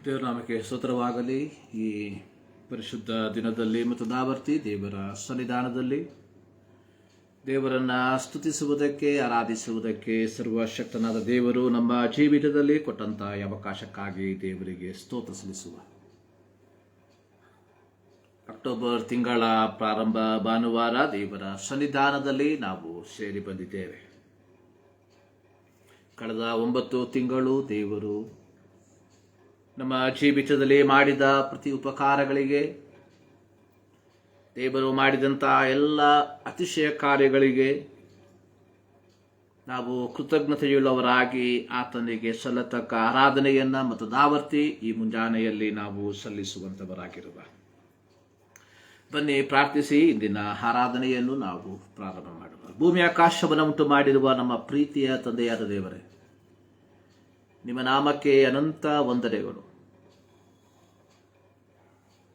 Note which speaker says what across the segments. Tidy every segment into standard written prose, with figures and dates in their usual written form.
Speaker 1: ದೇವರ ನಾಮಕ್ಕೆ ಸ್ತೋತ್ರವಾಗಲಿ. ಈ ಪರಿಶುದ್ಧ ದಿನದಲ್ಲಿ ಮತ್ತು ನಾವರ್ತಿ ದೇವರ ಸನ್ನಿಧಾನದಲ್ಲಿ ದೇವರನ್ನು ಸ್ತುತಿಸುವುದಕ್ಕೆ, ಆರಾಧಿಸುವುದಕ್ಕೆ ಸರ್ವಶಕ್ತನಾದ ದೇವರು ನಮ್ಮ ಜೀವಿತದಲ್ಲಿ ಕೊಟ್ಟಂತಹ ಅವಕಾಶಕ್ಕಾಗಿ ದೇವರಿಗೆ ಸ್ತೋತ್ರ ಸಲ್ಲಿಸುವ ಅಕ್ಟೋಬರ್ ತಿಂಗಳ ಪ್ರಾರಂಭ ಭಾನುವಾರ ದೇವರ ಸನ್ನಿಧಾನದಲ್ಲಿ ನಾವು ಸೇರಿ ಬಂದಿದ್ದೇವೆ. ಕಳೆದ 9 ತಿಂಗಳು ದೇವರು ನಮ್ಮ ಜೀವಿತದಲ್ಲಿ ಮಾಡಿದ ಪ್ರತಿ ಉಪಕಾರಗಳಿಗೆ, ದೇವರು ಮಾಡಿದಂತಹ ಎಲ್ಲ ಅತಿಶಯ ಕಾರ್ಯಗಳಿಗೆ ನಾವು ಕೃತಜ್ಞತೆಯುಳ್ಳವರಾಗಿ ಆತನಿಗೆ ಸಲ್ಲತಕ್ಕ ಆರಾಧನೆಯನ್ನ ಮತ್ತು ದಾವರ್ತಿ ಈ ಮುಂಜಾನೆಯಲ್ಲಿ ನಾವು ಸಲ್ಲಿಸುವಂತವರಾಗಿರುವ. ಬನ್ನಿ ಪ್ರಾರ್ಥಿಸಿ ಇಂದಿನ ಆರಾಧನೆಯನ್ನು ನಾವು ಪ್ರಾರಂಭ ಮಾಡುವ. ಭೂಮಿ ಆಕಾಶವನ್ನು ಉಂಟು ಮಾಡಿರುವ ನಮ್ಮ ಪ್ರೀತಿಯ ತಂದೆಯಾದ ದೇವರೇ, ನಿಮ್ಮ ನಾಮಕ್ಕೆ ಅನಂತ ವಂದನೆಗಳು.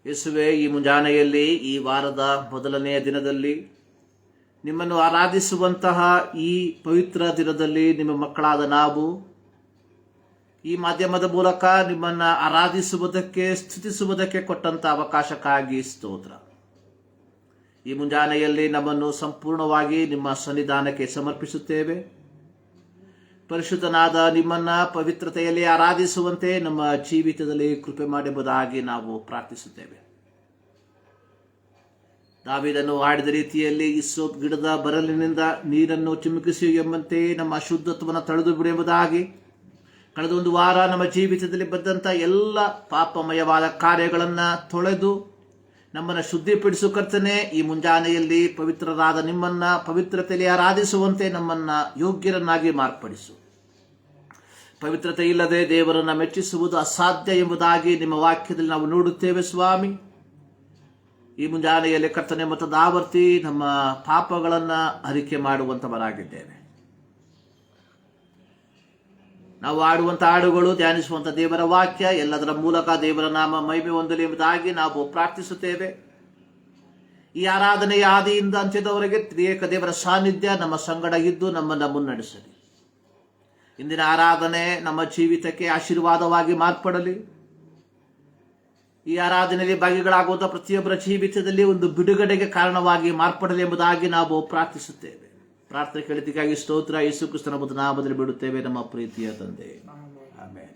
Speaker 1: ಯೇಸುವೆ, ಈ ಮುಂಜಾನೆಯಲ್ಲಿ ಈ ವಾರದ ಮೊದಲನೆಯ ದಿನದಲ್ಲಿ ನಿಮ್ಮನ್ನು ಆರಾಧಿಸುವಂತಹ ಈ ಪವಿತ್ರ ದಿನದಲ್ಲಿ ನಿಮ್ಮ ಮಕ್ಕಳಾದ ನಾವು ಈ ಮಾಧ್ಯಮದ ಮೂಲಕ ನಿಮ್ಮನ್ನು ಆರಾಧಿಸುವುದಕ್ಕೆ, ಸ್ತುತಿಸುವುದಕ್ಕೆ ಕೊಟ್ಟಂತ ಅವಕಾಶಕ್ಕಾಗಿ ಸ್ತೋತ್ರ. ಈ ಮುಂಜಾನೆಯಲ್ಲಿ ನಮ್ಮನ್ನು ಸಂಪೂರ್ಣವಾಗಿ ನಿಮ್ಮ ಸನ್ನಿಧಾನಕ್ಕೆ ಸಮರ್ಪಿಸುತ್ತೇವೆ. ಪರಿಶುದ್ಧನಾದ ನಿಮ್ಮನ್ನ ಪವಿತ್ರತೆಯಲ್ಲಿ ಆರಾಧಿಸುವಂತೆ ನಮ್ಮ ಜೀವಿತದಲ್ಲಿ ಕೃಪೆ ಮಾಡುವುದಾಗಿ ನಾವು ಪ್ರಾರ್ಥಿಸುತ್ತೇವೆ. ದಾವೀದನು ಹಾಡಿದ ರೀತಿಯಲ್ಲಿ ಇಸ್ಸೋಪ್ ಗಿಡದ ಬರಲಿನಿಂದ ನೀರನ್ನು ಚಿಮುಕಿಸಿ ಎಂಬಂತೆ ನಮ್ಮ ಅಶುದ್ಧತ್ವವನ್ನು ತಳೆದು ಬಿಡುವುದಾಗಿ ಕಳೆದ ಒಂದು ವಾರ ನಮ್ಮ ಜೀವಿತದಲ್ಲಿ ಬಂದಂಥ ಎಲ್ಲ ಪಾಪಮಯವಾದ ಕಾರ್ಯಗಳನ್ನು ತೊಳೆದು ನಮ್ಮನ್ನು ಶುದ್ಧಿಪಡಿಸು ಕರ್ತನೆ. ಈ ಮುಂಜಾನೆಯಲ್ಲಿ ಪವಿತ್ರರಾದ ನಿಮ್ಮನ್ನ ಪವಿತ್ರತೆಯಲ್ಲಿ ಆರಾಧಿಸುವಂತೆ ನಮ್ಮನ್ನ ಯೋಗ್ಯರನ್ನಾಗಿ ಮಾರ್ಪಡಿಸು. ಪವಿತ್ರತೆ ಇಲ್ಲದೆ ದೇವರನ್ನು ಮೆಚ್ಚಿಸುವುದು ಅಸಾಧ್ಯ ಎಂಬುದಾಗಿ ನಿಮ್ಮ ವಾಕ್ಯದಲ್ಲಿ ನಾವು ನೋಡುತ್ತೇವೆ ಸ್ವಾಮಿ. ಈ ಮುಂಜಾನೆಯಲ್ಲಿ ಕರ್ತನೆ ಮತ್ತು ದಾವರ್ತಿ ನಮ್ಮ ಪಾಪಗಳನ್ನ ಅರಿಕೆ ಮಾಡುವಂತವರಾಗಿದ್ದೇವೆ. ನಾವು ಆಡುವಂತ ಹಾಡುಗಳು, ಧ್ಯಾನಿಸುವಂತ ದೇವರ ವಾಕ್ಯ ಎಲ್ಲದರ ಮೂಲಕ ದೇವರ ನಾಮ ಮಹಿಮೆ ಹೊಂದಲಿ ಎಂಬುದಾಗಿ ನಾವು ಪ್ರಾರ್ಥಿಸುತ್ತೇವೆ. ಈ ಆರಾಧನೆಯ ಆದಿಯಿಂದ ಅಂತ್ಯದವರೆಗೆ ತ್ರಿಯೇಕ ದೇವರ ಸಾನ್ನಿಧ್ಯ ನಮ್ಮ ಸಂಗಡ ಇದ್ದು ನಮ್ಮನ್ನು ಮುನ್ನಡೆಸಲಿ. ಇಂದಿನ ಆರಾಧನೆ ನಮ್ಮ ಜೀವಿತಕ್ಕೆ ಆಶೀರ್ವಾದವಾಗಿ ಮಾರ್ಪಡಲಿ. ಈ ಆರಾಧನೆಯಲ್ಲಿ ಭಾಗಿಗಳಾಗುವಂತಹ ಪ್ರತಿಯೊಬ್ಬರ ಜೀವಿತದಲ್ಲಿ ಒಂದು ಬಿಡುಗಡೆಗೆ ಕಾರಣವಾಗಿ ಮಾರ್ಪಡಲಿ ಎಂಬುದಾಗಿ ನಾವು ಪ್ರಾರ್ಥಿಸುತ್ತೇವೆ. ಪ್ರಾರ್ಥನೆ ಕೇಳಿದ್ದಕ್ಕಾಗಿ ಸ್ತೋತ್ರ. ಯೇಸು ಕ್ರಿಸ್ತನ ನಾಮದಲ್ಲಿ ಬಿಡುತ್ತೇವೆ ನಮ್ಮ ಪ್ರೀತಿಯ ತಂದೆ, ಆಮೆನ್.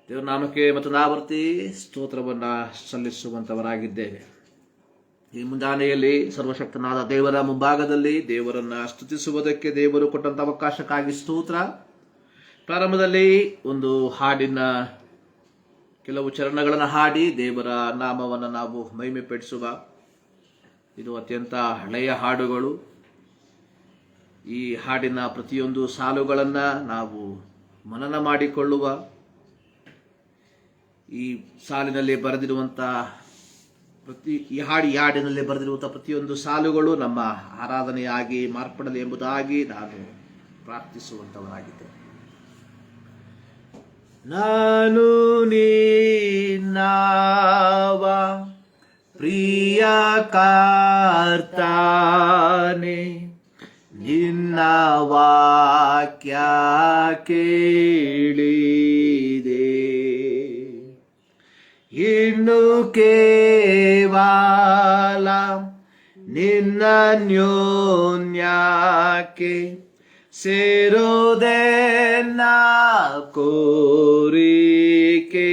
Speaker 1: ದೇವರ ನಾಮಕ್ಕೆ ಮತ್ತು ನಾವರ್ತಿ ಸ್ತೋತ್ರವನ್ನ ಸಲ್ಲಿಸುವಂತವರಾಗಿದ್ದೇವೆ. ಈ ಮುಂಜಾನೆಯಲ್ಲಿ ಸರ್ವಶಕ್ತನಾದ ದೇವರ ಮುಂಭಾಗದಲ್ಲಿ ದೇವರನ್ನ ಸ್ತುತಿಸುವುದಕ್ಕೆ ದೇವರು ಕೊಟ್ಟಂತ ಅವಕಾಶಕ್ಕಾಗಿ ಸ್ತೋತ್ರ. ಪ್ರಾರಂಭದಲ್ಲಿ ಒಂದು ಹಾಡಿನ ಕೆಲವು ಚರಣಗಳನ್ನು ಹಾಡಿ ದೇವರ ನಾಮವನ್ನು ನಾವು ಮಹಿಮೆ ಪಡಿಸುವ. ಇದು ಅತ್ಯಂತ ಹಳೆಯ ಹಾಡುಗಳು. ಈ ಹಾಡಿನ ಪ್ರತಿಯೊಂದು ಸಾಲುಗಳನ್ನು ನಾವು ಮನನ ಮಾಡಿಕೊಳ್ಳುವ. ಈ ಸಾಲಿನಲ್ಲಿ ಬರೆದಿರುವಂಥ ಈ ಹಾಡಿನಲ್ಲಿ ಬರೆದಿರುವಂಥ ಪ್ರತಿಯೊಂದು ಸಾಲುಗಳು ನಮ್ಮ ಆರಾಧನೆಯಾಗಿ ಮಾರ್ಪಡಲಿ ಎಂಬುದಾಗಿ ನಾನು ಪ್ರಾರ್ಥಿಸುವಂತವನಾಗಿದ್ದೆ. ನಾನು ನಿನ್ನವ ಪ್ರಿಯ ಕರ್ತನೇ, ನಿನ್ನ ವಾಕ್ಯ ಕೇಳಿದೆ, ಇನ್ನು ಕೇವಲ ನಿನ್ನ ನ್ಯೋನ್ಯಕ್ಕೆ ಸೇರೋದೆ ನಾ ಕೋರಿಕೆ.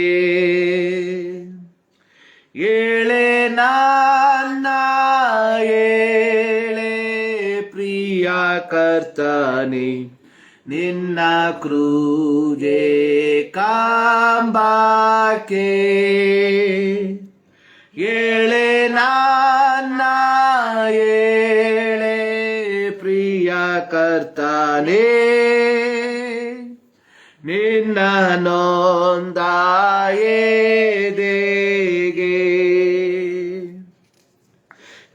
Speaker 1: ಏಳೆ ನನ್ನ ಏಳೆ ಪ್ರಿಯ ಕರ್ತನೇ, ನಿನ್ನ ಕ್ರೂಜೆ ಕಾಂಬಾಕೆ. ಏಳೆ ನನ್ನ ಏಳೆ ಪ್ರಿಯ ಕರ್ತನೇ, ನಿನ್ನ ನೊಂದ ಎದೆಗೆ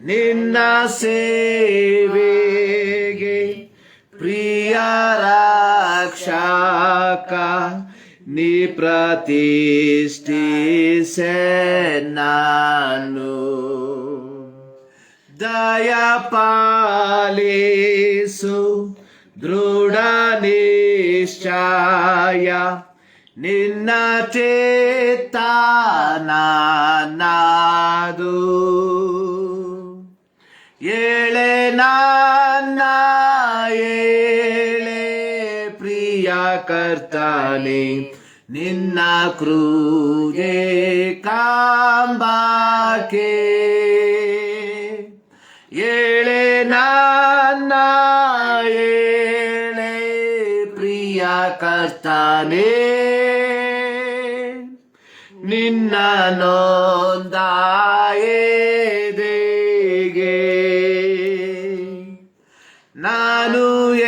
Speaker 1: ನಿನ್ನ ಸೇವೆಗೆ ಪ್ರಿಯ ರಕ್ಷಕ ನೀ ಪ್ರತಿಷ್ಠಿಸೆ ನಾನು. ದಯಪಾಲಿಸು ದೃಢ ನಿಶ್ಚಯ ನಿಶ್ಚಯ ನಿನ್ನ ಚಿತ್ತ ನನ್ನದು. ಏಳೆ ನನ್ನ ಏಳೆ ಪ್ರಿಯ ಕರ್ತನೇ, ನಿನ್ನ ಕ್ರೂಜೆ ಕಾಂಬಾಕೆ. ಏಳೆ ನನ್ನ ಏಳೆ ಪ್ರಿಯ ಕರ್ತನೇ, ನಿನ್ನ ನೊಂದ ಎದೆಗೆ ನಾನು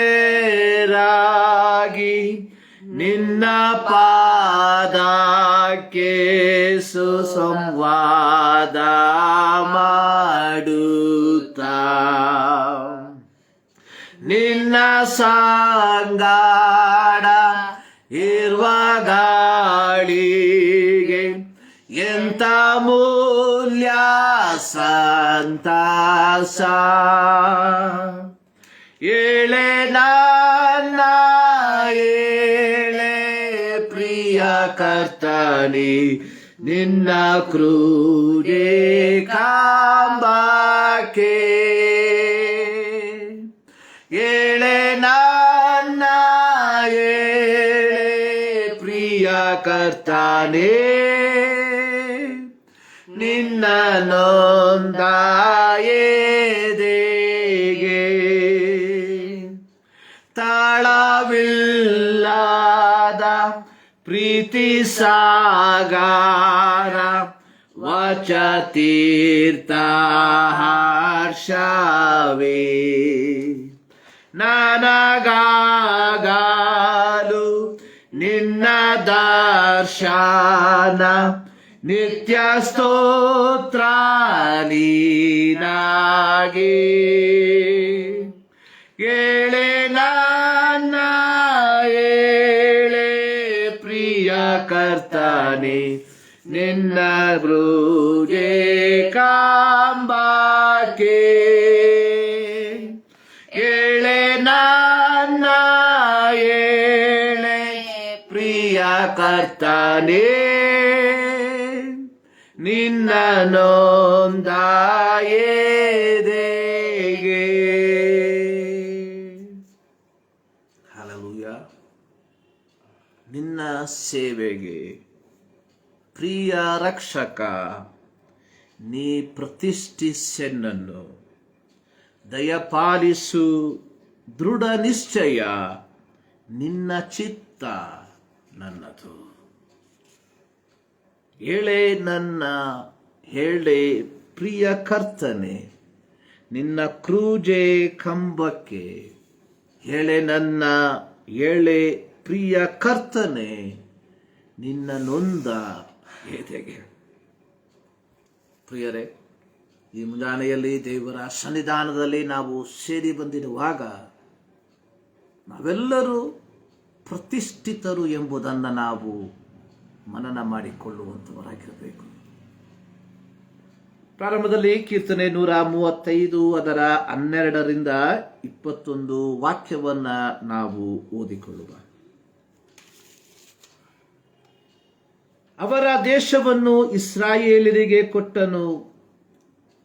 Speaker 1: ಏರಾಗಿ ನಿನ್ನ ಪಾದಕ್ಕೆ ಸುಸಂವಾದ ಮಾಡುತ್ತಾ ನಿನ್ನ ಸಂಗಡ ಇರುವ ಗಾಳಿಗೆ ಎಂತ ಮೂಲ್ಯ ಸಂತಸ. ಏಳೆ ನನ್ನ ಏಳೆ ಪ್ರಿಯ ಕರ್ತನೇ, ನಿನ್ನ ಕ್ರೂಜೆ ಕಾಂಬಾಕೆ. ಏಳೆ ನನ್ನ ಏಳೆ ಪ್ರಿಯ ಕರ್ತನೇ, ನಿನ್ನ ನೊಂದ ಎದೆಗೆ ತಾಳವಿಲ್ಲದ ಪ್ರೀತಿ ಸಾಗರ ವಚ ತೀರ್ಥ ಹರ್ಷವೇ. ನನಗಾಗಲು ನಿನ್ನ ದರ್ಶನ ನಿತ್ಯ ಸ್ತೋತ್ರ ನೀನಾಗಿ. ಏಳೆ ನನ್ನ ಏಳೆ ಪ್ರಿಯ ಕರ್ತನೇ, ನಿನ್ನ ಕ್ರೂಜೆ ಕಾಂಬಾಕೆ. ಏಳೆ ನನ್ನ ಏಳೆ ಪ್ರಿಯ ಕರ್ತನೇ, ನಿನ್ನ ನೊಂದ ಎದೆಗೆ. ಹಲ್ಲೆಲೂಯಾ. ನಿನ್ನ ಸೇವೆಗೆ ಪ್ರಿಯ ರಕ್ಷಕ, ನೀ ಪ್ರತಿಷ್ಠಿಸೆನ್ನನ್ನು ದಯಪಾಲಿಸು ದೃಢ ನಿಶ್ಚಯ, ನಿನ್ನ ಚಿತ್ತ ನನ್ನದು. ಏಳೆ ನನ್ನ ಏಳೆ ಪ್ರಿಯ ಕರ್ತನೆ, ನಿನ್ನ ಕ್ರೂಜೆ ಕಂಬಕ್ಕೆ. ಏಳೆ ನನ್ನ ಏಳೆ ಪ್ರಿಯ ಕರ್ತನೆ, ನಿನ್ನ ನೊಂದ ಎದೆಗೆ. ಪ್ರಿಯರೇ, ಈ ಮುಂಜಾನೆಯಲ್ಲಿ ದೇವರ ಸನ್ನಿಧಾನದಲ್ಲಿ ನಾವು ಸೇರಿ ಬಂದಿರುವಾಗ ನಾವೆಲ್ಲರೂ ಪ್ರತಿಷ್ಠಿತರು ಎಂಬುದನ್ನು ನಾವು ಮನನ ಮಾಡಿಕೊಳ್ಳುವಂಥವರಾಗಿರಬೇಕು. ಪ್ರಾರಂಭದಲ್ಲಿ ಕೀರ್ತನೆ 135 ಅದರ 12ರಿಂದ 21 ವಾಕ್ಯವನ್ನ ನಾವು ಓದಿಕೊಳ್ಳುವ. ಅವರ ದೇಶವನ್ನು ಇಸ್ರಾಯೇಲರಿಗೆ ಕೊಟ್ಟನು,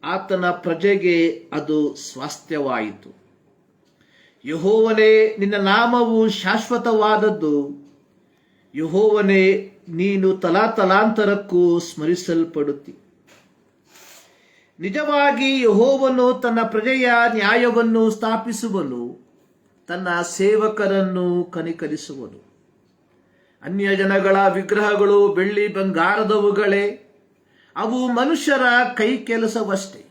Speaker 1: ಆತನ ಪ್ರಜೆಗೆ ಅದು ಸ್ವಾಸ್ಥ್ಯವಾಯಿತು. ಯೆಹೋವನೇ, ನಿನ್ನ ನಾಮವು ಶಾಶ್ವತವಾದದ್ದು. ಯೆಹೋವನೇ, ನೀನು ತಲಾತಲಾಂತರಕ್ಕೂ ಸ್ಮರಿಸಲ್ಪಡುತ್ತಿ. ನಿಜವಾಗಿ ಯೆಹೋವನು ತನ್ನ ಪ್ರಜೆಯ ನ್ಯಾಯವನ್ನು ಸ್ಥಾಪಿಸುವನು, ತನ್ನ ಸೇವಕರನ್ನು ಕನಿಕರಿಸುವನು. ಅನ್ಯ ಜನಗಳ ವಿಗ್ರಹಗಳು ಬೆಳ್ಳಿ ಬಂಗಾರದವುಗಳೇ, ಅವು ಮನುಷ್ಯರ ಕೈ ಕೆಲಸವಷ್ಟೇ.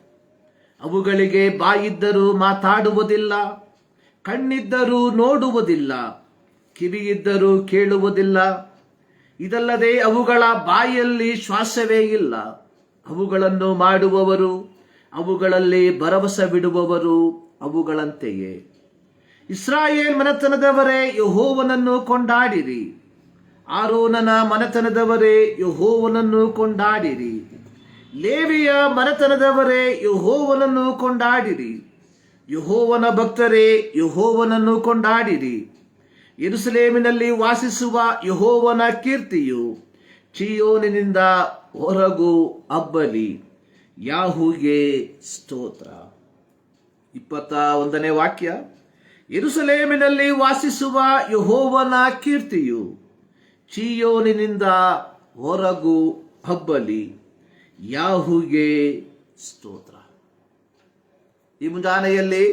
Speaker 1: ಅವುಗಳಿಗೆ ಬಾಯಿದ್ದರೂ ಮಾತಾಡುವುದಿಲ್ಲ, ಕಣ್ಣಿದ್ದರೂ ನೋಡುವುದಿಲ್ಲ, ಕಿವಿಯಿದ್ದರೂ ಕೇಳುವುದಿಲ್ಲ. ಇದಲ್ಲದೆ ಅವುಗಳ ಬಾಯಲ್ಲಿ ಶ್ವಾಸವೇ ಇಲ್ಲ. ಅವುಗಳನ್ನು ಮಾಡುವವರು, ಅವುಗಳಲ್ಲಿ ಭರವಸೆ ಬಿಡುವವರು ಅವುಗಳಂತೆಯೇ. ಇಸ್ರಾಯೇಲ್ ಮನೆತನದವರೇ, ಯೆಹೋವನನ್ನು ಕೊಂಡಾಡಿರಿ. ಆರೋನನ ಮನೆತನದವರೇ, ಯೆಹೋವನನ್ನು ಕೊಂಡಾಡಿರಿ. ಲೇವಿಯ ಮನೆತನದವರೇ, ಯೆಹೋವನನ್ನು ಕೊಂಡಾಡಿರಿ. ಯೆಹೋವನ ಭಕ್ತರೇ, ಯೆಹೋವನನ್ನು ಕೊಂಡಾಡಿರಿ. ಯೆರೂಸಲೇಮಿನಲ್ಲಿ ವಾಸಿಸುವ ಯೆಹೋವನ ಕೀರ್ತಿಯು ಚೀಯೋನಿನಿಂದ ಹೊರಗು ಹಬ್ಬಲಿ. ಯಾಹುಗೆ ಸ್ತೋತ್ರ. 21ನೇ ವಾಕ್ಯ. ಯೆರೂಸಲೇಮಿನಲ್ಲಿ ವಾಸಿಸುವ ಯೆಹೋವನ ಕೀರ್ತಿಯು ಚೀಯೋನಿನಿಂದ ಹೊರಗು ಹಬ್ಬಲಿ. ಯಾಹುಗೆ ಸ್ತೋತ್ರ. ಈ ಮುಂಜಾನೆಯಲ್ಲಿ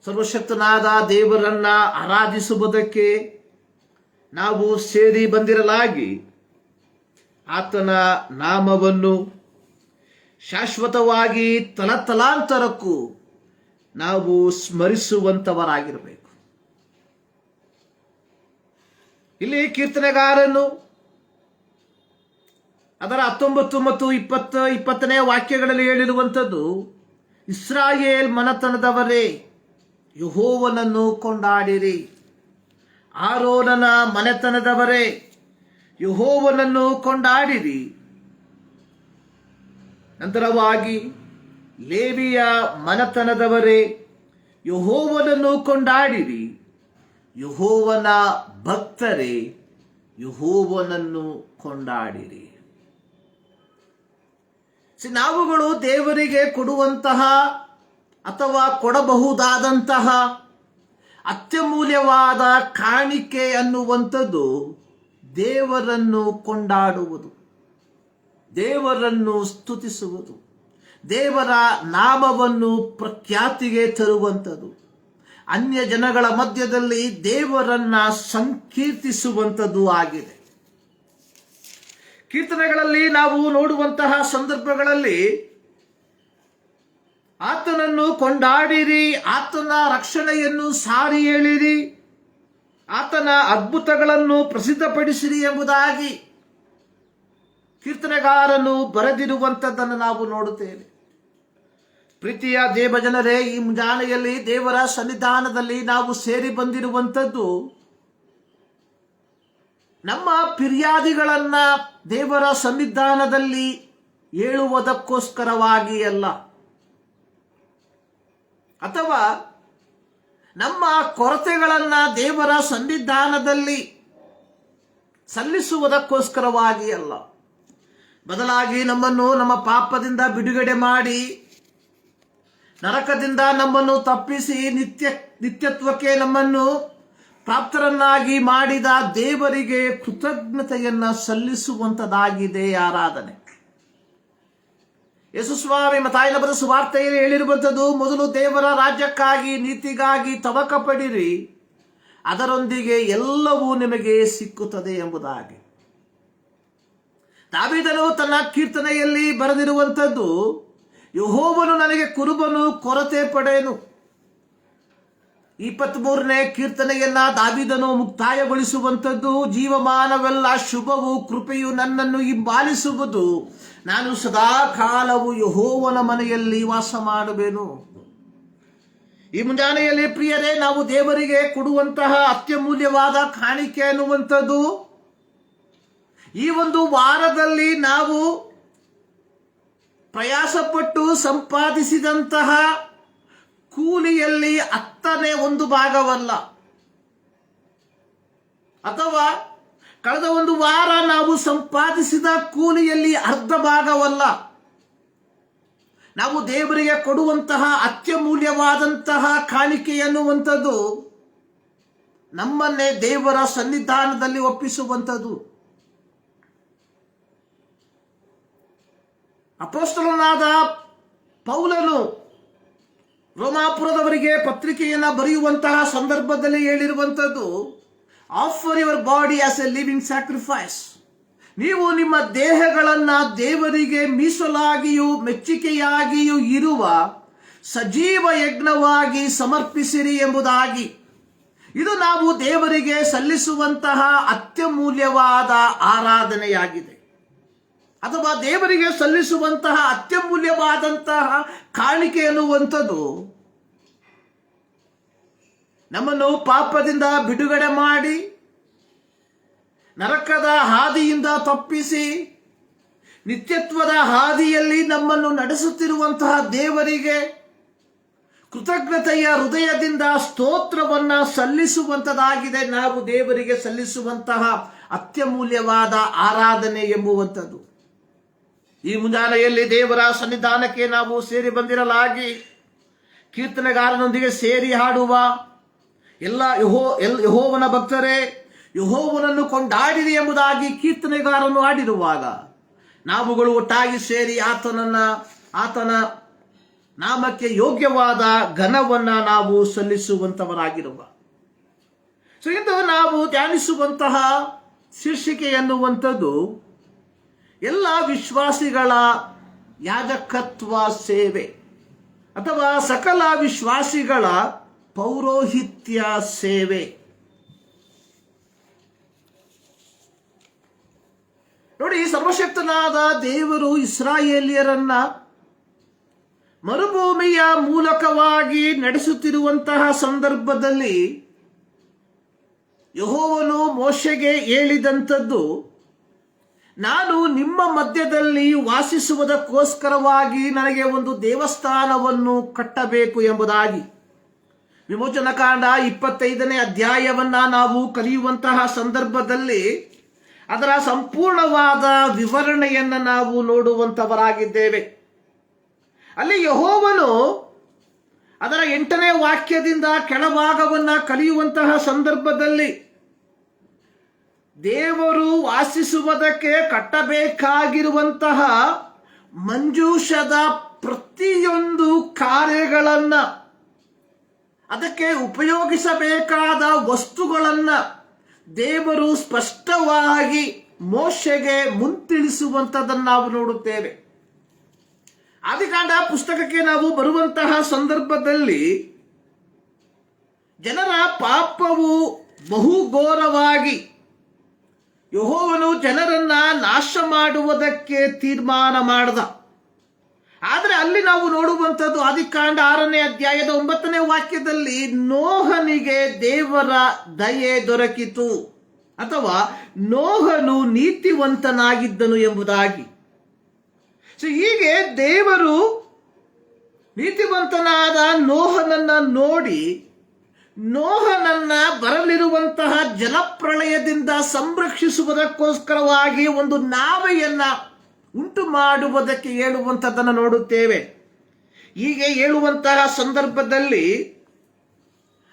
Speaker 1: ಸರ್ವಶಕ್ತನಾದ ದೇವರನ್ನ ಆರಾಧಿಸುವುದಕ್ಕೆ ನಾವು ಸೇರಿ ಬಂದಿರಲಾಗಿ ಆತನ ನಾಮವನ್ನು ಶಾಶ್ವತವಾಗಿ ತಲತಲಾಂತರಕ್ಕೂ ನಾವು ಸ್ಮರಿಸುವಂತವರಾಗಿರಬೇಕು. ಇಲ್ಲಿ ಕೀರ್ತನೆಗಾರನು ಅದರ 19 ಮತ್ತು 20ನೇ ವಾಕ್ಯಗಳಲ್ಲಿ ಹೇಳಿರುವಂಥದ್ದು, ಇಸ್ರಾಯೇಲ್ ಮನೆತನದವರೇ ಯೆಹೋವನನ್ನು ಕೊಂಡಾಡಿರಿ. ಆರೋನನ ಮನೆತನದವರೇ ಯೆಹೋವನನ್ನು ಕೊಂಡಾಡಿರಿ. ನಂತರವಾಗಿ ಲೇವಿಯ ಮನೆತನದವರೇ ಯೆಹೋವನನ್ನು ಕೊಂಡಾಡಿರಿ. ಯೆಹೋವನ ಭಕ್ತರೇ ಯೆಹೋವನನ್ನು ಕೊಂಡಾಡಿರಿ. ನಾವುಗಳು ದೇವರಿಗೆ ಕೊಡುವಂತಹ ಅಥವಾ ಕೊಡಬಹುದಾದಂತಹ ಅತ್ಯಮೂಲ್ಯವಾದ ಕಾಣಿಕೆ ಅನ್ನುವಂಥದ್ದು ದೇವರನ್ನು ಕೊಂಡಾಡುವುದು, ದೇವರನ್ನು ಸ್ತುತಿಸುವುದು, ದೇವರ ನಾಮವನ್ನು ಪ್ರಖ್ಯಾತಿಗೆ ತರುವಂಥದ್ದು, ಅನ್ಯ ಜನಗಳ ಮಧ್ಯದಲ್ಲಿ ದೇವರನ್ನ ಸಂಕೀರ್ತಿಸುವಂಥದ್ದು ಆಗಿದೆ. ಕೀರ್ತನೆಗಳಲ್ಲಿ ನಾವು ನೋಡುವಂತಹ ಸಂದರ್ಭಗಳಲ್ಲಿ ಆತನನ್ನು ಕೊಂಡಾಡಿರಿ, ಆತನ ರಕ್ಷಣೆಯನ್ನು ಸಾರಿ ಹೇಳಿರಿ, ಆತನ ಅದ್ಭುತಗಳನ್ನು ಪ್ರಸಿದ್ಧಪಡಿಸಿರಿ ಎಂಬುದಾಗಿ ಕೀರ್ತನೆಗಾರನು ಬರೆದಿರುವಂಥದ್ದನ್ನು ನಾವು ನೋಡುತ್ತೇವೆ. ಪ್ರೀತಿಯ ದೇವಜನರೇ, ಈ ಮುಂಜಾನೆಯಲ್ಲಿ ದೇವರ ಸನ್ನಿಧಾನದಲ್ಲಿ ನಾವು ಸೇರಿ ಬಂದಿರುವಂಥದ್ದು ನಮ್ಮ ಫಿರ್ಯಾದಿಗಳನ್ನ ದೇವರ ಸನ್ನಿಧಾನದಲ್ಲಿ ಹೇಳುವುದಕ್ಕೋಸ್ಕರವಾಗಿ ಅಲ್ಲ, ಅಥವಾ ನಮ್ಮ ಕೊರತೆಗಳನ್ನ ದೇವರ ಸನ್ನಿಧಾನದಲ್ಲಿ ಸಲ್ಲಿಸುವುದಕ್ಕೋಸ್ಕರವಾಗಿ ಅಲ್ಲ. ಬದಲಾಗಿ ನಮ್ಮನ್ನು ನಮ್ಮ ಪಾಪದಿಂದ ಬಿಡುಗಡೆ ಮಾಡಿ ನರಕದಿಂದ ನಮ್ಮನ್ನು ತಪ್ಪಿಸಿ ನಿತ್ಯತ್ವಕ್ಕೆ ನಮ್ಮನ್ನು ಪ್ರಾಪ್ತರನ್ನಾಗಿ ಮಾಡಿದ ದೇವರಿಗೆ ಕೃತಜ್ಞತೆಯನ್ನ ಸಲ್ಲಿಸುವಂತದಾಗಿದೆ ಆರಾಧನೆ. ಯೇಸುಸ್ವಾಮಿ ಮತ್ತಾಯನ ಬರೆದ ಸುವಾರ್ತೆಯಲ್ಲಿ ಹೇಳಿರುವಂಥದ್ದು, ಮೊದಲು ದೇವರ ರಾಜ್ಯಕ್ಕಾಗಿ ನೀತಿಗಾಗಿ ತವಕ ಪಡಿರಿ, ಅದರೊಂದಿಗೆ ಎಲ್ಲವೂ ನಿಮಗೆ ಸಿಕ್ಕುತ್ತದೆ ಎಂಬುದಾಗಿ. ದಾವೀದನು ತನ್ನ ಕೀರ್ತನೆಯಲ್ಲಿ ಬರೆದಿರುವಂಥದ್ದು, ಯೆಹೋವನು ನನಗೆ ಕುರುಬನು, ಕೊರತೆ ಪಡೆಯನು. 23ನೇ ಕೀರ್ತನೆಯನ್ನ ದಾವೀದನು ಮುಕ್ತಾಯಗೊಳಿಸುವಂಥದ್ದು, ಜೀವಮಾನವೆಲ್ಲ ಶುಭವು, ಕೃಪೆಯು ನನ್ನನ್ನು ಹಿಂಬಾಲಿಸುವುದು, ನಾನು ಸದಾ ಕಾಲವು ಯೆಹೋವನ ಮನೆಯಲ್ಲಿ ವಾಸ ಮಾಡುವೆನು. ಈ ಮುಂಜಾನೆಯಲ್ಲಿ ಪ್ರಿಯರೇ, ನಾವು ದೇವರಿಗೆ ಕೊಡುವಂತಹ ಅತ್ಯಮೂಲ್ಯವಾದ ಕಾಣಿಕೆ ಅನ್ನುವಂಥದ್ದು ಈ ಒಂದು ವಾರದಲ್ಲಿ ನಾವು ಪ್ರಯಾಸಪಟ್ಟು ಸಂಪಾದಿಸಿದಂತಹ ಕೂಲಿಯಲ್ಲಿ 10ನೇ 1 ಭಾಗವಲ್ಲ, ಅಥವಾ ಕಳೆದ ಒಂದು ವಾರ ನಾವು ಸಂಪಾದಿಸಿದ ಕೂಲಿಯಲ್ಲಿ ಅರ್ಧ ಭಾಗವಲ್ಲ. ನಾವು ದೇವರಿಗೆ ಕೊಡುವಂತಹ ಅತ್ಯಮೂಲ್ಯವಾದಂತಹ ಕಾಣಿಕೆ ಎನ್ನುವಂಥದ್ದು ನಮ್ಮನ್ನೇ ದೇವರ ಸನ್ನಿಧಾನದಲ್ಲಿ ಒಪ್ಪಿಸುವಂಥದ್ದು. ಅಪೊಸ್ತಲನಾದ ಪೌಲನು ರೋಮಾಪುರದವರಿಗೆ ಪತ್ರಿಕೆಯನ್ನ ಬರೆಯುವಂತಹ ಸಂದರ್ಭದಲ್ಲಿ ಹೇಳಿರುವಂಥದ್ದು, offer your body as a living sacrifice. ನೀವು ನಿಮ್ಮ ದೇಹಗಳನ್ನ ದೇವರಿಗೆ ಮೀಸಲಾಗಿಯೂ ಮೆಚ್ಚುಗೆಯಾಗಿಯೂ ಇರುವ ಸಜೀವ ಯಜ್ಞವಾಗಿ ಸಮರ್ಪಿಸಿರಿ ಎಂಬುದಾಗಿ. ಇದು ನಾವು ದೇವರಿಗೆ ಸಲ್ಲಿಸುವಂತಹ ಅತ್ಯಮೂಲ್ಯವಾದ ಆರಾಧನೆಯಾಗಿದೆ, ಅಥವಾ ದೇವರಿಗೆ ಸಲ್ಲಿಸುವಂತಹ ಅತ್ಯಮೂಲ್ಯವಾದಂತಹ ಕಾಣಿಕೆ ಎನ್ನುವಂಥದ್ದು ನಮ್ಮನ್ನು ಪಾಪದಿಂದ ಬಿಡುಗಡೆ ಮಾಡಿ ನರಕದ ಹಾದಿಯಿಂದ ತಪ್ಪಿಸಿ ನಿತ್ಯತ್ವದ ಹಾದಿಯಲ್ಲಿ ನಮ್ಮನ್ನು ನಡೆಸುತ್ತಿರುವಂತಹ ದೇವರಿಗೆ ಕೃತಜ್ಞತೆಯ ಹೃದಯದಿಂದ ಸ್ತೋತ್ರವನ್ನ ಸಲ್ಲಿಸುವಂತದಾಗಿದೆ ನಾವು ದೇವರಿಗೆ ಸಲ್ಲಿಸುವಂತಹ ಅತ್ಯಮೂಲ್ಯವಾದ ಆರಾಧನೆ ಎಂಬುವಂಥದ್ದು. ಈ ಮುಂಜಾನೆಯಲ್ಲಿ ದೇವರ ಸನ್ನಿಧಾನಕ್ಕೆ ನಾವು ಸೇರಿ ಬಂದಿರಲಾಗಿ ಕೀರ್ತನೆಗಾರನೊಂದಿಗೆ ಸೇರಿ ಹಾಡುವ ಎಲ್ಲ ಯೆಹೋವನ ಭಕ್ತರೇ, ಯೆಹೋವನನ್ನು ಕೊಂಡಾಡಿರಿ ಎಂಬುದಾಗಿ ಕೀರ್ತನೆಗಾರನು ಹಾಡಿರುವಾಗ ನಾವುಗಳು ಒಟ್ಟಾಗಿ ಸೇರಿ ಆತನ ನಾಮಕ್ಕೆ ಯೋಗ್ಯವಾದ ಘನವನ್ನ ನಾವು ಸಲ್ಲಿಸುವಂತವರಾಗಿರುವ. ಸೊ ಇಂದು ನಾವು ಧ್ಯಾನಿಸುವಂತಹ ಶೀರ್ಷಿಕೆ ಎನ್ನುವಂಥದ್ದು ಎಲ್ಲ ವಿಶ್ವಾಸಿಗಳ ಯಾಜಕತ್ವ ಸೇವೆ ಅಥವಾ ಸಕಲ ವಿಶ್ವಾಸಿಗಳ ಪೌರೋಹಿತ್ಯ ಸೇವೆ. ನೋಡಿ, ಸರ್ವಶಕ್ತನಾದ ದೇವರು ಇಸ್ರಾಯೇಲಿಯರನ್ನ ಮರುಭೂಮಿಯ ಮೂಲಕವಾಗಿ ನಡೆಸುತ್ತಿರುವಂತಹ ಸಂದರ್ಭದಲ್ಲಿ ಯೆಹೋವನು ಮೋಶೆಗೆ ಹೇಳಿದಂಥದ್ದು, ನಾನು ನಿಮ್ಮ ಮಧ್ಯದಲ್ಲಿ ವಾಸಿಸುವುದಕ್ಕೋಸ್ಕರವಾಗಿ ನನಗೆ ಒಂದು ದೇವಸ್ಥಾನವನ್ನು ಕಟ್ಟಬೇಕು ಎಂಬುದಾಗಿ. ವಿಮೋಚನಕಾಂಡ 25ನೇ ಅಧ್ಯಾಯವನ್ನ ನಾವು ಕಲಿಯುವಂತಹ ಸಂದರ್ಭದಲ್ಲಿ ಅದರ ಸಂಪೂರ್ಣವಾದ ವಿವರಣೆಯನ್ನು ನಾವು ನೋಡುವಂತವರಾಗಿದ್ದೇವೆ. ಅಲ್ಲಿ ಯೆಹೋವನು ಅದರ 8ನೇ ವಾಕ್ಯದಿಂದ ಕೆಳಭಾಗವನ್ನ ಕಲಿಯುವಂತಹ ಸಂದರ್ಭದಲ್ಲಿ ದೇವರು ವಾಸಿಸುವುದಕ್ಕೆ ಕಟ್ಟಬೇಕಾಗಿರುವಂತಹ ಮಂಜೂಷದ ಪ್ರತಿಯೊಂದು ಕಾರ್ಯಗಳನ್ನ, ಅದಕ್ಕೆ ಉಪಯೋಗಿಸಬೇಕಾದ ವಸ್ತುಗಳನ್ನ ದೇವರು ಸ್ಪಷ್ಟವಾಗಿ ಮೋಶೆಗೆ ಮುಂತಿಳಿಸುವಂಥದ್ದನ್ನು ನಾವು ನೋಡುತ್ತೇವೆ. ಆದಿಕಾಂಡ ಪುಸ್ತಕಕ್ಕೆ ನಾವು ಬರುವಂತಹ ಸಂದರ್ಭದಲ್ಲಿ ಜನರ ಪಾಪವು ಬಹುಘೋರವಾಗಿ ಯೆಹೋವನು ಜನರನ್ನ ನಾಶ ಮಾಡುವುದಕ್ಕೆ ತೀರ್ಮಾನ ಮಾಡಿದ. ಆದರೆ ಅಲ್ಲಿ ನಾವು ನೋಡುವಂಥದ್ದು ಆದಿಕಾಂಡ 6ನೇ ಅಧ್ಯಾಯದ 9ನೇ ವಾಕ್ಯದಲ್ಲಿ ನೋಹನಿಗೆ ದೇವರ ದಯೆ ದೊರಕಿತು ಅಥವಾ ನೋಹನು ನೀತಿವಂತನಾಗಿದ್ದನು ಎಂಬುದಾಗಿ. ಸೊ ಹೀಗೆ ದೇವರು ನೀತಿವಂತನಾದ ನೋಹನನ್ನ ನೋಡಿ ನೋಹನನ್ನ ಬರಲಿರುವಂತಹ ಜಲಪ್ರಳಯದಿಂದ ಸಂರಕ್ಷಿಸುವುದಕ್ಕೋಸ್ಕರವಾಗಿ ಒಂದು ನಾವೆಯನ್ನ ಉಂಟು ಮಾಡುವುದಕ್ಕೆ ಹೇಳುವಂಥದ್ದನ್ನು ನೋಡುತ್ತೇವೆ. ಹೀಗೆ ಹೇಳುವಂತಹ ಸಂದರ್ಭದಲ್ಲಿ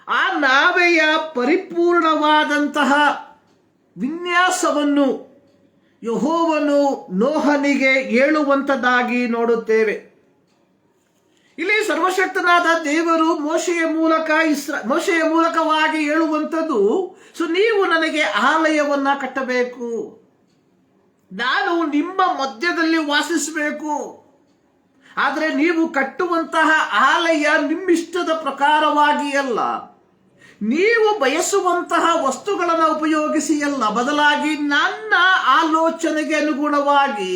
Speaker 1: ಆ ನಾವೆಯ ಪರಿಪೂರ್ಣವಾದಂತಹ ವಿನ್ಯಾಸವನ್ನು ಯೆಹೋವನು ನೋಹನಿಗೆ ಹೇಳುವಂಥದ್ದಾಗಿ ನೋಡುತ್ತೇವೆ. ಇಲ್ಲಿ ಸರ್ವಶಕ್ತನಾದ ದೇವರು ಮೋಶೆಯ ಮೂಲಕವಾಗಿ ಹೇಳುವಂಥದ್ದು, ಸೊ ನೀವು ನನಗೆ ಆಲಯವನ್ನ ಕಟ್ಟಬೇಕು, ನಾನು ನಿಮ್ಮ ಮಧ್ಯದಲ್ಲಿ ವಾಸಿಸಬೇಕು. ಆದರೆ ನೀವು ಕಟ್ಟುವಂತಹ ಆಲಯ ನಿಮ್ಮಿಷ್ಟದ ಪ್ರಕಾರವಾಗಿ ಅಲ್ಲ, ನೀವು ಬಯಸುವಂತಹ ವಸ್ತುಗಳನ್ನು ಉಪಯೋಗಿಸಿ ಅಲ್ಲ, ಬದಲಾಗಿ ನನ್ನ ಆಲೋಚನೆಗೆ ಅನುಗುಣವಾಗಿ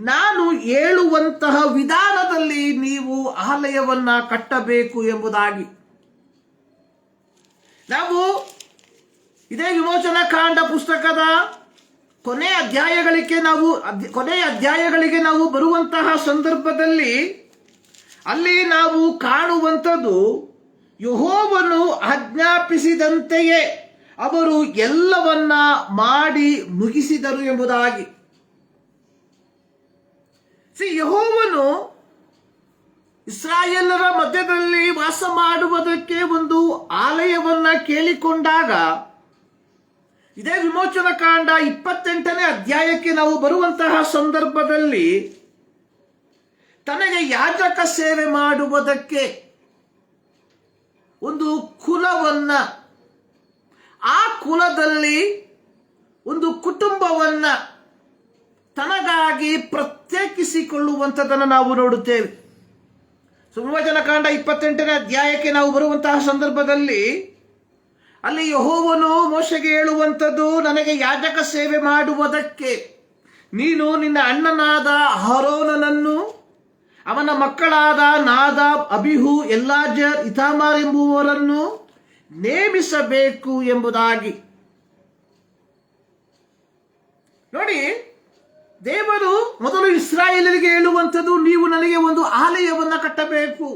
Speaker 1: ನಾನು ಹೇಳುವಂತಹ ವಿಧಾನದಲ್ಲಿ ನೀವು ಆಲಯವನ್ನ ಕಟ್ಟಬೇಕು ಎಂಬುದಾಗಿ. ನಾವು ಇದೇ ವಿಮೋಚನಕಾಂಡ ಪುಸ್ತಕದ ಕೊನೆಯ ಅಧ್ಯಾಯಗಳಿಗೆ ನಾವು ಬರುವಂತಹ ಸಂದರ್ಭದಲ್ಲಿ ಅಲ್ಲಿ ನಾವು ಕಾಣುವಂಥದ್ದು, ಯೆಹೋವನು ಆಜ್ಞಾಪಿಸಿದಂತೆಯೇ ಅವರು ಎಲ್ಲವನ್ನ ಮಾಡಿ ಮುಗಿಸಿದರು ಎಂಬುದಾಗಿ. ಯೆಹೋವನು ಇಸ್ರಾಯೇಲರ ಮಧ್ಯದಲ್ಲಿ ವಾಸ ಮಾಡುವುದಕ್ಕೆ ಒಂದು ಆಲಯವನ್ನ ಕೇಳಿಕೊಂಡಾಗ ಇದೇ ವಿಮೋಚನಕಾಂಡ 28ನೇ ಅಧ್ಯಾಯಕ್ಕೆ ನಾವು ಬರುವಂತಹ ಸಂದರ್ಭದಲ್ಲಿ ತನಗೆ ಯಾಜಕ ಸೇವೆ ಮಾಡುವುದಕ್ಕೆ ಒಂದು ಕುಲವನ್ನ, ಆ ಕುಲದಲ್ಲಿ ಒಂದು ಕುಟುಂಬವನ್ನ ತನಗಾಗಿ ಪ್ರತ್ಯೇಕಿಸಿಕೊಳ್ಳುವಂಥದ್ದನ್ನು ನಾವು ನೋಡುತ್ತೇವೆ. ವಿಮೋಚನಕಾಂಡ 28ನೇ ಅಧ್ಯಾಯಕ್ಕೆ ನಾವು ಬರುವಂತಹ ಸಂದರ್ಭದಲ್ಲಿ ಅಲ್ಲಿ ಯೆಹೋವನು ಮೋಶೆಗೆ ಹೇಳುವಂಥದ್ದು, ನನಗೆ ಯಾಜಕ ಸೇವೆ ಮಾಡುವುದಕ್ಕೆ ನೀನು ನಿನ್ನ ಅಣ್ಣನಾದ ಆರೋನನನ್ನು, ಅವನ ಮಕ್ಕಳಾದ ನಾದಾಬ್, ಅಬಿಹು, ಎಲ್ಲಾಜರ್, ಇತಾಮಾರ್ ಎಂಬುವವರನ್ನು ನೇಮಿಸಬೇಕು ಎಂಬುದಾಗಿ. ನೋಡಿ, ದೇವರು ಮೊದಲು ಇಸ್ರಾಯೇಲರಿಗೆ ಹೇಳುವಂಥದ್ದು, ನೀವು ನನಗೆ ಒಂದು ಆಲಯವನ್ನ ಕಟ್ಟಬೇಕು.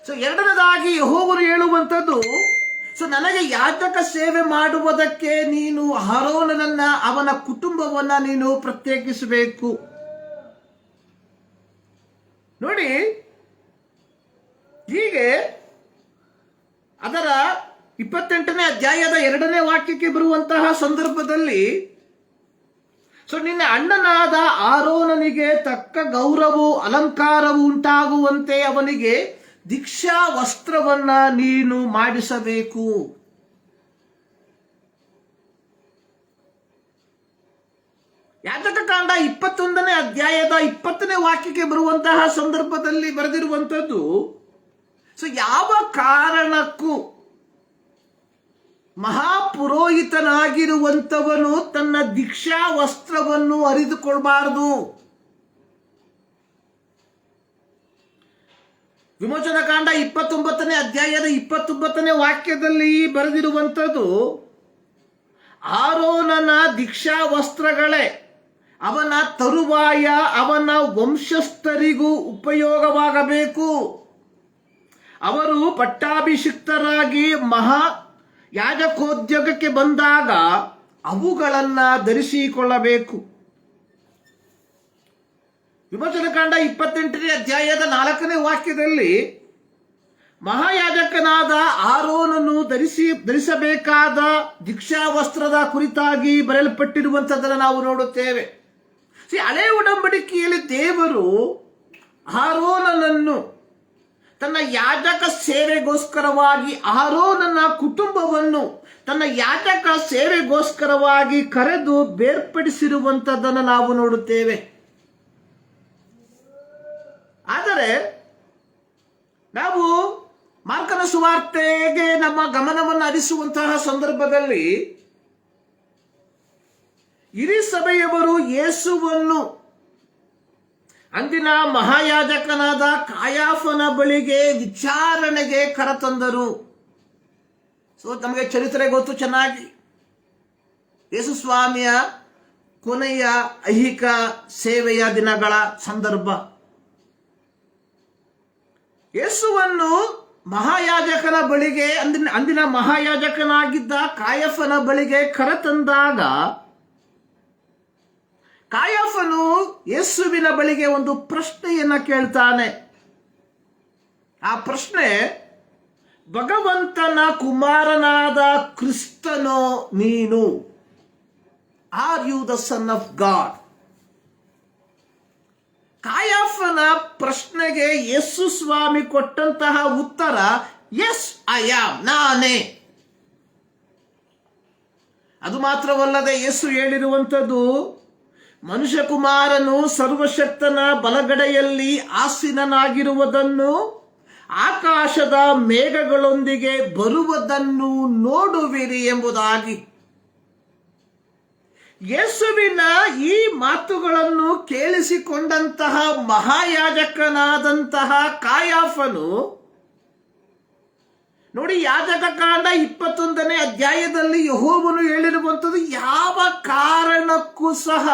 Speaker 1: ಸೊ ಎರಡನೇದಾಗಿ ಯೆಹೋವನು ಹೇಳುವಂಥದ್ದು, ಸೊ ನನಗೆ ಯಾಜಕ ಸೇವೆ ಮಾಡುವುದಕ್ಕೆ ನೀನು ಆರೋನನನ್ನ ಅವನ ಕುಟುಂಬವನ್ನ ನೀನು ಪ್ರತ್ಯೇಕಿಸಬೇಕು. ನೋಡಿ, ಹೀಗೆ ಅದರ 28ನೇ ಅಧ್ಯಾಯದ 2ನೇ ವಾಕ್ಯಕ್ಕೆ ಬರುವಂತಹ ಸಂದರ್ಭದಲ್ಲಿ, ಸೊ ನಿನ್ನ ಅಣ್ಣನಾದ ಆರೋನನಿಗೆ ತಕ್ಕ ಗೌರವವು ಅಲಂಕಾರವು ಉಂಟಾಗುವಂತೆ ಅವನಿಗೆ ದೀಕ್ಷಾ ವಸ್ತ್ರವನ್ನ ನೀನು ಮಾಡಿಸಬೇಕು. ಯಾಜಕಕಾಂಡ 21ನೇ ಅಧ್ಯಾಯದ 20ನೇ ವಾಕ್ಯಕ್ಕೆ ಬರುವಂತಹ ಸಂದರ್ಭದಲ್ಲಿ ಬರೆದಿರುವಂಥದ್ದು, ಸೊ ಯಾವ ಕಾರಣಕ್ಕೂ ಮಹಾಪುರೋಹಿತನಾಗಿರುವಂಥವನು ತನ್ನ ದೀಕ್ಷಾ ವಸ್ತ್ರವನ್ನು ಹರಿದುಕೊಳ್ಬಾರದು. ವಿಮೋಚನಕಾಂಡ 29ನೇ ಅಧ್ಯಾಯದ 29ನೇ ವಾಕ್ಯದಲ್ಲಿ ಬರೆದಿರುವಂಥದ್ದು, ಆರೋನನ ದೀಕ್ಷಾ ವಸ್ತ್ರಗಳೇ ಅವನ ತರುವಾಯ ಅವನ ವಂಶಸ್ಥರಿಗೂ ಉಪಯೋಗವಾಗಬೇಕು. ಅವರು ಪಟ್ಟಾಭಿಷಿಕ್ತರಾಗಿ ಮಹಾ ಯಾಜಕೋದ್ಯೋಗಕ್ಕೆ ಬಂದಾಗ ಅವುಗಳನ್ನ ಧರಿಸಿಕೊಳ್ಳಬೇಕು. ವಿಮೋಚನಕಾಂಡ 28ನೇ ಅಧ್ಯಾಯದ 4ನೇ ವಾಕ್ಯದಲ್ಲಿ ಮಹಾಯಾಜಕನಾದ ಆರೋನನು ಧರಿಸಬೇಕಾದ ದೀಕ್ಷಾ ವಸ್ತ್ರದ ಕುರಿತಾಗಿ ಬರೆಯಲ್ಪಟ್ಟಿರುವಂಥದ್ದನ್ನು ನಾವು ನೋಡುತ್ತೇವೆ. ಹಳೆ ಉಡಂಬಡಿಕೆಯಲ್ಲಿ ದೇವರು ಆರೋನನನ್ನು ತನ್ನ ಯಾಜಕ ಸೇವೆಗೋಸ್ಕರವಾಗಿ, ಆರೋನನ ಕುಟುಂಬವನ್ನು ತನ್ನ ಯಾಜಕ ಸೇವೆಗೋಸ್ಕರವಾಗಿ ಕರೆದು ಬೇರ್ಪಡಿಸಿರುವಂಥದ್ದನ್ನು ನಾವು ನೋಡುತ್ತೇವೆ. ಆದರೆ ನಾವು ಮಾರ್ಕನ ಸುವಾರ್ತೆಗೆ ನಮ್ಮ ಗಮನವನ್ನು ಹರಿಸುವಂತಹ ಸಂದರ್ಭದಲ್ಲಿ ಹಿರೀ ಸಭೆಯವರು ಯೇಸುವನ್ನು ಅಂದಿನ ಮಹಾಯಾಜಕನಾದ ಕಾಯಾಫನ ಬಳಿಗೆ ವಿಚಾರಣೆಗೆ ಕರೆತಂದರು. ಸೊ ನಮಗೆ ಚರಿತ್ರೆ ಗೊತ್ತು ಚೆನ್ನಾಗಿ. ಯೇಸು ಸ್ವಾಮಿಯ ಕೊನೆಯ ಐಹಿಕ ಸೇವೆಯ ದಿನಗಳ ಸಂದರ್ಭ. ಯೇಸುವನ್ನು ಮಹಾಯಾಜಕನ ಬಳಿಗೆ, ಅಂದಿನ ಮಹಾಯಾಜಕನಾಗಿದ್ದ ಕಾಯಫನ ಬಳಿಗೆ ಕರೆತಂದಾಗ ಕಾಯಫನು ಯೇಸುವಿನ ಬಳಿಗೆ ಒಂದು ಪ್ರಶ್ನೆಯನ್ನ ಕೇಳ್ತಾನೆ. ಆ ಪ್ರಶ್ನೆ, ಭಗವಂತನ ಕುಮಾರನಾದ ಕ್ರಿಸ್ತನೋ ನೀನು? Are you the son of God? ಕಾಯಫನ ಪ್ರಶ್ನೆಗೆ ಯೇಸು ಸ್ವಾಮಿ ಕೊಟ್ಟಂತಹ ಉತ್ತರ, ಎಸ್ ಐ ಆಮ್, ನಾನೇ. ಅದು ಮಾತ್ರವಲ್ಲದೆ ಯೇಸು ಹೇಳಿರುವಂಥದ್ದು, ಮನುಷ್ಯ ಕುಮಾರನು ಸರ್ವಶಕ್ತನ ಬಲಗಡೆಯಲ್ಲಿ ಆಸೀನನಾಗಿರುವುದನ್ನು, ಆಕಾಶದ ಮೇಘಗಳೊಂದಿಗೆ ಬರುವುದನ್ನು ನೋಡುವಿರಿ ಎಂಬುದಾಗಿ. ಯೇಸುವಿನ ಈ ಮಾತುಗಳನ್ನು ಕೇಳಿಸಿಕೊಂಡಂತಹ ಮಹಾಯಾಜಕನಾದಂತಹ ಕಾಯಾಫನು, ನೋಡಿ, ಯಾಜಕಕಾಂಡ 21ನೇ ಅಧ್ಯಾಯದಲ್ಲಿ ಯೆಹೋವನು ಹೇಳಿರುವಂಥದ್ದು, ಯಾವ ಕಾರಣಕ್ಕೂ ಸಹ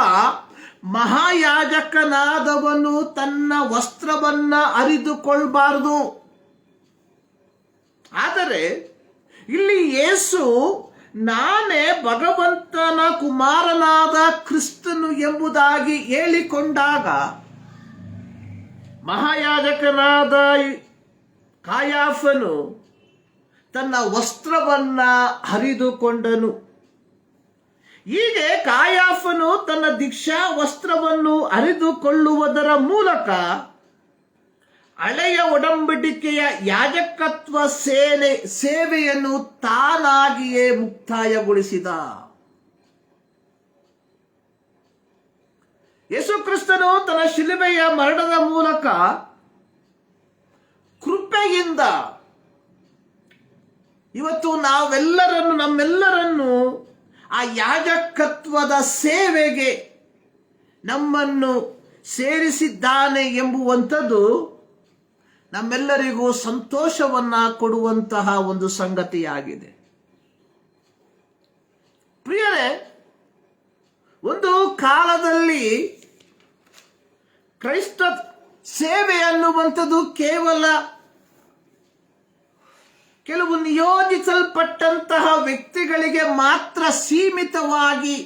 Speaker 1: ಮಹಾಯಾಜಕನಾದವನು ತನ್ನ ವಸ್ತ್ರವನ್ನ ಹರಿದುಕೊಳ್ಬಾರದು. ಆದರೆ ಇಲ್ಲಿ ಯೇಸು ನಾನೇ ಭಗವಂತನ ಕುಮಾರನಾದ ಕ್ರಿಸ್ತನು ಎಂಬುದಾಗಿ ಹೇಳಿಕೊಂಡಾಗ ಮಹಾಯಾಜಕನಾದ ಕಾಯಾಫನು ತನ್ನ ವಸ್ತ್ರವನ್ನ ಹರಿದುಕೊಂಡನು. ಹೀಗೆ ಕಾಯಾಫನು ತನ್ನ ದೀಕ್ಷಾ ವಸ್ತ್ರವನ್ನು ಹರಿದುಕೊಳ್ಳುವುದರ ಮೂಲಕ ಹಳೆಯ ಒಡಂಬಡಿಕೆಯ ಯಾಜಕತ್ವ ಸೇವೆಯನ್ನು ತಾನಾಗಿಯೇ ಮುಕ್ತಾಯಗೊಳಿಸಿದ. ಯೇಸು ಕ್ರಿಸ್ತನು ತನ್ನ ಶಿಲುಬೆಯ ಮರಣದ ಮೂಲಕ ಕೃಪೆಯಿಂದ ಇವತ್ತು ನಮ್ಮೆಲ್ಲರನ್ನು ಆ ಯಾಜಕತ್ವದ ಸೇವೆಗೆ ನಮ್ಮನ್ನು ಸೇರಿಸಿದ್ದಾನೆ ಎಂಬುವಂಥದ್ದು ನಮ್ಮೆಲ್ಲರಿಗೂ ಸಂತೋಷವನ್ನ ಕೊಡುವಂತಹ ಒಂದು ಸಂಗತಿಯಾಗಿದೆ. ಪ್ರಿಯರೇ, ಒಂದು ಕಾಲದಲ್ಲಿ ಕ್ರೈಸ್ತ ಸೇವೆ ಅನ್ನುವಂಥದ್ದು ಕೇವಲ ಕೆಲವು ನಿಯೋಜಿಸಲ್ಪಟ್ಟಂತಹ ವ್ಯಕ್ತಿಗಳಿಗೆ ಮಾತ್ರ ಸೀಮಿತವಾಗಿ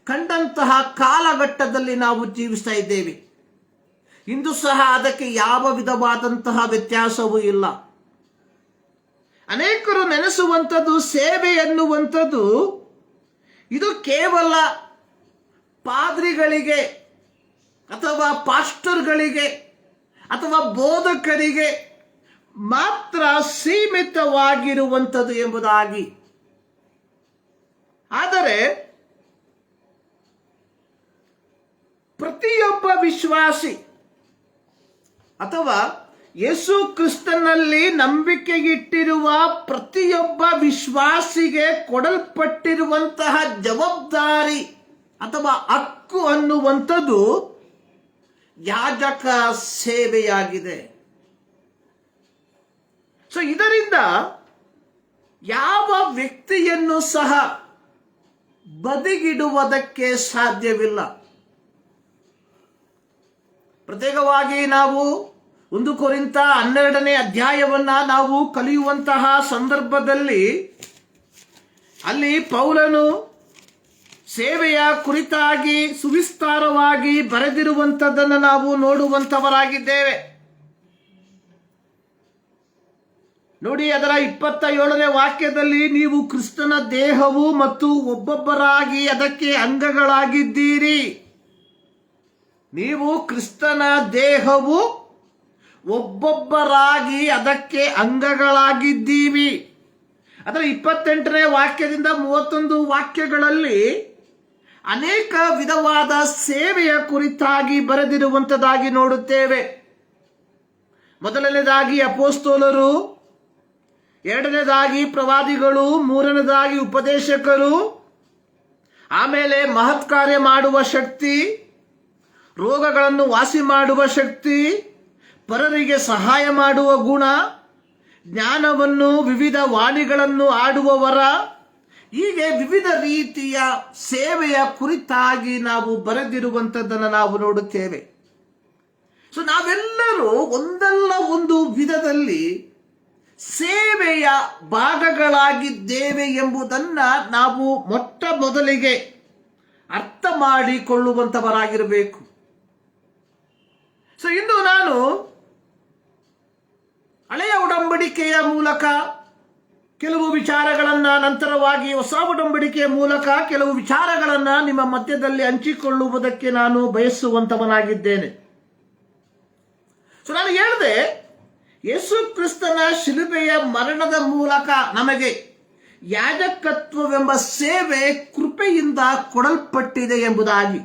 Speaker 1: ಕಂಡಂತಹ ಕಾಲಘಟ್ಟದಲ್ಲಿ ನಾವು ಜೀವಿಸ್ತಾ ಇದ್ದೇವೆ. ಇಂದು ಸಹ ಅದಕ್ಕೆ ಯಾವ ವಿಧವಾದಂತಹ ವ್ಯತ್ಯಾಸವೂ ಇಲ್ಲ. ಅನೇಕರು ನೆನೆಸುವಂಥದ್ದು ಸೇವೆ ಎನ್ನುವಂಥದ್ದು ಇದು ಕೇವಲ ಪಾದ್ರಿಗಳಿಗೆ ಅಥವಾ ಪಾಸ್ಟರ್ಗಳಿಗೆ ಅಥವಾ ಬೋಧಕರಿಗೆ ಮಾತ್ರ ಸೀಮಿತವಾಗಿರುವಂಥದ್ದು ಎಂಬುದಾಗಿ. ಆದರೆ ಪ್ರತಿಯೊಬ್ಬ ವಿಶ್ವಾಸಿ ಅಥವಾ ಯೇಸು ಕ್ರಿಸ್ತನಲ್ಲಿ ನಂಬಿಕೆಯಿಟ್ಟಿರುವ ಪ್ರತಿಯೊಬ್ಬ ವಿಶ್ವಾಸಿಗೆ ಕೊಡಲ್ಪಟ್ಟಿರುವಂತಹ ಜವಾಬ್ದಾರಿ ಅಥವಾ ಹಕ್ಕು ಅನ್ನುವಂಥದ್ದು ಯಾಜಕ ಸೇವೆಯಾಗಿದೆ. ಸೊ ಇದರಿಂದ ಯಾವ ವ್ಯಕ್ತಿಯನ್ನು ಸಹ ಬದಿಗಿಡುವುದಕ್ಕೆ ಸಾಧ್ಯವಿಲ್ಲ. ಪ್ರತ್ಯೇಕವಾಗಿ ನಾವು 1 ಕೊರಿಂಥ 12ನೇ ಅಧ್ಯಾಯವನ್ನ ನಾವು ಕಲಿಯುವಂತಹ ಸಂದರ್ಭದಲ್ಲಿ ಅಲ್ಲಿ ಪೌಲನು ಸೇವೆಯ ಕುರಿತಾಗಿ ಸುವಿಸ್ತಾರವಾಗಿ ಬರೆದಿರುವಂಥದ್ದನ್ನು ನಾವು ನೋಡುವಂತವರಾಗಿದ್ದೇವೆ. ನೋಡಿ, ಅದರ 27ನೇ ವಾಕ್ಯದಲ್ಲಿ ನೀವು ಕ್ರಿಸ್ತನ ದೇಹವು ಮತ್ತು ಒಬ್ಬೊಬ್ಬರಾಗಿ ಅದಕ್ಕೆ ಅಂಗಗಳಾಗಿದ್ದೀರಿ. ನೀವು ಕ್ರಿಸ್ತನ ದೇಹವು ಒಬ್ಬೊಬ್ಬರಾಗಿ ಅದಕ್ಕೆ ಅಂಗಗಳಾಗಿದ್ದೀವಿ. ಅದರ 28ನೇ ವಾಕ್ಯದಿಂದ 31 ವಾಕ್ಯಗಳಲ್ಲಿ ಅನೇಕ ವಿಧವಾದ ಸೇವೆಯ ಕುರಿತಾಗಿ ಬರೆದಿರುವಂಥದ್ದಾಗಿ ನೋಡುತ್ತೇವೆ. ಮೊದಲನೇದಾಗಿ ಅಪೋಸ್ತಲರು, ಎರಡನೇದಾಗಿ ಪ್ರವಾದಿಗಳು, ಮೂರನೇದಾಗಿ ಉಪದೇಶಕರು, ಆಮೇಲೆ ಮಹತ್ ಕಾರ್ಯ ಮಾಡುವ ಶಕ್ತಿ, ರೋಗಗಳನ್ನು ವಾಸಿ ಮಾಡುವ ಶಕ್ತಿ, ಪರರಿಗೆ ಸಹಾಯ ಮಾಡುವ ಗುಣ, ಜ್ಞಾನವನ್ನು, ವಿವಿಧ ವಾಣಿಗಳನ್ನು ಆಡುವವರ, ಹೀಗೆ ವಿವಿಧ ರೀತಿಯ ಸೇವೆಯ ಕುರಿತಾಗಿ ನಾವು ಬರೆದಿರುವಂಥದ್ದನ್ನು ನಾವು ನೋಡುತ್ತೇವೆ. ಸೊ ನಾವೆಲ್ಲರೂ ಒಂದಲ್ಲ ಒಂದು ವಿಧದಲ್ಲಿ ಸೇವೆಯ ಭಾಗಗಳಾಗಿದ್ದೇವೆ ಎಂಬುದನ್ನು ನಾವು ಮೊಟ್ಟ ಮೊದಲಿಗೆ ಅರ್ಥ ಮಾಡಿಕೊಳ್ಳುವಂಥವರಾಗಿರಬೇಕು. ಸೊ ಇಂದು ನಾನು ಹಳೆಯ ಒಡಂಬಡಿಕೆಯ ಮೂಲಕ ಕೆಲವು ವಿಚಾರಗಳನ್ನ, ನಂತರವಾಗಿ ಹೊಸ ಒಡಂಬಡಿಕೆಯ ಮೂಲಕ ಕೆಲವು ವಿಚಾರಗಳನ್ನ ನಿಮ್ಮ ಮಧ್ಯದಲ್ಲಿ ಹಂಚಿಕೊಳ್ಳುವುದಕ್ಕೆ ನಾನು ಬಯಸುವಂತವನಾಗಿದ್ದೇನೆ. ಸೊ ನಾನು ಹೇಳಿದೆ, ಯೇಸು ಕ್ರಿಸ್ತನ ಶಿಲುಬೆಯ ಮರಣದ ಮೂಲಕ ನಮಗೆ ಯಾಜಕತ್ವವೆಂಬ ಸೇವೆ ಕೃಪೆಯಿಂದ ಕೊಡಲ್ಪಟ್ಟಿದೆ ಎಂಬುದಾಗಿ.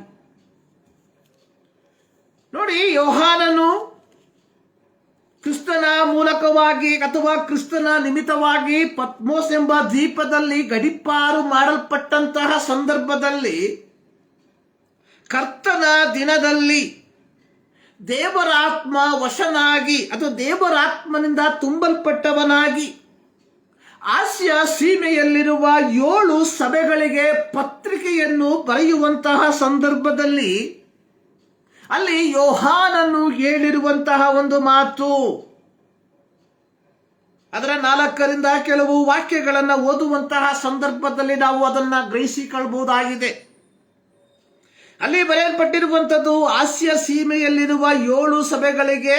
Speaker 1: ನೋಡಿ, ಯೋಹಾನನು ಕ್ರಿಸ್ತನ ಮೂಲಕವಾಗಿ ಅಥವಾ ಕ್ರಿಸ್ತನ ನಿಮಿತ್ತವಾಗಿ ಪತ್ಮೋಸ್ ಎಂಬ ದ್ವೀಪದಲ್ಲಿ ಗಡೀಪಾರು ಮಾಡಲ್ಪಟ್ಟಂತಹ ಸಂದರ್ಭದಲ್ಲಿ ಕರ್ತನ ದಿನದಲ್ಲಿ ದೇವರಾತ್ಮ ವಶನಾಗಿ ಅಥವಾ ದೇವರಾತ್ಮನಿಂದ ತುಂಬಲ್ಪಟ್ಟವನಾಗಿ ಆಸಿಯಾ ಸೀಮೆಯಲ್ಲಿರುವ 7 ಸಭೆಗಳಿಗೆ ಪತ್ರಿಕೆಯನ್ನು ಬರೆಯುವಂತಹ ಸಂದರ್ಭದಲ್ಲಿ ಅಲ್ಲಿ ಯೋಹಾನನು ಹೇಳಿರುವಂತಹ ಒಂದು ಮಾತು, ಅದರ 4ರಿಂದ ಕೆಲವು ವಾಕ್ಯಗಳನ್ನು ಓದುವಂತಹ ಸಂದರ್ಭದಲ್ಲಿ ನಾವು ಅದನ್ನು ಗ್ರಹಿಸಿಕೊಳ್ಳಬಹುದಾಗಿದೆ. ಅಲ್ಲಿ ಬರೆಯಲ್ಪಟ್ಟಿರುವಂಥದ್ದು, ಆಸಿಯಾ ಸೀಮೆಯಲ್ಲಿರುವ 7 ಸಭೆಗಳಿಗೆ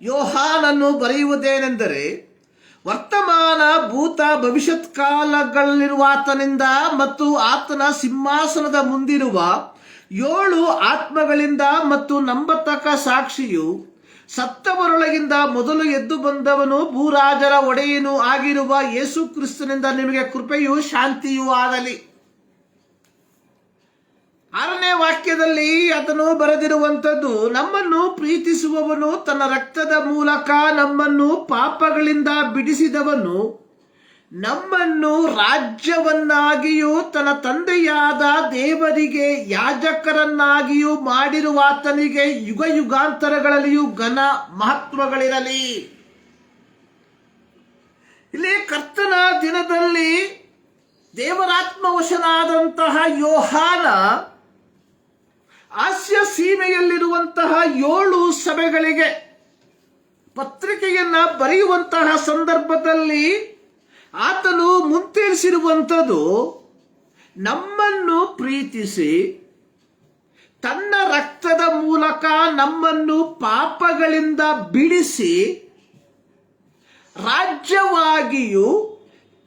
Speaker 1: ಯೋಹಾನನು ಬರೆಯುವುದೇನೆಂದರೆ, ವರ್ತಮಾನ, ಭೂತ, ಭವಿಷ್ಯತ್ ಕಾಲಗಳಲ್ಲಿರುವ ಆತನಿಂದ ಮತ್ತು ಆತನ ಸಿಂಹಾಸನದ ಮುಂದಿರುವ 7 ಆತ್ಮಗಳಿಂದ ಮತ್ತು ನಂಬತಕ್ಕ ಸಾಕ್ಷಿಯು, ಸತ್ತವರೊಳಗಿಂದ ಮೊದಲು ಎದ್ದು ಬಂದವನು, ಭೂರಾಜರ ಒಡೆಯನು ಆಗಿರುವ ಯೇಸು ಕ್ರಿಸ್ತನಿಂದ ನಿಮಗೆ ಕೃಪೆಯೂ ಶಾಂತಿಯೂ ಆಗಲಿ. 6ನೇ ವಾಕ್ಯದಲ್ಲಿ ಅದನ್ನು ಬರೆದಿರುವಂಥದ್ದು, ನಮ್ಮನ್ನು ಪ್ರೀತಿಸುವವನು, ತನ್ನ ರಕ್ತದ ಮೂಲಕ ನಮ್ಮನ್ನು ಪಾಪಗಳಿಂದ ಬಿಡಿಸಿದವನು, ನಮ್ಮನ್ನು ರಾಜ್ಯವನ್ನಾಗಿಯೂ ತನ್ನ ತಂದೆಯಾದ ದೇವರಿಗೆ ಯಾಜಕರನ್ನಾಗಿಯೂ ಮಾಡಿರುವಾತನಿಗೆ ಯುಗ ಯುಗಾಂತರಗಳಲ್ಲಿಯೂ ಘನ ಮಹತ್ವಗಳಿರಲಿ. ಇಲ್ಲಿ ಕರ್ತನ ದಿನದಲ್ಲಿ ದೇವರಾತ್ಮವಶನಾದಂತಹ ಯೋಹಾನ ಆಸಿಯಾ ಸೀಮೆಯಲ್ಲಿರುವಂತಹ 7 ಸಭೆಗಳಿಗೆ ಪತ್ರಿಕೆಯನ್ನ ಬರೆಯುವಂತಹ ಸಂದರ್ಭದಲ್ಲಿ ಆತನು ಮುಂತಿರಿಸಿರುವಂಥದ್ದು ನಮ್ಮನ್ನು ಪ್ರೀತಿಸಿ ತನ್ನ ರಕ್ತದ ಮೂಲಕ ನಮ್ಮನ್ನು ಪಾಪಗಳಿಂದ ಬಿಡಿಸಿ ರಾಜ್ಯವಾಗಿಯೂ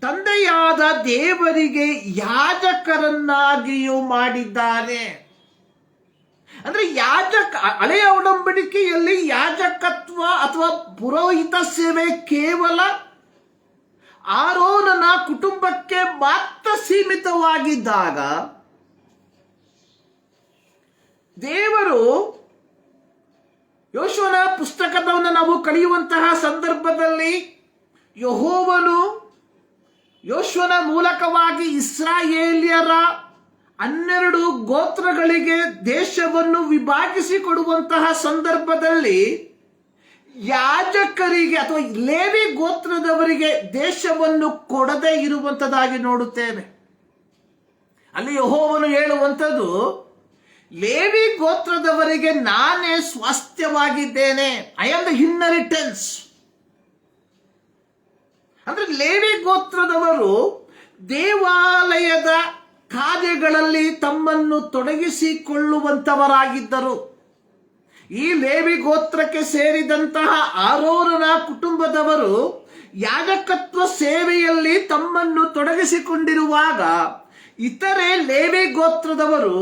Speaker 1: ತಂದೆಯಾದ ದೇವರಿಗೆ ಯಾಜಕರನ್ನಾಗಿಯೂ ಮಾಡಿದ್ದಾನೆ. ಅಂದ್ರೆ ಹಳೆಯ ಒಡಂಬಡಿಕೆಯಲ್ಲಿ ಯಾಜಕತ್ವ ಅಥವಾ ಪುರೋಹಿತ ಸೇವೆ ಕೇವಲ ಆರೋನನ ಕುಟುಂಬಕ್ಕೆ ಮಾತ್ರ ಸೀಮಿತವಾಗಿದ್ದಾಗ, ದೇವರು ಯೋಶುವನ ಪುಸ್ತಕವನ್ನು ನಾವು ಕಲಿಯುವಂತಹ ಸಂದರ್ಭದಲ್ಲಿ ಯೆಹೋವನು ಯೋಶುವನ ಮೂಲಕವಾಗಿ ಇಸ್ರಾಯೇಲ್ಯರ 12 ಗೋತ್ರಗಳಿಗೆ ದೇಶವನ್ನು ವಿಭಾಗಿಸಿ ಕೊಡುವಂತಹ ಸಂದರ್ಭದಲ್ಲಿ ಯಾಜಕರಿಗೆ ಅಥವಾ ಲೇವಿ ಗೋತ್ರದವರಿಗೆ ದೇಶವನ್ನು ಕೊಡದೇ ಇರುವಂತದ್ದಾಗಿ ನೋಡುತ್ತೇವೆ. ಅಲ್ಲಿ ಯೆಹೋವನು ಹೇಳುವಂಥದ್ದು, ಲೇವಿ ಗೋತ್ರದವರಿಗೆ ನಾನೇ ಸ್ವಾಸ್ಥ್ಯವಾಗಿದ್ದೇನೆ, ಐ ಆಮ್ ದ ಇನ್ಹೆರಿಟೆನ್ಸ್. ಅಂದ್ರೆ ಲೇವಿ ಗೋತ್ರದವರು ದೇವಾಲಯದ ಕಾರ್ಯಗಳಲ್ಲಿ ತಮ್ಮನ್ನು ತೊಡಗಿಸಿಕೊಳ್ಳುವಂತವರಾಗಿದ್ದರು. ಈ ಲೇವಿ ಗೋತ್ರಕ್ಕೆ ಸೇರಿದಂತಹ ಆರೋನನ ಕುಟುಂಬದವರು ಯಾಜಕತ್ವ ಸೇವೆಯಲ್ಲಿ ತಮ್ಮನ್ನು ತೊಡಗಿಸಿಕೊಂಡಿರುವಾಗ, ಇತರೆ ಲೇವಿ ಗೋತ್ರದವರು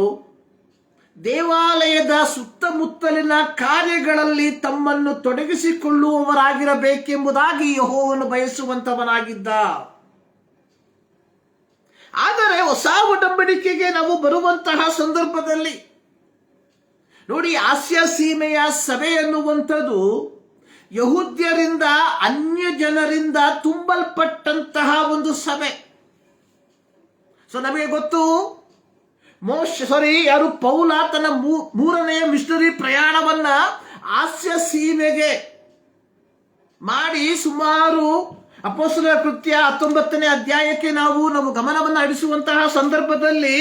Speaker 1: ದೇವಾಲಯದ ಸುತ್ತಮುತ್ತಲಿನ ಕಾರ್ಯಗಳಲ್ಲಿ ತಮ್ಮನ್ನು ತೊಡಗಿಸಿಕೊಳ್ಳುವವರಾಗಿರಬೇಕೆಂಬುದಾಗಿ ಯೆಹೋವನು ಬಯಸುವಂತವನಾಗಿದ್ದ. ಆದರೆ ಹೊಸ ಒಡಂಬಡಿಕೆಗೆ ನಾವು ಬರುವಂತಹ ಸಂದರ್ಭದಲ್ಲಿ ನೋಡಿ, ಆಸ್ಯ ಸೀಮೆಯ ಸಭೆ ಎನ್ನುವಂಥದ್ದು ಯಹೂದ್ಯರಿಂದ ಅನ್ಯ ಜನರಿಂದ ತುಂಬಲ್ಪಟ್ಟಂತಹ ಒಂದು ಸಭೆ. ಸೊ ನಮಗೆ ಗೊತ್ತು, ಪೌಲ ತನ್ನ 3ನೇ ಮಿಷನರಿ ಪ್ರಯಾಣವನ್ನ ಆಸ್ಯ ಸೀಮೆಗೆ ಮಾಡಿ ಸುಮಾರು ಅಪೊಸ್ತಲರ ಕೃತ್ಯ 19ನೇ ಅಧ್ಯಾಯಕ್ಕೆ ನಾವು ಗಮನವನ್ನು ಹರಿಸುವಂತಹ ಸಂದರ್ಭದಲ್ಲಿ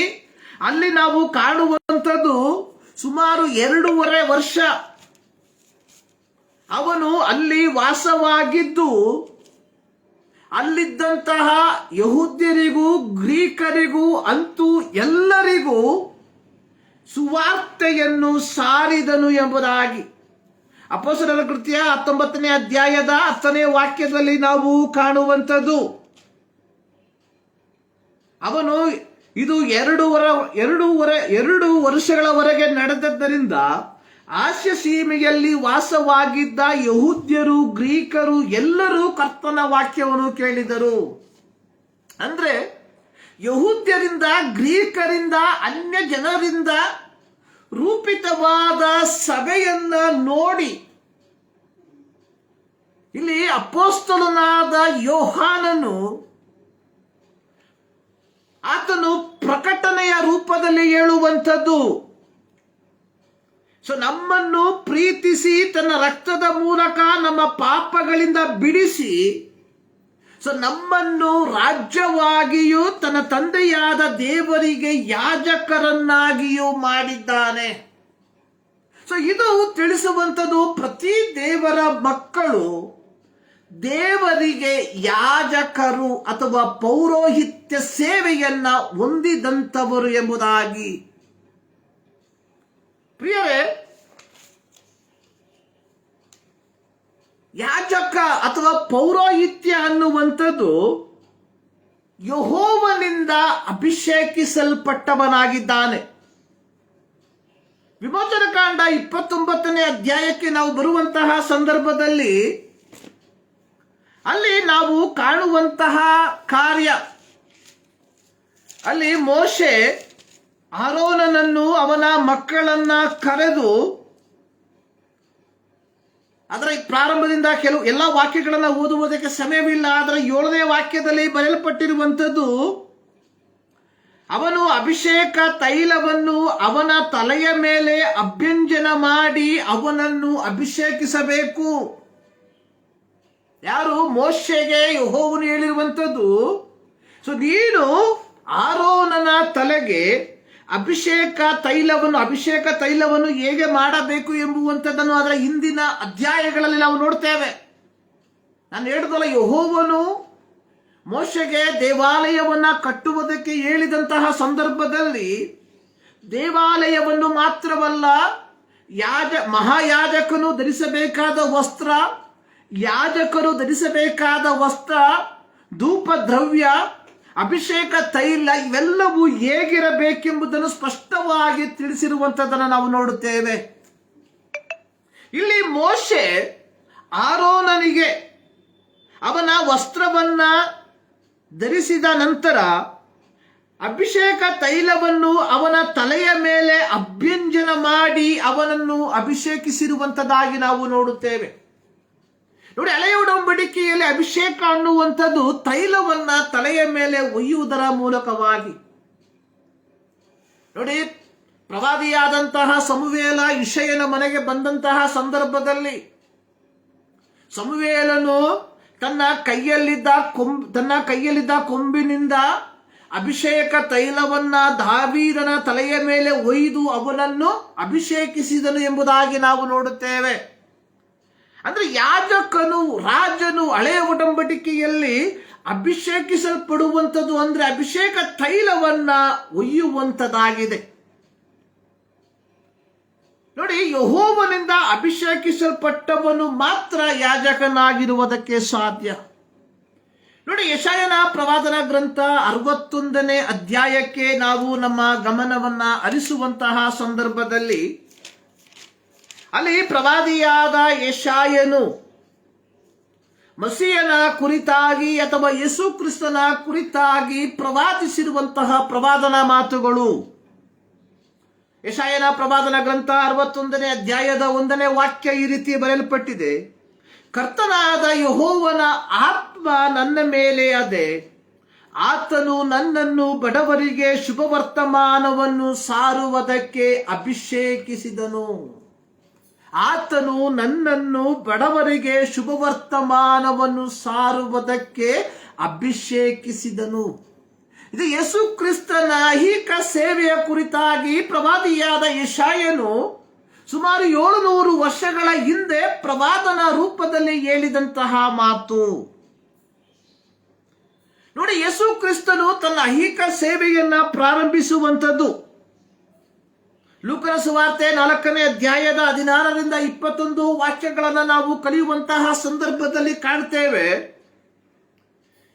Speaker 1: ಅಲ್ಲಿ ನಾವು ಕಾಣುವಂಥದ್ದು ಸುಮಾರು 2.5 ವರ್ಷ ಅವನು ಅಲ್ಲಿ ವಾಸವಾಗಿದ್ದು ಅಲ್ಲಿದ್ದಂತಹ ಯಹೂದ್ಯರಿಗೂ ಗ್ರೀಕರಿಗೂ ಅಂತೂ ಎಲ್ಲರಿಗೂ ಸುವಾರ್ತೆಯನ್ನು ಸಾರಿದನು ಎಂಬುದಾಗಿ ಅಪೊಸ್ತಲರ ಕೃತ್ಯ 19ನೇ ಅಧ್ಯಾಯದ 10ನೇ ವಾಕ್ಯದಲ್ಲಿ ನಾವು ಕಾಣುವಂಥದ್ದು. ಅವನು ಇದು 2 ವರ್ಷಗಳವರೆಗೆ ನಡೆದದ್ದರಿಂದ ಆಸ್ಯ ಸೀಮೆಯಲ್ಲಿ ವಾಸವಾಗಿದ್ದ ಯಹೂದ್ಯರು ಗ್ರೀಕರು ಎಲ್ಲರೂ ಕರ್ತನ ವಾಕ್ಯವನ್ನು ಕೇಳಿದರು. ಅಂದ್ರೆ ಯಹೂದ್ಯರಿಂದ ಗ್ರೀಕರಿಂದ ಅನ್ಯ ಜನರಿಂದ ರೂಪಿತವಾದ ಸಭೆಯನ್ನ ನೋಡಿ ಇಲ್ಲಿ ಅಪೊಸ್ತಲನಾದ ಯೋಹಾನನು ಆತನು ಪ್ರಕಟಣೆಯ ರೂಪದಲ್ಲಿ ಹೇಳುವಂಥದ್ದು, ಸೊ ನಮ್ಮನ್ನು ಪ್ರೀತಿಸಿ ತನ್ನ ರಕ್ತದ ಮೂಲಕ ನಮ್ಮ ಪಾಪಗಳಿಂದ ಬಿಡಿಸಿ ಸೊ ನಮ್ಮನ್ನು ರಾಜ್ಯವಾಗಿಯೂ ತನ್ನ ತಂದೆಯಾದ ದೇವರಿಗೆ ಯಾಜಕರನ್ನಾಗಿಯೂ ಮಾಡಿದ್ದಾನೆ. ಸೊ ಇದು ತಿಳಿಸುವಂಥದ್ದು, ಪ್ರತಿ ದೇವರ ಮಕ್ಕಳು ದೇವರಿಗೆ ಯಾಜಕರು ಅಥವಾ ಪೌರೋಹಿತ್ಯ ಸೇವೆಯನ್ನ ಹೊಂದಿದಂಥವರು ಎಂಬುದಾಗಿ. ಪ್ರಿಯರೇ, ಯಾಜಕ ಅಥವಾ ಪೌರೋಹಿತ್ಯ ಅನ್ನುವಂಥದ್ದು ಯೆಹೋವನಿಂದ ಅಭಿಷೇಕಿಸಲ್ಪಟ್ಟವನಾಗಿದ್ದಾನೆ. ವಿಮೋಚನಕಾಂಡ 29ನೇ ಅಧ್ಯಾಯಕ್ಕೆ ನಾವು ಬರುವಂತಹ ಸಂದರ್ಭದಲ್ಲಿ ಅಲ್ಲಿ ನಾವು ಕಾಣುವಂತಹ ಕಾರ್ಯ, ಅಲ್ಲಿ ಮೋಶೆ ಆರೋನನನ್ನು ಅವನ ಮಕ್ಕಳನ್ನ ಕರೆದು, ಅದರ ಪ್ರಾರಂಭದಿಂದ ಎಲ್ಲ ವಾಕ್ಯಗಳನ್ನು ಓದುವುದಕ್ಕೆ ಸಮಯವಿಲ್ಲ, ಆದರೆ 7ನೇ ವಾಕ್ಯದಲ್ಲಿ ಬರೆಯಲ್ಪಟ್ಟಿರುವಂಥದ್ದು, ಅವನು ಅಭಿಷೇಕ ತೈಲವನ್ನು ಅವನ ತಲೆಯ ಮೇಲೆ ಅಭ್ಯಂಜನ ಮಾಡಿ ಅವನನ್ನು ಅಭಿಷೇಕಿಸಬೇಕು. ಯಾರು? ಮೋಶೆಗೆ ಯೆಹೋವನು ಹೇಳಿರುವಂಥದ್ದು, ಸೊ ನೀನು ಆರೋನನ ತಲೆಗೆ ಅಭಿಷೇಕ ತೈಲವನ್ನು ಹೇಗೆ ಮಾಡಬೇಕು ಎಂಬುವಂಥದ್ದನ್ನು ಅದರ ಹಿಂದಿನ ಅಧ್ಯಾಯಗಳಲ್ಲಿ ನಾವು ನೋಡ್ತೇವೆ. ನಾನು ಹೇಳಿದಲ್ಲ, ಯೆಹೋವನು ಮೋಶೆಗೆ ದೇವಾಲಯವನ್ನ ಕಟ್ಟುವುದಕ್ಕೆ ಹೇಳಿದಂತಹ ಸಂದರ್ಭದಲ್ಲಿ ದೇವಾಲಯವನ್ನು ಮಾತ್ರವಲ್ಲ, ಮಹಾಯಾಜಕನು ಧರಿಸಬೇಕಾದ ವಸ್ತ್ರ, ಯಾಜಕರು ಧರಿಸಬೇಕಾದ ವಸ್ತ್ರ, ಧೂಪ ದ್ರವ್ಯ, ಅಭಿಷೇಕ ತೈಲ ಇವೆಲ್ಲವೂ ಹೇಗಿರಬೇಕೆಂಬುದನ್ನು ಸ್ಪಷ್ಟವಾಗಿ ತಿಳಿಸಿರುವಂಥದ್ದನ್ನು ನಾವು ನೋಡುತ್ತೇವೆ. ಇಲ್ಲಿ ಮೋಶೆ ಆರೋನನಿಗೆ ಅವನ ವಸ್ತ್ರವನ್ನ ಧರಿಸಿದ ನಂತರ ಅಭಿಷೇಕ ತೈಲವನ್ನು ಅವನ ತಲೆಯ ಮೇಲೆ ಅಭ್ಯಂಜನ ಮಾಡಿ ಅವನನ್ನು ಅಭಿಷೇಕಿಸಿರುವಂಥದ್ದಾಗಿ ನಾವು ನೋಡುತ್ತೇವೆ. ನೋಡಿ, ಹಳೆಯ ಒಡಂಬಡಿಕೆಯಲ್ಲಿ ಅಭಿಷೇಕ ಅನ್ನುವಂಥದ್ದು ತೈಲವನ್ನ ತಲೆಯ ಮೇಲೆ ಒಯ್ಯುವುದರ ಮೂಲಕವಾಗಿ. ನೋಡಿ, ಪ್ರವಾದಿಯಾದಂತಹ ಸಮುವೇಲ ಇಷಯನ ಮನೆಗೆ ಬಂದಂತಹ ಸಂದರ್ಭದಲ್ಲಿ ಸಮುವೇಲನು ತನ್ನ ಕೈಯಲ್ಲಿದ್ದ ಕೊಂಬಿನಿಂದ ಅಭಿಷೇಕ ತೈಲವನ್ನ ದಾವೀದನ ತಲೆಯ ಮೇಲೆ ಒಯ್ದು ಅವನನ್ನು ಅಭಿಷೇಕಿಸಿದನು ಎಂಬುದಾಗಿ ನಾವು ನೋಡುತ್ತೇವೆ. ಅಂದ್ರೆ ಯಾಜಕನು, ರಾಜನು ಹಳೆಯ ಒಡಂಬಡಿಕೆಯಲ್ಲಿ ಅಭಿಷೇಕಿಸಲ್ಪಡುವಂಥದ್ದು ಅಂದ್ರೆ ಅಭಿಷೇಕ ತೈಲವನ್ನ ಒಯ್ಯುವಂಥದ್ದಾಗಿದೆ. ನೋಡಿ, ಯೆಹೋವನಿಂದ ಅಭಿಷೇಕಿಸಲ್ಪಟ್ಟವನು ಮಾತ್ರ ಯಾಜಕನಾಗಿರುವುದಕ್ಕೆ ಸಾಧ್ಯ. ನೋಡಿ, ಯೆಶಾಯನ ಪ್ರವಾದನ ಗ್ರಂಥ 61ನೇ ಅಧ್ಯಾಯಕ್ಕೆ ನಾವು ನಮ್ಮ ಗಮನವನ್ನ ಹರಿಸುವಂತಹ ಸಂದರ್ಭದಲ್ಲಿ ಅಲ್ಲಿ ಪ್ರವಾದಿಯಾದ ಯೆಶಾಯನು ಮಸೀಯನ ಕುರಿತಾಗಿ ಅಥವಾ ಯೇಸು ಕ್ರಿಸ್ತನ ಕುರಿತಾಗಿ ಪ್ರವಾದಿಸಿರುವಂತಹ ಪ್ರವಾದನಾ ಮಾತುಗಳು. ಯೆಶಾಯನ ಪ್ರವಾದನ ಗ್ರಂಥ 61ನೇ ಅಧ್ಯಾಯದ 1ನೇ ವಾಕ್ಯ ಈ ರೀತಿ ಬರೆಯಲ್ಪಟ್ಟಿದೆ: ಕರ್ತನಾದ ಯೆಹೋವನ ಆತ್ಮ ನನ್ನ ಮೇಲೆ ಅದೆ, ಆತನು ನನ್ನನ್ನು ಬಡವರಿಗೆ ಶುಭ ವರ್ತಮಾನವನ್ನು ಸಾರುವುದಕ್ಕೆ ಅಭಿಷೇಕಿಸಿದನು. ಆತನು ನನ್ನನ್ನು ಬಡವರಿಗೆ ಶುಭ ವರ್ತಮಾನವನ್ನು ಸಾರುವುದಕ್ಕೆ ಅಭಿಷೇಕಿಸಿದನು. ಇದು ಯೇಸು ಕ್ರಿಸ್ತನ ಐಹಿಕ ಸೇವೆಯ ಕುರಿತಾಗಿ ಪ್ರವಾದಿಯಾದ ಯೆಶಾಯನು ಸುಮಾರು 700 ವರ್ಷಗಳ ಹಿಂದೆ ಪ್ರವಾದನ ರೂಪದಲ್ಲಿ ಹೇಳಿದಂತಹ ಮಾತು. ನೋಡಿ, ಯೇಸು ಕ್ರಿಸ್ತನು ತನ್ನ ಐಹಿಕ ಸೇವೆಯನ್ನ ಪ್ರಾರಂಭಿಸುವಂಥದ್ದು ಲೂಕನ ಸುವಾರ್ತೆ 4ನೇ ಅಧ್ಯಾಯದ 16ರಿಂದ 21 ವಾಕ್ಯಗಳನ್ನು ನಾವು ಕಲಿಯುವಂತಹ ಸಂದರ್ಭದಲ್ಲಿ ಕಾಣ್ತೇವೆ.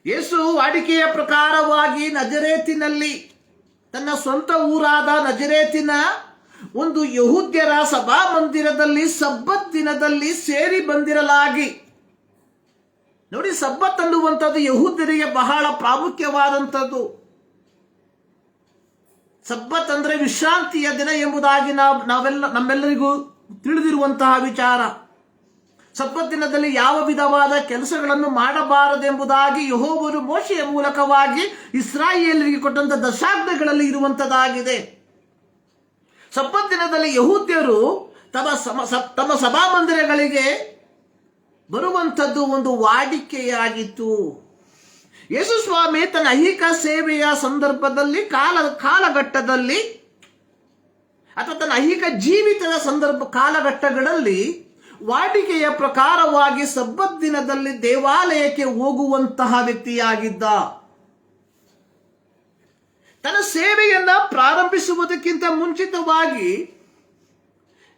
Speaker 1: ಯೇಸು ವಾಡಿಕೆಯ ಪ್ರಕಾರವಾಗಿ ನಜರೇತಿನಲ್ಲಿ, ತನ್ನ ಸ್ವಂತ ಊರಾದ ನಜರೇತಿನ ಒಂದು ಯಹೂದ್ಯರ ಸಭಾಮಂದಿರದಲ್ಲಿ ಸಬ್ಬತ್ ದಿನದಲ್ಲಿ ಸೇರಿ ಬಂದಿರಲಾಗಿ. ನೋಡಿ, ಸಬ್ಬತ್ ಅನ್ನುವಂಥದ್ದು ಯಹೂದ್ಯರಿಗೆ ಬಹಳ ಪ್ರಾಮುಖ್ಯವಾದಂಥದ್ದು. ಸಬ್ಬತ್ ಅಂದ್ರೆ ವಿಶ್ರಾಂತಿಯ ದಿನ ಎಂಬುದಾಗಿ ನಮ್ಮೆಲ್ಲರಿಗೂ ತಿಳಿದಿರುವಂತಹ ವಿಚಾರ. ಸಬ್ಬತ್ ದಿನದಲ್ಲಿ ಯಾವ ವಿಧವಾದ ಕೆಲಸಗಳನ್ನು ಮಾಡಬಾರದೆಂಬುದಾಗಿ ಯೆಹೋವನು ಮೋಶೆಯ ಮೂಲಕವಾಗಿ ಇಸ್ರಾಯೇಲರಿಗೆ ಕೊಟ್ಟಂತ ದಶಾಜ್ಞೆಗಳಲ್ಲಿ ಇರುವಂತದ್ದಾಗಿದೆ. ಸಬ್ಬತ್ ದಿನದಲ್ಲಿ ಯಹೂದ್ಯರು ತಮ್ಮ ಸಭಾಮಂದಿರಗಳಿಗೆ ಬರುವಂಥದ್ದು ಒಂದು ವಾಡಿಕೆಯಾಗಿತ್ತು. ಯೇಸು ಸ್ವಾಮಿ ತನ್ನ ಐಹಿಕ ಸೇವೆಯ ಸಂದರ್ಭದಲ್ಲಿ ಕಾಲಘಟ್ಟದಲ್ಲಿ ಅಥವಾ ತನ್ನ ಐಹಿಕ ಜೀವಿತದ ಕಾಲಘಟ್ಟಗಳಲ್ಲಿ ವಾಡಿಕೆಯ ಪ್ರಕಾರವಾಗಿ ಸಬ್ಬತ್ ದಿನದಲ್ಲಿ ದೇವಾಲಯಕ್ಕೆ ಹೋಗುವಂತಹ ವ್ಯಕ್ತಿಯಾಗಿದ್ದ. ತನ್ನ ಸೇವೆಯನ್ನ ಪ್ರಾರಂಭಿಸುವುದಕ್ಕಿಂತ ಮುಂಚಿತವಾಗಿ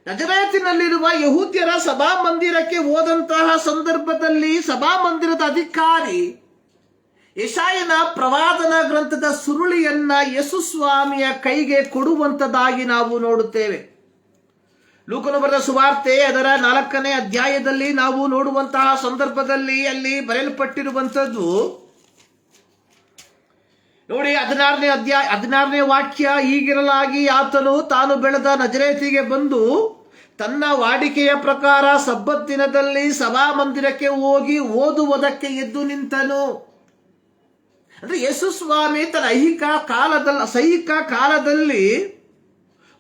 Speaker 1: ನಜರೇತಿನಲ್ಲಿರುವ ಯಹೂದ್ಯರ ಸಭಾಮಂದಿರಕ್ಕೆ ಹೋದಂತಹ ಸಂದರ್ಭದಲ್ಲಿ ಸಭಾಮಂದಿರದ ಅಧಿಕಾರಿ ಯೆಶಾಯನ ಪ್ರವಾದನ ಗ್ರಂಥದ ಸುರುಳಿಯನ್ನ ಯೇಸು ಸ್ವಾಮಿಯ ಕೈಗೆ ಕೊಡುವಂತದ್ದಾಗಿ ನಾವು ನೋಡುತ್ತೇವೆ. ಲೂಕನು ಬರೆದ ಸುವಾರ್ತೆ ಅದರ 4ನೇ ಅಧ್ಯಾಯದಲ್ಲಿ ನಾವು ನೋಡುವಂತಹ ಸಂದರ್ಭದಲ್ಲಿ ಅಲ್ಲಿ ಬರೆಯಲ್ಪಟ್ಟಿರುವಂಥದ್ದು ನೋಡಿ, 16ನೇ ವಾಕ್ಯ: ಹೀಗಿರಲಾಗಿ ಆತನು ತಾನು ಬೆಳೆದ ನಜರೇತಿಗೆ ಬಂದು ತನ್ನ ವಾಡಿಕೆಯ ಪ್ರಕಾರ ಸಬ್ಬತ್ ದಿನದಲ್ಲಿ ಸಭಾಮಂದಿರಕ್ಕೆ ಹೋಗಿ ಓದುವುದಕ್ಕೆ ಎದ್ದು ನಿಂತನು. ಅಂದ್ರೆ ಯೇಸು ಸ್ವಾಮಿ ತನ್ನ ಐಹಿಕ ಕಾಲದಲ್ಲಿ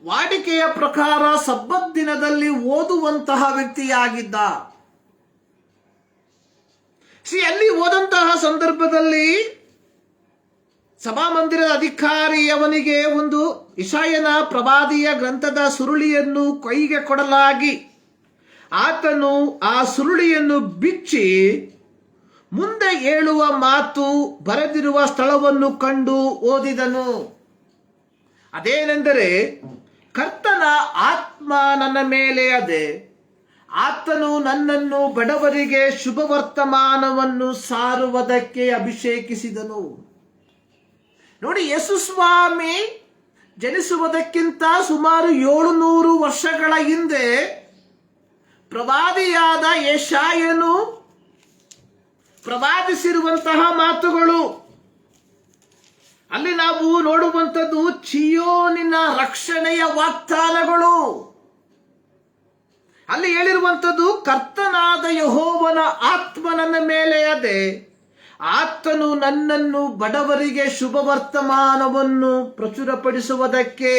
Speaker 1: ವಾಡಿಕೆಯ ಪ್ರಕಾರ ಸಬ್ಬತ್ ದಿನದಲ್ಲಿ ಓದುವಂತಹ ವ್ಯಕ್ತಿಯಾಗಿದ್ದ. ಅಲ್ಲಿ ಓದಂತಹ ಸಂದರ್ಭದಲ್ಲಿ ಸಭಾಮಂದಿರದ ಅಧಿಕಾರಿ ಅವನಿಗೆ ಒಂದು ಯೆಶಾಯನ ಪ್ರವಾದಿಯ ಗ್ರಂಥದ ಸುರುಳಿಯನ್ನು ಕೈಗೆ ಕೊಡಲಾಗಿ ಆತನು ಆ ಸುರುಳಿಯನ್ನು ಬಿಚ್ಚಿ ಮುಂದೆ ಹೇಳುವ ಮಾತು ಬರೆದಿರುವ ಸ್ಥಳವನ್ನು ಕಂಡು ಓದಿದನು. ಅದೇನೆಂದರೆ, ಕರ್ತನ ಆತ್ಮ ನನ್ನ ಮೇಲೆ ಅದೆ, ಆತನು ನನ್ನನ್ನು ಬಡವರಿಗೆ ಶುಭ ವರ್ತಮಾನವನ್ನು ಸಾರುವುದಕ್ಕೆ ಅಭಿಷೇಕಿಸಿದನು. ನೋಡಿ, ಯೇಸು ಸ್ವಾಮಿ ಜನಿಸುವುದಕ್ಕಿಂತ ಸುಮಾರು 700 ವರ್ಷಗಳ ಹಿಂದೆ ಪ್ರವಾದಿಯಾದ ಯೆಶಾಯನು ಪ್ರವಾದಿಸಿರುವಂತಹ ಮಾತುಗಳು. ಅಲ್ಲಿ ನಾವು ನೋಡುವಂಥದ್ದು ಚೀಯೋನಿನ ರಕ್ಷಣೆಯ ವಾಗ್ದಾನಗಳು. ಅಲ್ಲಿ ಹೇಳಿರುವಂಥದ್ದು, ಕರ್ತನಾದ ಯೆಹೋವನ ಆತ್ಮ ನನ್ನ ಮೇಲೆ ಅದೆ, ಆತನು ನನ್ನನ್ನು ಬಡವರಿಗೆ ಶುಭ ವರ್ತಮಾನವನ್ನು ಪ್ರಚುರಪಡಿಸುವುದಕ್ಕೆ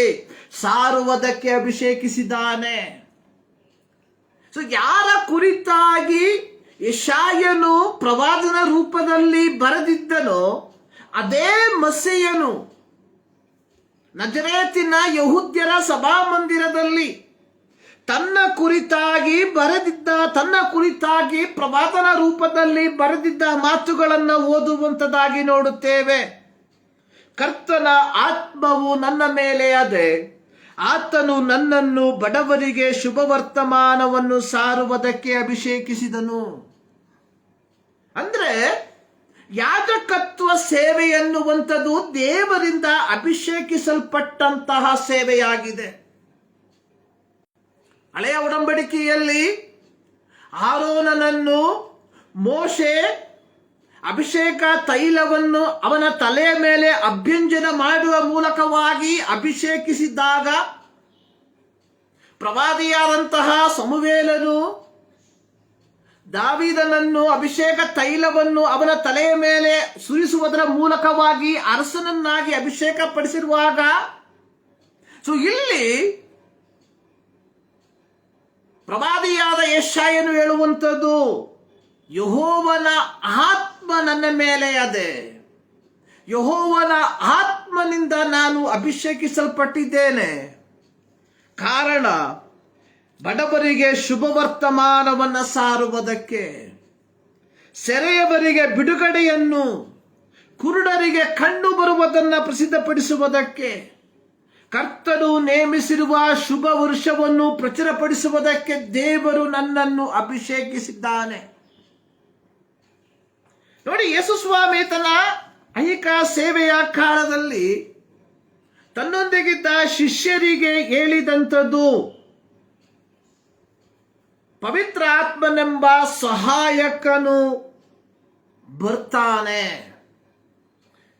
Speaker 1: ಸಾರುವುದಕ್ಕೆ ಅಭಿಷೇಕಿಸಿದ್ದಾನೆ. ಸೊ ಯಾರ ಕುರಿತಾಗಿ ಯೆಶಾಯನು ಪ್ರವಾದನ ರೂಪದಲ್ಲಿ ಬರೆದಿದ್ದನೋ ಅದೇ ಮಸ್ಸೀಯನು ನಜರೇತಿನ ಯಹೂದ್ಯರ ಸಭಾಮಂದಿರದಲ್ಲಿ ತನ್ನ ಕುರಿತಾಗಿ ಪ್ರವಾದನ ರೂಪದಲ್ಲಿ ಬರೆದಿದ್ದ ಮಾತುಗಳನ್ನು ಓದುವಂಥದ್ದಾಗಿ ನೋಡುತ್ತೇವೆ. ಕರ್ತನ ಆತ್ಮವು ನನ್ನ ಮೇಲೆ ಅದೆ, ಆತನು ನನ್ನನ್ನು ಬಡವರಿಗೆ ಶುಭ ವರ್ತಮಾನವನ್ನು ಸಾರುವುದಕ್ಕೆ ಅಭಿಷೇಕಿಸಿದನು. ಅಂದ್ರೆ ಯಾಜಕತ್ವ ಸೇವೆ ಎನ್ನುವಂಥದ್ದು ದೇವರಿಂದ ಅಭಿಷೇಕಿಸಲ್ಪಟ್ಟಂತಹ ಸೇವೆಯಾಗಿದೆ. ಹಳೆಯ ಒಡಂಬಡಿಕೆಯಲ್ಲಿ ಆರೋನನನ್ನು ಮೋಶೆ ಅಭಿಷೇಕ ತೈಲವನ್ನು ಅವನ ತಲೆಯ ಮೇಲೆ ಅಭ್ಯಂಜನ ಮಾಡುವ ಮೂಲಕವಾಗಿ ಅಭಿಷೇಕಿಸಿದ್ದಾಗ, ಪ್ರವಾದಿಯಾದಂತಹ ಸಮುವೇಲನು ದಾವೀದನನ್ನು ಅಭಿಷೇಕ ತೈಲವನ್ನು ಅವನ ತಲೆಯ ಮೇಲೆ ಸುರಿಸುವುದರ ಮೂಲಕವಾಗಿ ಅರಸನನ್ನಾಗಿ ಅಭಿಷೇಕ ಪಡಿಸಿರುವಾಗ, ಸೊ ಇಲ್ಲಿ ಪ್ರವಾದಿಯಾದ ಯೆಶಾಯನು ಹೇಳುವಂಥದ್ದು, ಯೆಹೋವನ ಆತ್ಮ ನನ್ನ ಮೇಲೆ ಅದೆ, ಯೆಹೋವನ ಆತ್ಮನಿಂದ ನಾನು ಅಭಿಷೇಕಿಸಲ್ಪಟ್ಟಿದ್ದೇನೆ. ಕಾರಣ ಬಡವರಿಗೆ ಶುಭ ವರ್ತಮಾನವನ್ನು ಸಾರುವುದಕ್ಕೆ, ಸೆರೆಯವರಿಗೆ ಬಿಡುಗಡೆಯನ್ನು, ಕುರುಡರಿಗೆ ಕಣ್ಣು ಬರುವುದನ್ನು ಪ್ರಸಿದ್ಧಪಡಿಸುವುದಕ್ಕೆ, ಕರ್ತನು ನೇಮಿಸಿರುವ ಶುಭ ವರುಷವನ್ನು ಪ್ರಚುರಪಡಿಸುವುದಕ್ಕೆ ದೇವರು ನನ್ನನ್ನು ಅಭಿಷೇಕಿಸಿದ್ದಾನೆ. ನೋಡಿ, ಯೇಸು ಸ್ವಾಮಿ ತನ್ನ ಐಹಿಕ ಸೇವೆಯ ಕಾಲದಲ್ಲಿ ತನ್ನೊಂದಿಗಿದ್ದ ಶಿಷ್ಯರಿಗೆ ಹೇಳಿದಂಥದ್ದು, ಪವಿತ್ರ ಆತ್ಮನೆಂಬ ಸಹಾಯಕನು ಬರ್ತಾನೆ.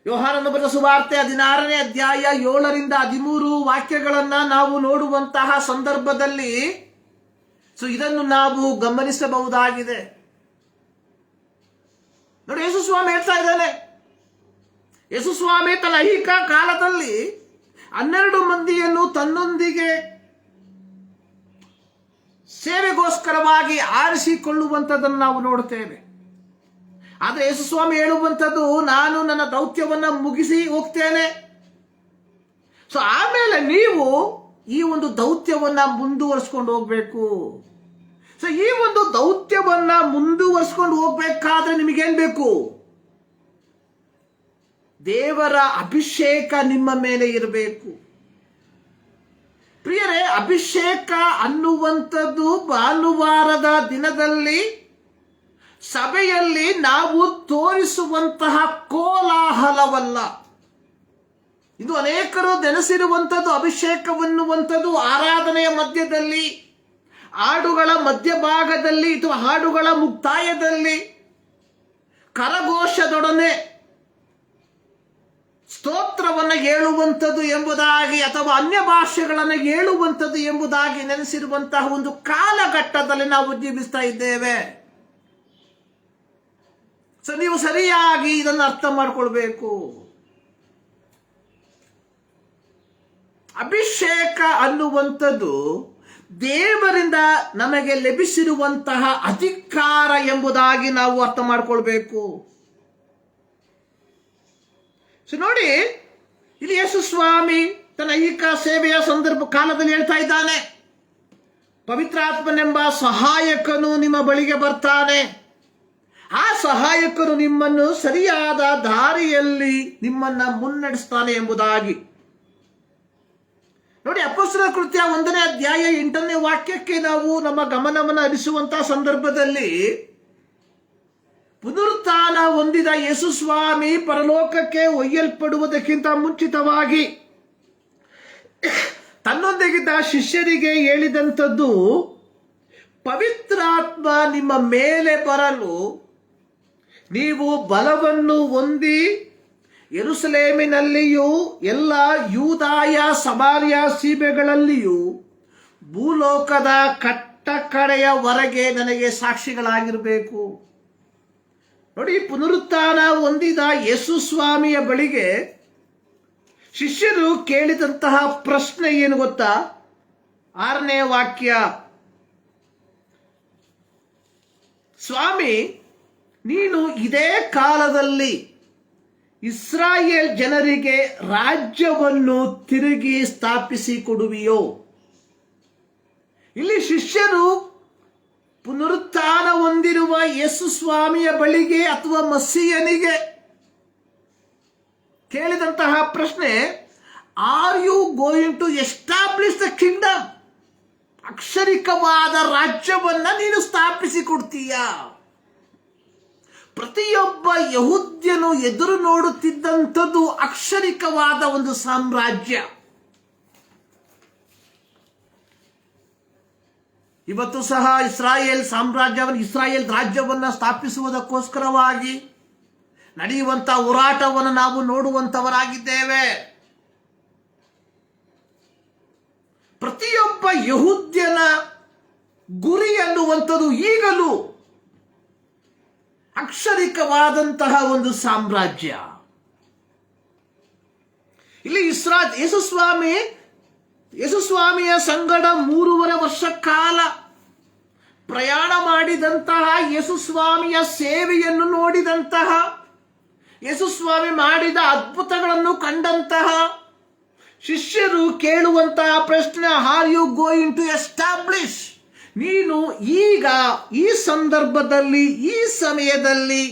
Speaker 1: ಯೋಹಾನನ ಬರೆದ ಸುವಾರ್ತೆ 16ನೇ ಅಧ್ಯಾಯ 7ರಿಂದ 13 ವಾಕ್ಯಗಳನ್ನ ನಾವು ನೋಡುವಂತಹ ಸಂದರ್ಭದಲ್ಲಿ ಇದನ್ನು ನಾವು ಗಮನಿಸಬಹುದಾಗಿದೆ. ನೋಡಿ, ಯೇಸು ಸ್ವಾಮಿ ಹೇಳ್ತಾ ಇದ್ದಾನೆ, ಯೇಸು ಸ್ವಾಮಿ ತನ್ನ ಐಹಿಕ ಕಾಲದಲ್ಲಿ 12 ಮಂದಿಯನ್ನು ತನ್ನೊಂದಿಗೆ ಸೇವೆಗೋಸ್ಕರವಾಗಿ ಆರಿಸಿಕೊಳ್ಳುವಂಥದ್ದನ್ನು ನಾವು ನೋಡುತ್ತೇವೆ. ಆದರೆ ಯೇಸು ಸ್ವಾಮಿ ಹೇಳುವಂಥದ್ದು, ನಾನು ನನ್ನ ದೌತ್ಯವನ್ನ ಮುಗಿಸಿ ಹೋಗ್ತೇನೆ, ಸೊ ಆಮೇಲೆ ನೀವು ಈ ಒಂದು ದೌತ್ಯವನ್ನ ಮುಂದುವರಿಸ್ಕೊಂಡು ಹೋಗ್ಬೇಕು. ಸೊ ಈ ಒಂದು ದೌತ್ಯವನ್ನ ಮುಂದುವರಿಸ್ಕೊಂಡು ಹೋಗ್ಬೇಕಾದ್ರೆ ನಿಮಗೇನ್ ಬೇಕು? ದೇವರ ಅಭಿಷೇಕ ನಿಮ್ಮ ಮೇಲೆ ಇರಬೇಕು. ಪ್ರಿಯರೇ, ಅಭಿಷೇಕ ಅನ್ನುವಂಥದ್ದು ಭಾನುವಾರದ ದಿನದಲ್ಲಿ ಸಭೆಯಲ್ಲಿ ನಾವು ತೋರಿಸುವಂತಹ ಕೋಲಾಹಲವಲ್ಲ. ಇದು ಅನೇಕರು ನೆನೆಸಿರುವಂಥದ್ದು. ಅಭಿಷೇಕವೆನ್ನುವಂಥದ್ದು ಆರಾಧನೆಯ ಮಧ್ಯದಲ್ಲಿ, ಹಾಡುಗಳ ಮಧ್ಯಭಾಗದಲ್ಲಿ ಅಥವಾ ಹಾಡುಗಳ ಮುಕ್ತಾಯದಲ್ಲಿ ಕರಘೋಷದೊಡನೆ ಸ್ತೋತ್ರವನ್ನು ಹೇಳುವಂಥದ್ದು ಎಂಬುದಾಗಿ ಅಥವಾ ಅನ್ಯ ಭಾಷೆಗಳನ್ನು ಹೇಳುವಂಥದ್ದು ಎಂಬುದಾಗಿ ನೆನೆಸಿರುವಂತಹ ಒಂದು ಕಾಲಘಟ್ಟದಲ್ಲಿ ನಾವು ಜೀವಿಸ್ತಾ ಇದ್ದೇವೆ. ಸೊ ನೀವು ಸರಿಯಾಗಿ ಇದನ್ನು ಅರ್ಥ ಮಾಡಿಕೊಳ್ಬೇಕು. ಅಭಿಷೇಕ ಅನ್ನುವಂಥದ್ದು ದೇವರಿಂದ ನಮಗೆ ಲಭಿಸಿರುವಂತಹ ಅಧಿಕಾರ ಎಂಬುದಾಗಿ ನಾವು ಅರ್ಥ ಮಾಡಿಕೊಳ್ಬೇಕು. ಸೊ ನೋಡಿ, ಇಲ್ಲಿ ಯೇಸು ಸ್ವಾಮಿ ತನ್ನ ಐಹಿಕ ಸೇವೆಯ ಕಾಲದಲ್ಲಿ ಹೇಳ್ತಾ ಇದ್ದಾನೆ, ಪವಿತ್ರಾತ್ಮನೆಂಬ ಸಹಾಯಕನು ನಿಮ್ಮ ಬಳಿಗೆ ಬರ್ತಾನೆ, ಆ ಸಹಾಯಕನು ನಿಮ್ಮನ್ನು ಸರಿಯಾದ ದಾರಿಯಲ್ಲಿ ನಿಮ್ಮನ್ನ ಮುನ್ನಡೆಸ್ತಾನೆ ಎಂಬುದಾಗಿ. ನೋಡಿ, ಅಪೊಸ್ತಲರ ಕೃತ್ಯ 1ನೇ ಅಧ್ಯಾಯ 8ನೇ ವಾಕ್ಯಕ್ಕೆ ನಾವು ನಮ್ಮ ಗಮನವನ್ನು ಹರಿಸುವಂತಹ ಸಂದರ್ಭದಲ್ಲಿ, ಪುನರುತ್ಥಾನ ಹೊಂದಿದ ಯೇಸು ಸ್ವಾಮಿ ಪರಲೋಕಕ್ಕೆ ಒಯ್ಯಲ್ಪಡುವುದಕ್ಕಿಂತ ಮುಂಚಿತವಾಗಿ ತನ್ನೊಂದಿಗಿದ್ದ ಶಿಷ್ಯರಿಗೆ ಹೇಳಿದಂಥದ್ದು, ಪವಿತ್ರಾತ್ಮ ನಿಮ್ಮ ಮೇಲೆ ಬರಲು ನೀವು ಬಲವನ್ನು ಹೊಂದಿ ಯೆರೂಸಲೇಮಿನಲ್ಲಿಯೂ ಎಲ್ಲ ಯೂದಾಯ ಸಮಾರ್ಯ ಸೀಮೆಗಳಲ್ಲಿಯೂ ಭೂಲೋಕದ ಕಟ್ಟಕಡೆಯವರೆಗೆ ನನಗೆ ಸಾಕ್ಷಿಗಳಾಗಿರಬೇಕು. ನೋಡಿ, ಪುನರುತ್ಥಾನ ಹೊಂದಿದ ಯೇಸು ಸ್ವಾಮಿಯ ಬಳಿಗೆ ಶಿಷ್ಯರು ಕೇಳಿದಂತಹ ಪ್ರಶ್ನೆ ಏನು ಗೊತ್ತಾ? 6ನೇ ವಾಕ್ಯ, ಸ್ವಾಮಿ, ನೀನು ಇದೇ ಕಾಲದಲ್ಲಿ ಇಸ್ರಾಯೇಲ್ ಜನರಿಗೆ ರಾಜ್ಯವನ್ನು ತಿರುಗಿ ಸ್ಥಾಪಿಸಿ ಕೊಡುವಿಯೋ? ಇಲ್ಲಿ ಶಿಷ್ಯರು ಪುನರುತ್ಥಾನ ಹೊಂದಿರುವ ಯೇಸು ಸ್ವಾಮಿಯ ಬಳಿಗೆ ಅಥವಾ ಮಸ್ಸಿಯನಿಗೆ ಕೇಳಿದಂತಹ ಪ್ರಶ್ನೆ, are you going to establish the kingdom? ಅಕ್ಷರಿಕವಾದ ರಾಜ್ಯವನ್ನ ನೀನು ಸ್ಥಾಪಿಸಿ ಕೊಡ್ತೀಯಾ? ಪ್ರತಿಯೊಬ್ಬ ಯಹೂದ್ಯನು ಎದುರು ನೋಡುತ್ತಿದ್ದಂಥದ್ದು ಅಕ್ಷರಿಕವಾದ ಒಂದು ಸಾಮ್ರಾಜ್ಯ. ಇವತ್ತು ಸಹ ಇಸ್ರಾಯೇಲ್ ರಾಜ್ಯವನ್ನ ಸ್ಥಾಪಿಸುವುದಕ್ಕೋಸ್ಕರವಾಗಿ ನಡೆಯುವಂತ ಹೋರಾಟವನ್ನು ನಾವು ನೋಡುವಂತವರಾಗಿದ್ದೇವೆ. ಪ್ರತಿಯೊಬ್ಬ ಯಹೂದ್ಯನ ಗುರಿ ಅನ್ನುವಂಥದ್ದು ಈಗಲೂ ಅಕ್ಷರಿಕವಾದಂತಹ ಒಂದು ಸಾಮ್ರಾಜ್ಯ. ಇಲ್ಲಿ ಯೇಸುಸ್ವಾಮಿಯ ಸಂಗಡ 3.5 ವರ್ಷ ಕಾಲ ಪ್ರಯಾಣ ಮಾಡಿದಂತಹ, ಯೇಸುಸ್ವಾಮಿಯ ಸೇವೆಯನ್ನು ನೋಡಿದಂತಹ, ಯೇಸುಸ್ವಾಮಿ ಮಾಡಿದ ಅದ್ಭುತಗಳನ್ನು ಕಂಡಂತಹ ಶಿಷ್ಯರು ಕೇಳುವಂತಹ ಪ್ರಶ್ನೆ, are you going to establish? ನೀನು ಈಗ ಈ ಸಂದರ್ಭದಲ್ಲಿ, ಈ ಸಮಯದಲ್ಲಿ,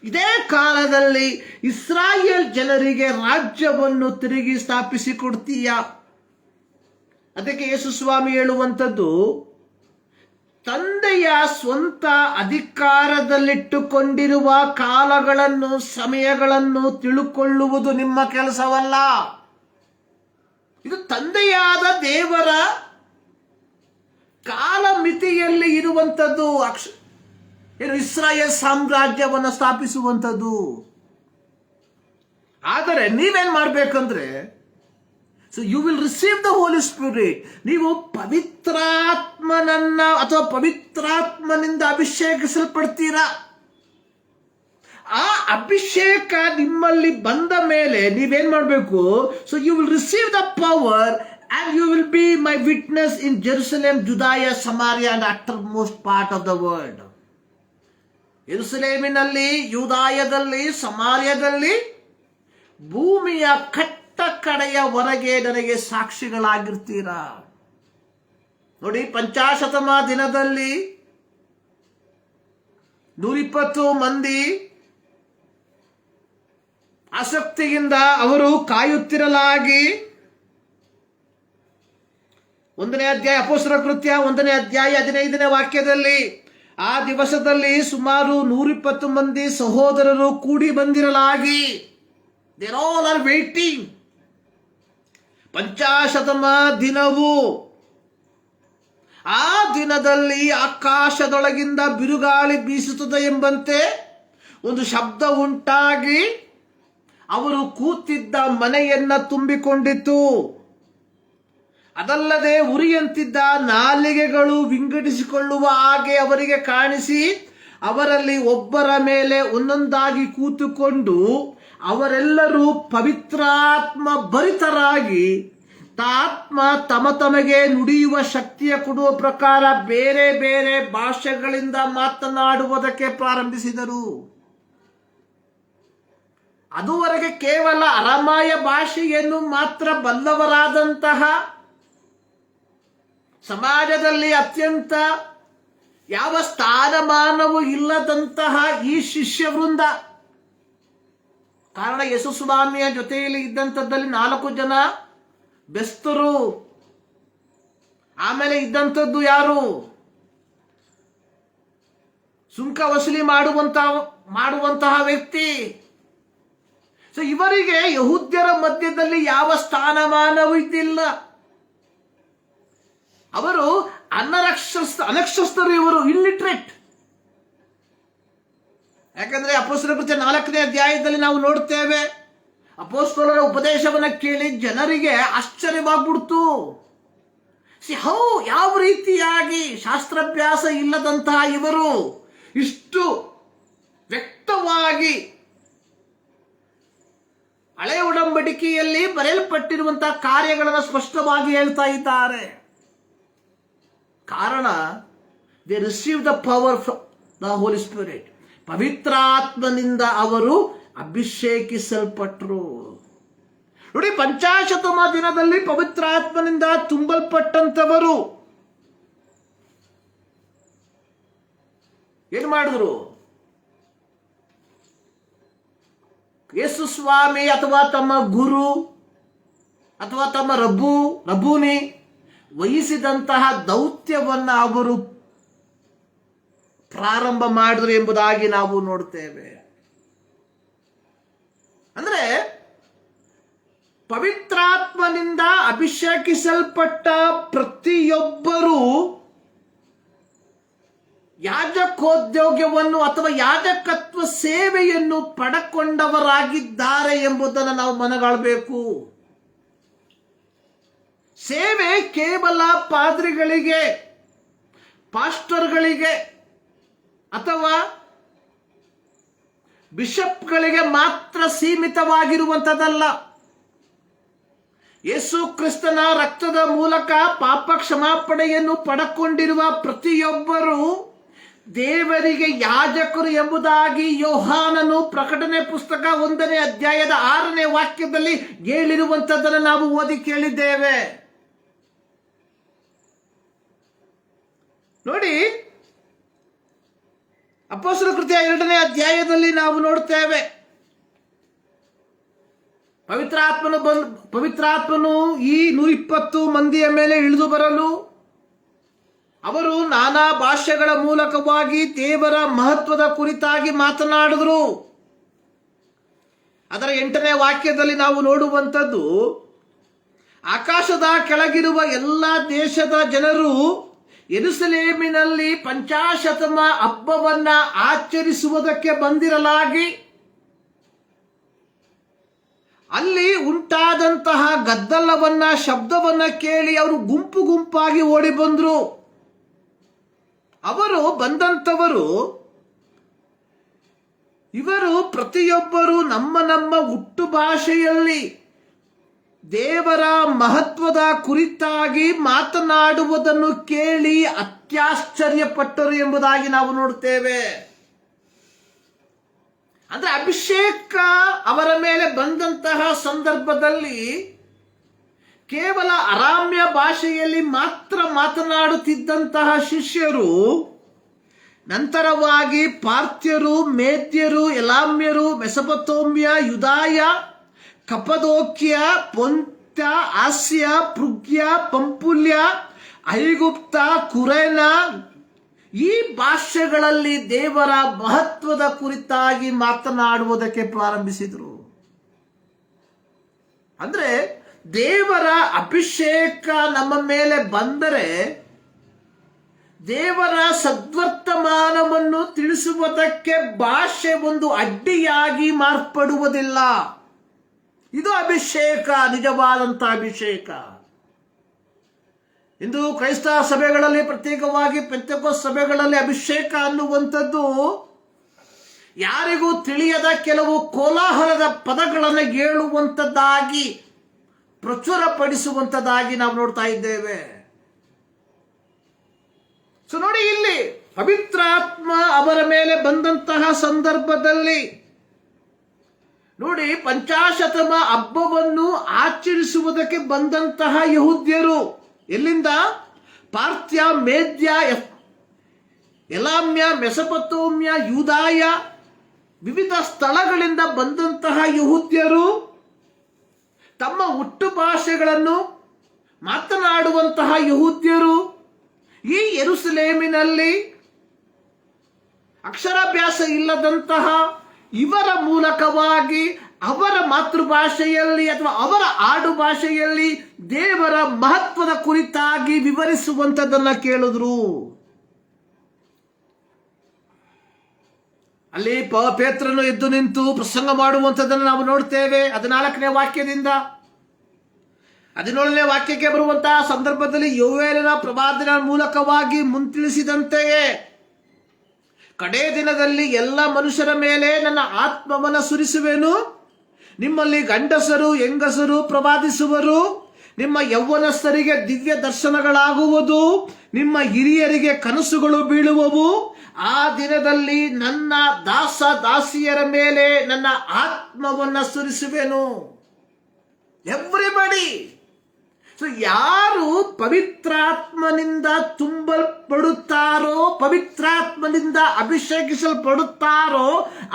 Speaker 1: ಇದೇ ಕಾಲದಲ್ಲಿ ಇಸ್ರಾಯೇಲ್ ಜನರಿಗೆ ರಾಜ್ಯವನ್ನು ತಿರುಗಿ ಸ್ಥಾಪಿಸಿ ಕೊಡ್ತೀಯಾ? ಅದಕ್ಕೆ ಯೇಸು ಸ್ವಾಮಿ ಹೇಳುವಂಥದ್ದು, ತಂದೆಯ ಸ್ವಂತ ಅಧಿಕಾರದಲ್ಲಿಟ್ಟುಕೊಂಡಿರುವ ಕಾಲಗಳನ್ನು, ಸಮಯಗಳನ್ನು ತಿಳುಕೊಳ್ಳುವುದು ನಿಮ್ಮ ಕೆಲಸವಲ್ಲ. ಇದು ತಂದೆಯಾದ ದೇವರ ಕಾಲಮಿತಿಯಲ್ಲಿ ಇರುವಂಥದ್ದು. ಇಸ್ರಾಯೇಲ್ ಸಾಮ್ರಾಜ್ಯವನ್ನು ಸ್ಥಾಪಿಸುವಂಥದ್ದು. ಆದರೆ ನೀವೇನ್ ಮಾಡ್ಬೇಕಂದ್ರೆ, so you will receive the Holi spirit. ನೀವು ಪವಿತ್ರಾತ್ಮನನ್ನ ಅಥವಾ ಪವಿತ್ರಾತ್ಮನಿಂದ ಅಭಿಷೇಕಿಸಲ್ಪಡ್ತೀರಾ. ಆ ಅಭಿಷೇಕ ನಿಮ್ಮಲ್ಲಿ ಬಂದ ಮೇಲೆ ನೀವೇನ್ ಮಾಡಬೇಕು? So you will receive the power and you will be my witness in Jerusalem, Judea, Samaria and uttermost part of the world. ಯೆರೂಸಲೇಮಿನಲ್ಲಿ, ಯೂದಾಯದಲ್ಲಿ, ಸಮಾರ್ಯದಲ್ಲಿ, ಭೂಮಿಯ ಕಟ್ಟ ಕಡೆಯವರೆಗೆ ನನಗೆ ಸಾಕ್ಷಿಗಳಾಗಿರ್ತೀರಾ. ನೋಡಿ, ಪಂಚಾಶತಮ ದಿನದಲ್ಲಿ 120 ಮಂದಿ ಆಸಕ್ತಿಯಿಂದ ಅವರು ಕಾಯುತ್ತಿರಲಾಗಿ, 1ನೇ ಅಧ್ಯಾಯ ಅಪೊಸ್ತಲರ ಕೃತ್ಯ 1ನೇ ಅಧ್ಯಾಯ 15ನೇ ವಾಕ್ಯದಲ್ಲಿ, ಆ ದಿವಸದಲ್ಲಿ ಸುಮಾರು 120 ಮಂದಿ ಸಹೋದರರು ಕೂಡಿ ಬಂದಿರಲಾಗಿ, they all are waiting. ಪಂಚಾಶತಮ ದಿನವು, ಆ ದಿನದಲ್ಲಿ ಆಕಾಶದೊಳಗಿಂದ ಬಿರುಗಾಳಿ ಬೀಸುತ್ತದೆ ಎಂಬಂತೆ ಒಂದು ಶಬ್ದ ಉಂಟಾಗಿ ಅವರು ಕೂತಿದ್ದ ಮನೆಯನ್ನ ತುಂಬಿಕೊಂಡಿತು. ಅದಲ್ಲದೆ ಉರಿಯಂತಿದ್ದ ನಾಲಿಗೆಗಳು ವಿಂಗಡಿಸಿಕೊಳ್ಳುವ ಹಾಗೆ ಅವರಿಗೆ ಕಾಣಿಸಿ, ಅವರಲ್ಲಿ ಒಬ್ಬರ ಮೇಲೆ ಒಂದೊಂದಾಗಿ ಕೂತುಕೊಂಡು ಅವರೆಲ್ಲರೂ ಪವಿತ್ರಾತ್ಮ ಭರಿತರಾಗಿ ಆತ್ಮ ತಮಗೆ ನುಡಿಯುವ ಶಕ್ತಿಯ ಕೊಡುವ ಪ್ರಕಾರ ಬೇರೆ ಬೇರೆ ಭಾಷೆಗಳಿಂದ ಮಾತನಾಡುವುದಕ್ಕೆ ಪ್ರಾರಂಭಿಸಿದರು. ಅದುವರೆಗೆ ಕೇವಲ ಅರಮಾಯ ಭಾಷೆಯನ್ನು ಮಾತ್ರ ಬಲ್ಲವರಾದಂತಹ, ಸಮಾಜದಲ್ಲಿ ಅತ್ಯಂತ ಯಾವ ಸ್ಥಾನಮಾನವೂ ಇಲ್ಲದಂತಹ ಈ ಶಿಷ್ಯ ವೃಂದ. ಕಾರಣ ಯೇಸು ಸ್ವಾಮಿಯ ಜೊತೆಯಲ್ಲಿ ಇದ್ದಂಥದ್ದಲ್ಲಿ 4 ಜನ ಬೆಸ್ತರು. ಆಮೇಲೆ ಇದ್ದಂಥದ್ದು ಯಾರು? ಸುಂಕ ವಸೂಲಿ ಮಾಡುವಂತಹ ವ್ಯಕ್ತಿ. ಸೊ ಇವರಿಗೆ ಯಹೂದ್ಯರ ಮಧ್ಯದಲ್ಲಿ ಯಾವ ಸ್ಥಾನಮಾನವೂ ಇದ್ದಿಲ್ಲ. ಅವರು ಅನಕ್ಷರಸ್ಥರು, ಇವರು ಇಲ್ಲಿಟ್ರೇಟ್. ಯಾಕಂದ್ರೆ ಅಪೊಸ್ತಲರ ಕೃತ್ಯ 4ನೇ ಅಧ್ಯಾಯದಲ್ಲಿ ನಾವು ನೋಡ್ತೇವೆ, ಅಪೊಸ್ತಲರ ಉಪದೇಶವನ್ನ ಕೇಳಿ ಜನರಿಗೆ ಆಶ್ಚರ್ಯವಾಗ್ಬಿಡ್ತು. ಯಾವ ರೀತಿಯಾಗಿ ಶಾಸ್ತ್ರಾಭ್ಯಾಸ ಇಲ್ಲದಂತಹ ಇವರು ಇಷ್ಟು ವ್ಯಕ್ತವಾಗಿ ಹಳೆಯ ಒಡಂಬಡಿಕೆಯಲ್ಲಿ ಬರೆಯಲ್ಪಟ್ಟಿರುವಂತಹ ಕಾರ್ಯಗಳನ್ನು ಸ್ಪಷ್ಟವಾಗಿ ಹೇಳ್ತಾ ಇದ್ದಾರೆ. ಕಾರಣ they receive the power from the Holi Spirit. ಪವಿತ್ರಾತ್ಮನಿಂದ ಅವರು ಅಭಿಷೇಕಿಸಲ್ಪಟ್ರು. ನೋಡಿ, ಪಂಚಾಶತಮ ದಿನದಲ್ಲಿ ಪವಿತ್ರಾತ್ಮನಿಂದ ತುಂಬಲ್ಪಟ್ಟಂತವರು ಏನ್ ಮಾಡಿದ್ರು? ಯೇಸು ಸ್ವಾಮಿ ಅಥವಾ ತಮ್ಮ ಗುರು ಅಥವಾ ತಮ್ಮ ರಬ್ಬೂನಿ ವಹಿಸಿದಂತಹ ದೌತ್ಯವನ್ನ ಅವರು ಪ್ರಾರಂಭ ಮಾಡಿದ್ರು ಎಂಬುದಾಗಿ ನಾವು ನೋಡ್ತೇವೆ. ಅಂದ್ರೆ ಪವಿತ್ರಾತ್ಮನಿಂದ ಅಭಿಷೇಕಿಸಲ್ಪಟ್ಟ ಪ್ರತಿಯೊಬ್ಬರೂ ಯಾಜಕೋದ್ಯೋಗವನ್ನು ಅಥವಾ ಯಾಜಕತ್ವ ಸೇವೆಯನ್ನು ಪಡಕೊಂಡವರಾಗಿದ್ದಾರೆ ಎಂಬುದನ್ನು ನಾವು ಮನಗಾಣಬೇಕು. ಸೇವೆ ಕೇವಲ ಪಾದ್ರಿಗಳಿಗೆ, ಪಾಸ್ಟರ್ಗಳಿಗೆ ಅಥವಾ ಬಿಷಪ್ಗಳಿಗೆ ಮಾತ್ರ ಸೀಮಿತವಾಗಿರುವಂಥದ್ದಲ್ಲ. ಯೇಸು ಕ್ರಿಸ್ತನ ರಕ್ತದ ಮೂಲಕ ಪಾಪ ಕ್ಷಮಾಪಣೆಯನ್ನು ಪಡಕೊಂಡಿರುವ ಪ್ರತಿಯೊಬ್ಬರು ದೇವರಿಗೆ ಯಾಜಕರು ಎಂಬುದಾಗಿ ಯೋಹಾನನು ಪ್ರಕಟಣೆ ಪುಸ್ತಕ 1ನೇ ಅಧ್ಯಾಯದ 6ನೇ ವಾಕ್ಯದಲ್ಲಿ ಹೇಳಿರುವಂಥದ್ದನ್ನು ನಾವು ಓದಿ ಕೇಳಿದ್ದೇವೆ. ನೋಡಿ, ಅಪೊಸ್ತಲರ ಕೃತ್ಯ 2ನೇ ಅಧ್ಯಾಯದಲ್ಲಿ ನಾವು ನೋಡ್ತೇವೆ, ಪವಿತ್ರಾತ್ಮನು ಈ 120 ಮಂದಿಯ ಮೇಲೆ ಇಳಿದು ಬರಲು ಅವರು ನಾನಾ ಭಾಷೆಗಳ ಮೂಲಕವಾಗಿ ದೇವರ ಮಹತ್ವದ ಕುರಿತಾಗಿ ಮಾತನಾಡಿದ್ರು. ಅದರ 8ನೇ ವಾಕ್ಯದಲ್ಲಿ ನಾವು ನೋಡುವಂಥದ್ದು, ಆಕಾಶದ ಕೆಳಗಿರುವ ಎಲ್ಲ ದೇಶದ ಜನರು ಯೆರೂಸಲೇಮಿನಲ್ಲಿ ಪಂಚಾಶತಮ ಹಬ್ಬವನ್ನ ಆಚರಿಸುವುದಕ್ಕೆ ಬಂದಿರಲಾಗಿ ಅಲ್ಲಿ ಉಂಟಾದಂತಹ ಗದ್ದಲವನ್ನ, ಶಬ್ದವನ್ನ ಕೇಳಿ ಅವರು ಗುಂಪು ಗುಂಪಾಗಿ ಓಡಿ ಬಂದ್ರು. ಅವರು ಬಂದಂಥವರು ಇವರು ಪ್ರತಿಯೊಬ್ಬರು ನಮ್ಮ ನಮ್ಮ ಹುಟ್ಟು ಭಾಷೆಯಲ್ಲಿ ದೇವರ ಮಹತ್ವದ ಕುರಿತಾಗಿ ಮಾತನಾಡುವುದನ್ನು ಕೇಳಿ ಅತ್ಯಾಶ್ಚರ್ಯಪಟ್ಟರು ಎಂಬುದಾಗಿ ನಾವು ನೋಡ್ತೇವೆ. ಅಂದ್ರೆ ಅಭಿಷೇಕ ಅವರ ಮೇಲೆ ಬಂದಂತಹ ಸಂದರ್ಭದಲ್ಲಿ ಕೇವಲ ಅರಾಮ್ಯ ಭಾಷೆಯಲ್ಲಿ ಮಾತ್ರ ಮಾತನಾಡುತ್ತಿದ್ದಂತಹ ಶಿಷ್ಯರು ನಂತರವಾಗಿ ಪಾರ್ಥ್ಯರು, ಮೇದ್ಯರು, ಎಲಾಮ್ಯರು, ಮೆಸೊಪೊತಾಮ್ಯ, ಯುದಾಯ, ಕಪದೋಕ್ಯ, ಪೊಂತ್ಯ, ಆಸ್ಯ, ಪೃಗ್ಯ, ಪಂಪುಲ್ಯ, ಐಗುಪ್ತ, ಕುರೇನ ಈ ಭಾಷೆಗಳಲ್ಲಿ ದೇವರ ಮಹತ್ವದ ಕುರಿತಾಗಿ ಮಾತನಾಡುವುದಕ್ಕೆ ಪ್ರಾರಂಭಿಸಿದರು. ಅಂದ್ರೆ ದೇವರ ಅಭಿಷೇಕ ನಮ್ಮ ಮೇಲೆ ಬಂದರೆ ದೇವರ ಸದ್ವರ್ತಮಾನವನ್ನು ತಿಳಿಸುವುದಕ್ಕೆ ಭಾಷೆ ಒಂದು ಅಡ್ಡಿಯಾಗಿ ಮಾರ್ಪಡುವುದಿಲ್ಲ. ಇದು ಅಭಿಷೇಕ, ನಿಜವಾದಂತಹ ಅಭಿಷೇಕ. ಇಂದು ಕ್ರೈಸ್ತ ಸಭೆಗಳಲ್ಲಿ, ಪ್ರತ್ಯೇಕವಾಗಿ ಪೆಂತೆಕೋಸ್ತ ಸಭೆಗಳಲ್ಲಿ ಅಭಿಷೇಕ ಅನ್ನುವಂಥದ್ದು ಯಾರಿಗೂ ತಿಳಿಯದ ಕೆಲವು ಕೋಲಾಹಲದ ಪದಗಳನ್ನು ಹೇಳುವಂಥದ್ದಾಗಿ, ಪ್ರಚುರಪಡಿಸುವಂಥದ್ದಾಗಿ ನಾವು ನೋಡ್ತಾ ಇದ್ದೇವೆ. ಸೊ ನೋಡಿ, ಇಲ್ಲಿ ಪವಿತ್ರಾತ್ಮ ಅವರ ಮೇಲೆ ಬಂದಂತಹ ಸಂದರ್ಭದಲ್ಲಿ ನೋಡಿ, ಪಂಚಾಶತಮ ಹಬ್ಬವನ್ನು ಆಚರಿಸುವುದಕ್ಕೆ ಬಂದಂತಹ ಯಹೂದ್ಯರು ಎಲ್ಲಿಂದ? ಪಾರ್ಥ್ಯ, ಮೇದ್ಯ, ಎಲಾಮ್ಯ, ಮೆಸೊಪೊತಾಮ್ಯ, ಯೂದಾಯ, ವಿವಿಧ ಸ್ಥಳಗಳಿಂದ ಬಂದಂತಹ ಯಹೂದ್ಯರು ತಮ್ಮ ಹುಟ್ಟು ಭಾಷೆಗಳನ್ನು ಮಾತನಾಡುವಂತಹ ಯಹೂದ್ಯರು ಈ ಯೆರೂಸಲೇಮಿನಲ್ಲಿ ಅಕ್ಷರಾಭ್ಯಾಸ ಇಲ್ಲದಂತಹ ಇವರ ಮೂಲಕವಾಗಿ ಅವರ ಮಾತೃಭಾಷೆಯಲ್ಲಿ ಅಥವಾ ಅವರ ಆಡು ಭಾಷೆಯಲ್ಲಿ ದೇವರ ಮಹತ್ವದ ಕುರಿತಾಗಿ ವಿವರಿಸುವಂಥದ್ದನ್ನ ಕೇಳಿದ್ರು. ಅಲ್ಲಿ ಪೇತ್ರನು ಎದ್ದು ನಿಂತು ಪ್ರಸಂಗ ಮಾಡುವಂಥದ್ದನ್ನು ನಾವು ನೋಡ್ತೇವೆ. 14ನೇ ವಾಕ್ಯದಿಂದ 17ನೇ ವಾಕ್ಯಕ್ಕೆ ಬರುವಂತಹ ಸಂದರ್ಭದಲ್ಲಿ ಯೋವೇಲನ ಪ್ರವಾದನ ಮೂಲಕವಾಗಿ ಮುಂತಿಳಿಸಿದಂತೆಯೇ ಕಡೇ ದಿನದಲ್ಲಿ ಎಲ್ಲ ಮನುಷ್ಯರ ಮೇಲೆ ನನ್ನ ಆತ್ಮವನ್ನು ಸುರಿಸುವೆನು. ನಿಮ್ಮಲ್ಲಿ ಗಂಡಸರು ಹೆಂಗಸರು ಪ್ರವಾದಿಸುವರು, ನಿಮ್ಮ ಯೌವನಸ್ಥರಿಗೆ ದಿವ್ಯ ದರ್ಶನಗಳಾಗುವುದು, ನಿಮ್ಮ ಹಿರಿಯರಿಗೆ ಕನಸುಗಳು ಬೀಳುವವು. ಆ ದಿನದಲ್ಲಿ ನನ್ನ ದಾಸ ದಾಸಿಯರ ಮೇಲೆ ನನ್ನ ಆತ್ಮವನ್ನ ಸುರಿಸುವೆನು. ಎವ್ರಿಬಡಿ. ಸೊ ಯಾರು ಪವಿತ್ರಾತ್ಮನಿಂದ ತುಂಬಲ್ಪಡುತ್ತಾರೋ, ಪವಿತ್ರಾತ್ಮನಿಂದ ಅಭಿಷೇಕಿಸಲ್ಪಡುತ್ತಾರೋ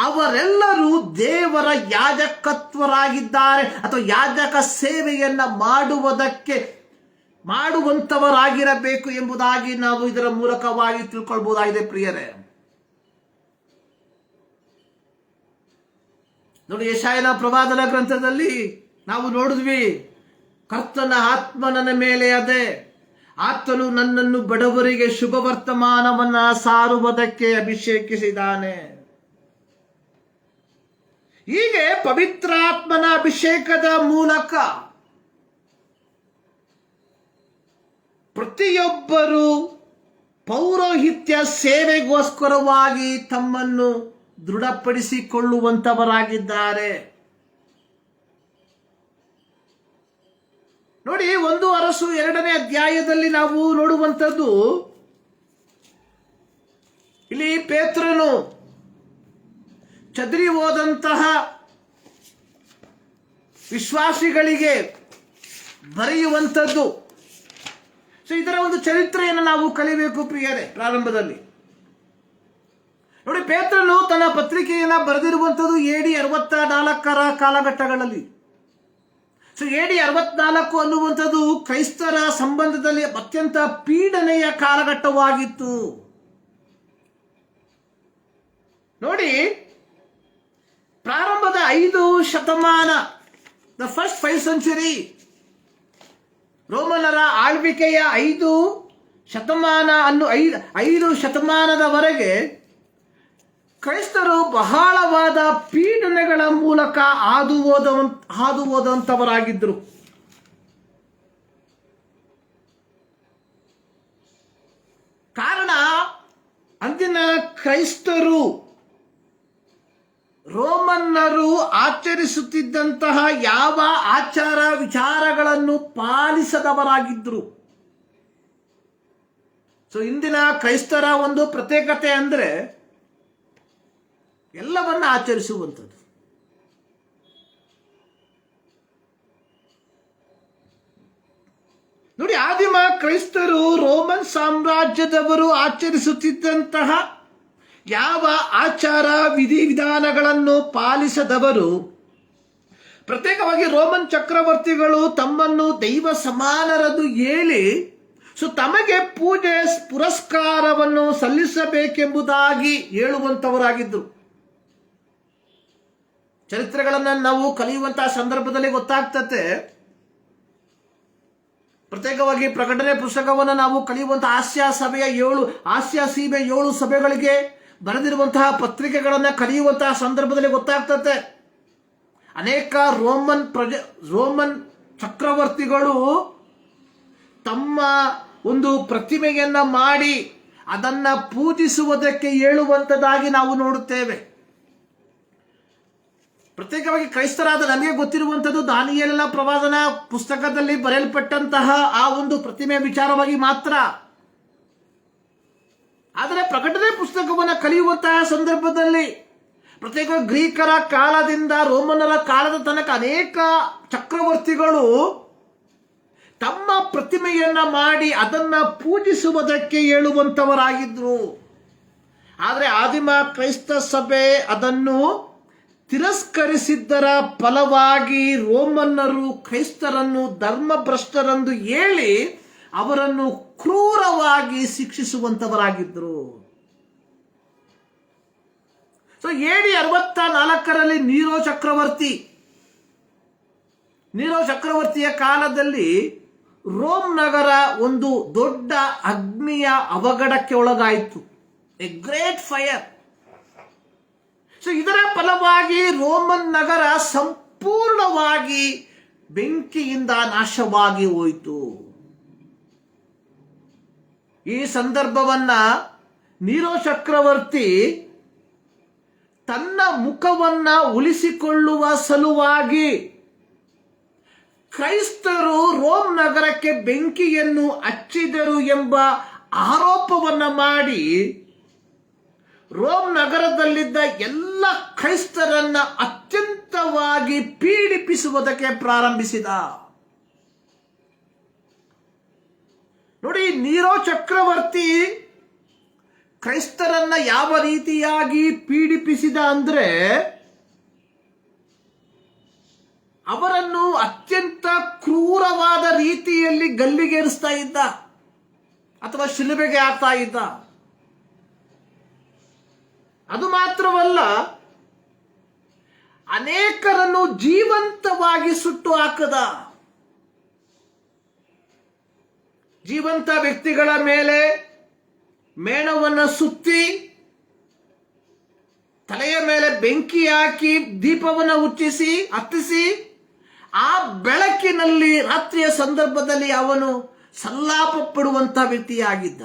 Speaker 1: ಅವರೆಲ್ಲರೂ ದೇವರ ಯಾಜಕತ್ವರಾಗಿದ್ದಾರೆ ಅಥವಾ ಯಾಜಕ ಸೇವೆಯನ್ನ ಮಾಡುವಂತವರಾಗಿರಬೇಕು ಎಂಬುದಾಗಿ ನಾವು ಇದರ ಮೂಲಕವಾಗಿ ತಿಳ್ಕೊಳ್ಬಹುದಾಗಿದೆ. ಪ್ರಿಯರೇ, ನೋಡಿ, ಯೆಶಾಯನ ಪ್ರವಾದನ ಗ್ರಂಥದಲ್ಲಿ ನಾವು ನೋಡಿದ್ವಿ, ಕರ್ತನ ಆತ್ಮ ನನ್ನ ಮೇಲೆ ಅದೆ, ಆತನು ನನ್ನನ್ನು ಬಡವರಿಗೆ ಶುಭ ವರ್ತಮಾನವನ್ನ ಸಾರುವುದಕ್ಕೆ ಅಭಿಷೇಕಿಸಿದ್ದಾನೆ. ಹೀಗೆ ಪವಿತ್ರಾತ್ಮನ ಅಭಿಷೇಕದ ಮೂಲಕ ಪ್ರತಿಯೊಬ್ಬರು ಪೌರೋಹಿತ್ಯ ಸೇವೆಗೋಸ್ಕರವಾಗಿ ತಮ್ಮನ್ನು ದೃಢಪಡಿಸಿಕೊಳ್ಳುವಂತವರಾಗಿದ್ದಾರೆ. ನೋಡಿ, 1 ಅರಸು 2ನೇ ಅಧ್ಯಾಯದಲ್ಲಿ ನಾವು ನೋಡುವಂಥದ್ದು, ಇಲ್ಲಿ ಪೇತ್ರನು ಚದರಿ ಹೋದಂತಹ ವಿಶ್ವಾಸಿಗಳಿಗೆ ಬರೆಯುವಂಥದ್ದು. ಸೊ ಇದರ ಒಂದು ಚರಿತ್ರೆಯನ್ನು ನಾವು ಕಲಿಬೇಕು ಪ್ರಿಯರೇ. ಪ್ರಾರಂಭದಲ್ಲಿ ನೋಡಿ, ಪೇತ್ರನು ತನ್ನ ಪತ್ರಿಕೆಯನ್ನ ಬರೆದಿರುವಂಥದ್ದು AD 64 ಕಾಲಘಟ್ಟಗಳಲ್ಲಿ. ಸೊ AD 64 ಅನ್ನುವಂಥದ್ದು ಕ್ರೈಸ್ತರ ಸಂಬಂಧದಲ್ಲಿ ಅತ್ಯಂತ ಪೀಡನೆಯ ಕಾಲಘಟ್ಟವಾಗಿತ್ತು. ನೋಡಿ, ಪ್ರಾರಂಭದ 5 ಶತಮಾನ, ದ ಫಸ್ಟ್ 5 ಸೆಂಚುರಿ, ರೋಮನರ ಆಳ್ವಿಕೆಯ 5 ಶತಮಾನ 5 ಶತಮಾನದವರೆಗೆ ಕ್ರೈಸ್ತರು ಬಹಳವಾದ ಪೀಡನೆಗಳ ಮೂಲಕ ಹಾದು ಹೋದಂತವರಾಗಿದ್ದರು. ಕಾರಣ, ಅಂದಿನ ಕ್ರೈಸ್ತರು ರೋಮನ್ನರು ಆಚರಿಸುತ್ತಿದ್ದಂತಹ ಯಾವ ಆಚಾರ ವಿಚಾರಗಳನ್ನು ಪಾಲಿಸದವರಾಗಿದ್ದರು. ಸೊ ಇಂದಿನ ಕ್ರೈಸ್ತರ ಒಂದು ಪ್ರತ್ಯೇಕತೆ ಅಂದ್ರೆ ಎಲ್ಲವನ್ನ ಆಚರಿಸುವಂಥದ್ದು. ನೋಡಿ, ಆದಿಮ ಕ್ರೈಸ್ತರು ರೋಮನ್ ಸಾಮ್ರಾಜ್ಯದವರು ಆಚರಿಸುತ್ತಿದ್ದಂತಹ ಯಾವ ಆಚಾರ ವಿಧಿವಿಧಾನಗಳನ್ನು ಪಾಲಿಸದವರು, ಪ್ರತ್ಯೇಕವಾಗಿ ರೋಮನ್ ಚಕ್ರವರ್ತಿಗಳು ತಮ್ಮನ್ನು ದೈವ ಸಮಾನರದು ಹೇಳಿ ತಮಗೆ ಪೂಜೆ ಪುರಸ್ಕಾರವನ್ನು ಸಲ್ಲಿಸಬೇಕೆಂಬುದಾಗಿ ಹೇಳುವಂತವರಾಗಿದ್ದರು. ಚರಿತ್ರೆಗಳನ್ನು ನಾವು ಕಲಿಯುವಂತಹ ಸಂದರ್ಭದಲ್ಲಿ ಗೊತ್ತಾಗ್ತದೆ. ಪ್ರತ್ಯೇಕವಾಗಿ ಪ್ರಕಟಣೆ ಪುಸ್ತಕವನ್ನು ನಾವು ಕಲಿಯುವಂತಹ ಆಸ್ಯ ಸೀಬೆ 7 ಸಭೆಗಳಿಗೆ ಬರೆದಿರುವಂತಹ ಪತ್ರಿಕೆಗಳನ್ನು ಕಲಿಯುವಂತಹ ಸಂದರ್ಭದಲ್ಲಿ ಗೊತ್ತಾಗ್ತದೆ. ಅನೇಕ ರೋಮನ್ ಚಕ್ರವರ್ತಿಗಳು ತಮ್ಮ ಒಂದು ಪ್ರತಿಮೆಯನ್ನ ಮಾಡಿ ಅದನ್ನ ಪೂಜಿಸುವುದಕ್ಕೆ ಹೇಳುವಂತದ್ದಾಗಿ ನಾವು ನೋಡುತ್ತೇವೆ. ಪ್ರತ್ಯೇಕವಾಗಿ ಕ್ರೈಸ್ತರಾದ ನಮಗೆ ಗೊತ್ತಿರುವಂಥದ್ದು ದಾನಿಯೇಲನ ಪ್ರವಾದನ ಪುಸ್ತಕದಲ್ಲಿ ಬರೆಯಲ್ಪಟ್ಟಂತಹ ಆ ಒಂದು ಪ್ರತಿಮೆ ವಿಚಾರವಾಗಿ ಮಾತ್ರ. ಆದರೆ ಪ್ರಕಟಣೆ ಪುಸ್ತಕವನ್ನು ಕಲಿಯುವಂತಹ ಸಂದರ್ಭದಲ್ಲಿ ಪ್ರತ್ಯೇಕ ಗ್ರೀಕರ ಕಾಲದಿಂದ ರೋಮನರ ಕಾಲದ ತನಕ ಅನೇಕ ಚಕ್ರವರ್ತಿಗಳು ತಮ್ಮ ಪ್ರತಿಮೆಯನ್ನ ಮಾಡಿ ಅದನ್ನ ಪೂಜಿಸುವುದಕ್ಕೆ ಹೇಳುವಂತವರಾಗಿದ್ರು. ಆದರೆ ಆದಿಮ ಕ್ರೈಸ್ತ ಸಭೆ ಅದನ್ನು ತಿರಸ್ಕರಿಸಿದ್ದರ ಫಲವಾಗಿ ರೋಮನ್ನರು ಕ್ರೈಸ್ತರನ್ನು ಧರ್ಮಭ್ರಷ್ಟರೆಂದು ಹೇಳಿ ಅವರನ್ನು ಕ್ರೂರವಾಗಿ ಶಿಕ್ಷಿಸುವಂತವರಾಗಿದ್ದರು. ಸೊ AD 64ರಲ್ಲಿ ನೀರೋ ಚಕ್ರವರ್ತಿಯ ಕಾಲದಲ್ಲಿ ರೋಮ್ ನಗರ ಒಂದು ದೊಡ್ಡ ಅಗ್ನಿಯ ಅವಘಡಕ್ಕೆ ಒಳಗಾಯಿತು. A great fire. ಸೊ ಇದರ ಫಲವಾಗಿ ರೋಮನ್ ನಗರ ಸಂಪೂರ್ಣವಾಗಿ ಬೆಂಕಿಯಿಂದ ನಾಶವಾಗಿ ಹೋಯಿತು. ಈ ಸಂದರ್ಭವನ್ನ ನೀರೋ ಚಕ್ರವರ್ತಿ ತನ್ನ ಮುಖವನ್ನ ಉಳಿಸಿಕೊಳ್ಳುವ ಸಲುವಾಗಿ ಕ್ರೈಸ್ತರು ರೋಮ್ ನಗರಕ್ಕೆ ಬೆಂಕಿಯನ್ನು ಹಚ್ಚಿದರು ಎಂಬ ಆರೋಪವನ್ನ ಮಾಡಿ ರೋಮ್ ನಗರದಲ್ಲಿದ್ದ ಎಲ್ಲ ಕ್ರೈಸ್ತರನ್ನ ಅತ್ಯಂತವಾಗಿ ಪೀಡಿಪಿಸುವುದಕ್ಕೆ ಪ್ರಾರಂಭಿಸಿದ. ನೋಡಿ, ನೀರೋ ಚಕ್ರವರ್ತಿ ಕ್ರೈಸ್ತರನ್ನ ಯಾವ ರೀತಿಯಾಗಿ ಪೀಡಿಪಿಸಿದ ಅಂದ್ರೆ ಅವರನ್ನು ಅತ್ಯಂತ ಕ್ರೂರವಾದ ರೀತಿಯಲ್ಲಿ ಗಲ್ಲಿಗೇರಿಸ್ತಾ ಇದ್ದ ಅಥವಾ ಶಿಲುಬೆಗೆ ಹಾಕ್ತಾ ಇದ್ದ. ಅದು ಮಾತ್ರವಲ್ಲ, ಅನೇಕರನ್ನು ಜೀವಂತವಾಗಿ ಸುಟ್ಟು ಹಾಕದ. ಜೀವಂತ ವ್ಯಕ್ತಿಗಳ ಮೇಲೆ ಮೇಣವನ್ನು ಸುತ್ತಿ ತಲೆಯ ಮೇಲೆ ಬೆಂಕಿ ಹಾಕಿ ದೀಪವನ್ನು ಹತ್ತಿಸಿ ಆ ಬೆಳಕಿನಲ್ಲಿ ರಾತ್ರಿಯ ಸಂದರ್ಭದಲ್ಲಿ ಅವನು ಸಲ್ಲಾಪ ಪಡುವಂತ ವ್ಯಕ್ತಿಯಾಗಿದ್ದ.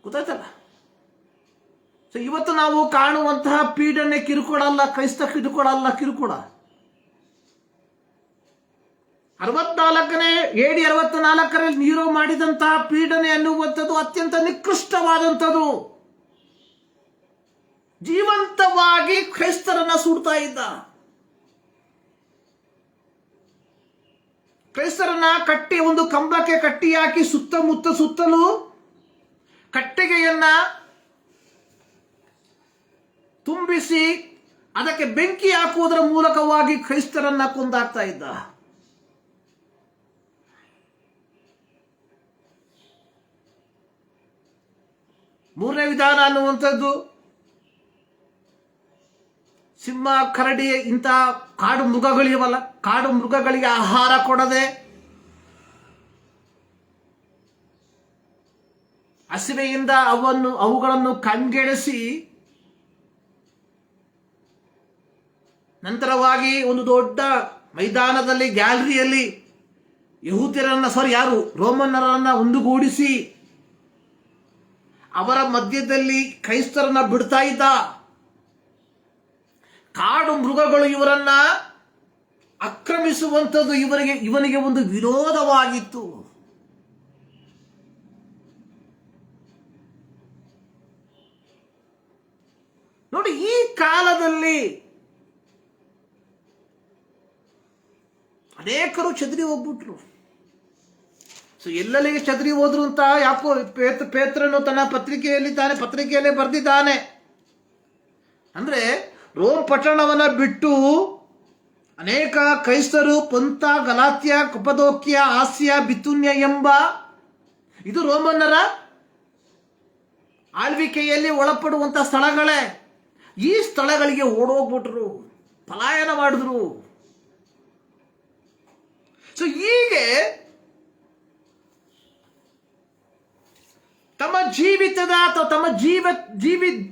Speaker 1: ಗೊತ್ತಾಯ್ತಲ್ಲ? ಸೊ ಇವತ್ತು ನಾವು ಕಾಣುವಂತಹ ಪೀಡನೆ ಕಿರುಕುಳ ಅಲ್ಲ, ಕ್ರೈಸ್ತ ಕಿರುಕುಳ ಅಲ್ಲ, ಕಿರುಕುಳ. AD 64ರಲ್ಲಿ ನೀರೋ ಮಾಡಿದಂತಹ ಪೀಡನೆ ಅನ್ನುವಂಥದ್ದು ಅತ್ಯಂತ ನಿಕೃಷ್ಟವಾದಂಥದ್ದು. ಜೀವಂತವಾಗಿ ಕ್ರೈಸ್ತರನ್ನ ಸುಡ್ತಾ ಇದ್ದ. ಕ್ರೈಸ್ತರನ್ನ ಕಟ್ಟಿ ಒಂದು ಕಂಬಕ್ಕೆ ಕಟ್ಟಿ ಹಾಕಿ ಸುತ್ತಲೂ ಕಟ್ಟಿಗೆಯನ್ನ ತುಂಬಿಸಿ ಅದಕ್ಕೆ ಬೆಂಕಿ ಹಾಕುವುದರ ಮೂಲಕವಾಗಿ ಕ್ರೈಸ್ತರನ್ನ ಕೊಂದಾಕ್ತಾ ಇದ್ದ. ಮೂರನೇ ವಿಧಾನ ಅನ್ನುವಂಥದ್ದು ಸಿಂಹ, ಕರಡಿ ಇಂಥ ಕಾಡು ಮೃಗಗಳಿವಲ್ಲ, ಕಾಡು ಮೃಗಗಳಿಗೆ ಆಹಾರ ಕೊಡದೆ ಹಸಿವೆಯಿಂದ ಅವುಗಳನ್ನು ಕಂಗೆಡಿಸಿ ನಂತರವಾಗಿ ಒಂದು ದೊಡ್ಡ ಮೈದಾನದಲ್ಲಿ ಗ್ಯಾಲರಿಯಲ್ಲಿ ರೋಮನ್ನರನ್ನ ಒಂದುಗೂಡಿಸಿ ಅವರ ಮಧ್ಯದಲ್ಲಿ ಕ್ರೈಸ್ತರನ್ನ ಬಿಡ್ತಾ ಇದ್ದ. ಕಾಡು ಮೃಗಗಳು ಇವರನ್ನ ಆಕ್ರಮಿಸುವಂಥದ್ದು ಇವನಿಗೆ ಒಂದು ವಿರೋಧವಾಗಿತ್ತು. ನೋಡಿ, ಈ ಕಾಲದಲ್ಲಿ ಅನೇಕರು ಚದರಿ ಹೋಗ್ಬಿಟ್ರು. ಸೊ ಎಲ್ಲೆಲ್ಲಿಗೆ ಚದರಿ ಹೋದ್ರು ಅಂತ ಯಾಕೋ ಪೇತ್ರನು ತನ್ನ ಪತ್ರಿಕೆಯಲ್ಲಿ ಬರೆದಿದ್ದಾನೆ. ಅಂದ್ರೆ ರೋಮ್ ಪಟ್ಟಣವನ್ನ ಬಿಟ್ಟು ಅನೇಕ ಕ್ರೈಸ್ತರು ಪೊಂತ, ಗಲಾತ್ಯ, ಕಪದೋಕ್ಯ, ಆಸಿಯಾ, ಬಿತುನ್ಯ ಎಂಬ ಇದು ರೋಮನ್ನರ ಆಳ್ವಿಕೆಯಲ್ಲಿ ಒಳಪಡುವಂತ ಸ್ಥಳಗಳೇ. ಈ ಸ್ಥಳಗಳಿಗೆ ಓಡೋಗ್ಬಿಟ್ರು, ಪಲಾಯನ ಮಾಡಿದ್ರು. ಸೊ ಹೀಗೆ ತಮ್ಮ ಜೀವಿತದ ಅಥವಾ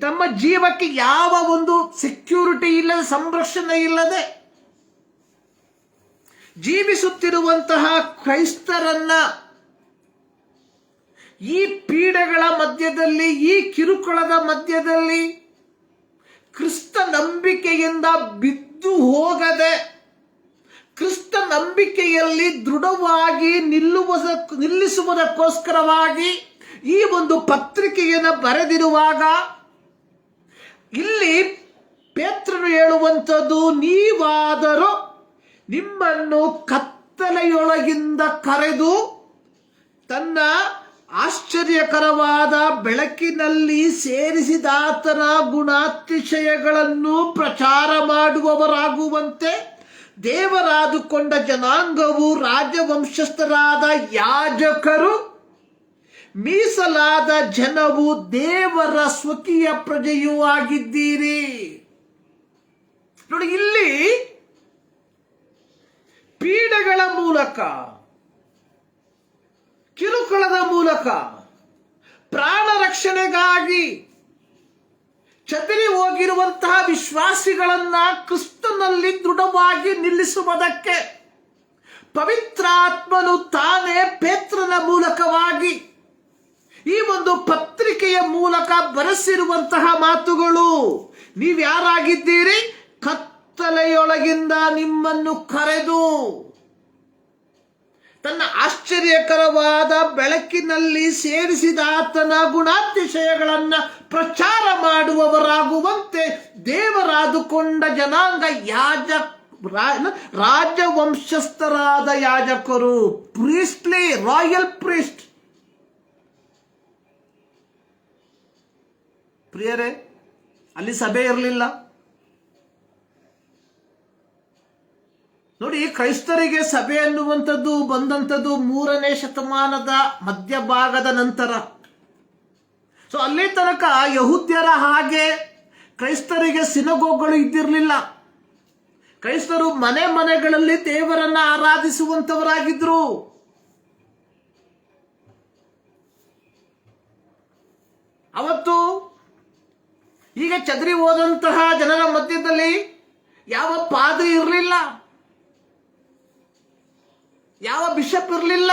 Speaker 1: ತಮ್ಮ ಜೀವಕ್ಕೆ ಯಾವ ಒಂದು ಸೆಕ್ಯೂರಿಟಿ ಇಲ್ಲದೆ, ಸಂರಕ್ಷಣೆ ಇಲ್ಲದೆ ಜೀವಿಸುತ್ತಿರುವಂತಹ ಕ್ರೈಸ್ತರನ್ನ ಈ ಪೀಡೆಗಳ ಮಧ್ಯದಲ್ಲಿ, ಈ ಕಿರುಕುಳದ ಮಧ್ಯದಲ್ಲಿ ಕ್ರಿಸ್ತ ನಂಬಿಕೆಯಿಂದ ಬಿದ್ದು ಹೋಗದೆ ಕ್ರಿಸ್ತ ನಂಬಿಕೆಯಲ್ಲಿ ದೃಢವಾಗಿ ನಿಲ್ಲಿಸುವುದಕ್ಕೋಸ್ಕರವಾಗಿ ಈ ಒಂದು ಪತ್ರಿಕೆಯನ್ನು ಬರೆದಿರುವಾಗ ಇಲ್ಲಿ ಪೇತ್ರನು ಹೇಳುವಂಥದ್ದು, ನೀವಾದರೂ ನಿಮ್ಮನ್ನು ಕತ್ತಲೆಯೊಳಗಿಂದ ಕರೆದು ತನ್ನ ಆಶ್ಚರ್ಯಕರವಾದ ಬೆಳಕಿನಲ್ಲಿ ಸೇರಿಸಿದಾತನ ಗುಣಾತಿಶಯಗಳನ್ನು ಪ್ರಚಾರ ಮಾಡುವವರಾಗುವಂತೆ ದೇವರಾದುಕೊಂಡ ಜನಾಂಗವು, ರಾಜವಂಶಸ್ಥರಾದ ಯಾಜಕರು, ಮೀಸಲಾದ ಜನವು, ದೇವರ ಸ್ವಕೀಯ ಪ್ರಜೆಯೂ ಆಗಿದ್ದೀರಿ. ನೋಡಿ, ಇಲ್ಲಿ ಪೀಡೆಗಳ ಮೂಲಕ, ಕಿರುಕುಳದ ಮೂಲಕ, ಪ್ರಾಣ ರಕ್ಷಣೆಗಾಗಿ ಚದರಿ ಹೋಗಿರುವಂತಹ ವಿಶ್ವಾಸಿಗಳನ್ನ ಕ್ರಿಸ್ತನಲ್ಲಿ ದೃಢವಾಗಿ ನಿಲ್ಲಿಸುವುದಕ್ಕೆ ಪವಿತ್ರಾತ್ಮನು ತಾನೇ ಪೇತ್ರನ ಮೂಲಕವಾಗಿ ಈ ಒಂದು ಪತ್ರಿಕೆಯ ಮೂಲಕ ಬರೆಸಿರುವಂತಹ ಮಾತುಗಳು. ನೀವ್ಯಾರಾಗಿದ್ದೀರಿ? ಕತ್ತಲೆಯೊಳಗಿಂದ ನಿಮ್ಮನ್ನು ಕರೆದು ತನ್ನ ಆಶ್ಚರ್ಯಕರವಾದ ಬೆಳಕಿನಲ್ಲಿ ಸೇರಿಸಿದಾತನ ಗುಣಾತಿಶಯಗಳನ್ನು ಪ್ರಚಾರ ಮಾಡುವವರಾಗುವಂತೆ ದೇವರಾದುಕೊಂಡ ಜನಾಂಗ, ರಾಜವಂಶಸ್ಥರಾದ ಯಾಜಕರು, ಪ್ರೀಸ್ಟ್ಲಿ, ರಾಯಲ್ ಪ್ರೀಸ್ಟ್. ಪ್ರಿಯರೇ, ಅಲ್ಲಿ ಸಭೆ ಇರಲಿಲ್ಲ. ನೋಡಿ, ಕ್ರೈಸ್ತರಿಗೆ ಸಭೆ ಅನ್ನುವಂಥದ್ದು ಬಂದಂಥದ್ದು 3ನೇ ಶತಮಾನದ ಮಧ್ಯಭಾಗದ ನಂತರ. ಸೊ ಅಲ್ಲಿ ತನಕ ಯಹೂದ್ಯರ ಹಾಗೆ ಕ್ರೈಸ್ತರಿಗೆ ಸಿನಗೋಗಳು ಇದ್ದಿರಲಿಲ್ಲ. ಕ್ರೈಸ್ತರು ಮನೆ ಮನೆಗಳಲ್ಲಿ ದೇವರನ್ನ ಆರಾಧಿಸುವಂತವರಾಗಿದ್ರು. ಅವತ್ತು ಈಗ ಚದರಿ ಹೋದಂತಹ ಜನರ ಮಧ್ಯದಲ್ಲಿ ಯಾವ ಪಾದ್ರಿ ಇರಲಿಲ್ಲ, ಯಾವ ಬಿಷಪ್ ಇರಲಿಲ್ಲ,